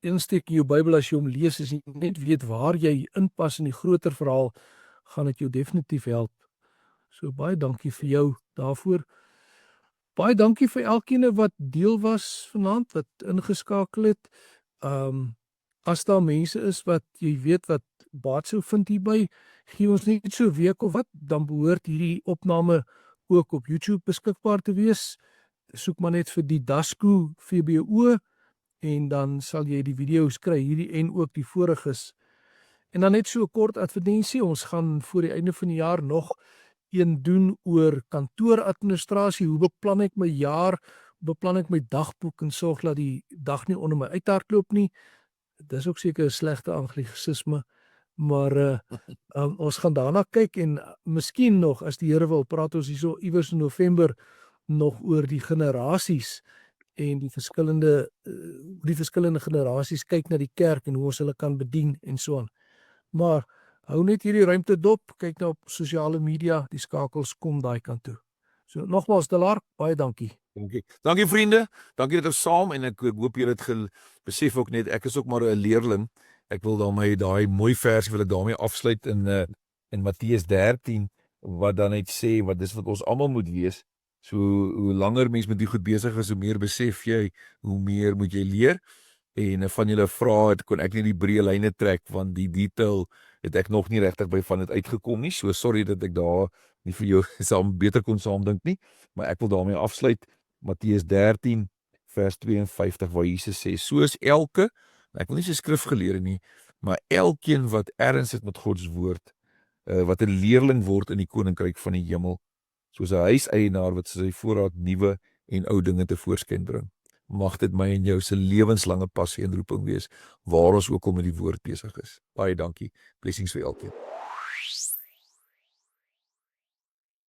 insteek in jou Bybel as jy hom lees, as jy net weet waar jy inpas in die groter verhaal, gaan dit jou definitief help. So baie dankie vir jou daarvoor. Baie dankie vir elkeen wat deel was vanaand, wat ingeskakel het. As daar mense is wat jy weet wat baat sou vind hierby, gee ons net so 'n week of wat, dan behoort hierdie opname ook op YouTube beskikbaar te wees. Soek maar net vir die Dasco VBO en dan sal jy die video's kry, hierdie en ook die voriges. En dan net so 'n kort advertensie, ons gaan voor die einde van die jaar nog een doen oor kantooradministrasie. Hoe beplan ek my jaar? Hoe beplan ek my dagboek en sorg dat die dag nie onder my uithardloop nie? Dis ook seker 'n slegte anglisisme, maar ons gaan daarna kyk en miskien nog as die Here wil, praat ons hierso iewers in November nog oor die generasies en die verskillende generasies kyk na die kerk en hoe ons hulle kan bedien en so aan. Maar hou net hierdie ruimte dop, kyk nou op sosiale media, die skakels kom daai kant toe. So nogmaals Delaar, baie dankie. Dankie vriende, dankie dat ons saam en ek hoop julle het besef ook net, ek is ook maar 'n leerling. Ek wil daarmee daai mooi versie wil ek daarmee afsluit in Matteus 13 wat dan net sê wat dis wat ons almal moet wees. So hoe langer mens met die goed besig is, hoe meer besef jy, hoe meer moet jy leer. En van julle vra kon ek nie die breë lyne trek want die detail het ek nog nie regtig by van dit uitgekom nie. So sorry dat ek daar nie vir jou beter kon saamdink nie, maar ek wil daarmee afsluit. Matteus 13 vers 52 waar Jesus sê, soos elke, ek wil nie sê skrifgeleerde nie, maar elkeen wat erns het met Gods woord, wat 'n leerling word in die koninkryk van die hemel, soos 'n huiseienaar wat sy voorraad nuwe en ou dinge tevoorskyn bring. Mag dit my en jou se lewenslange passie en roeping wees, waar ons ook al met die woord besig is. Baie dankie. Blessings vir elkeen.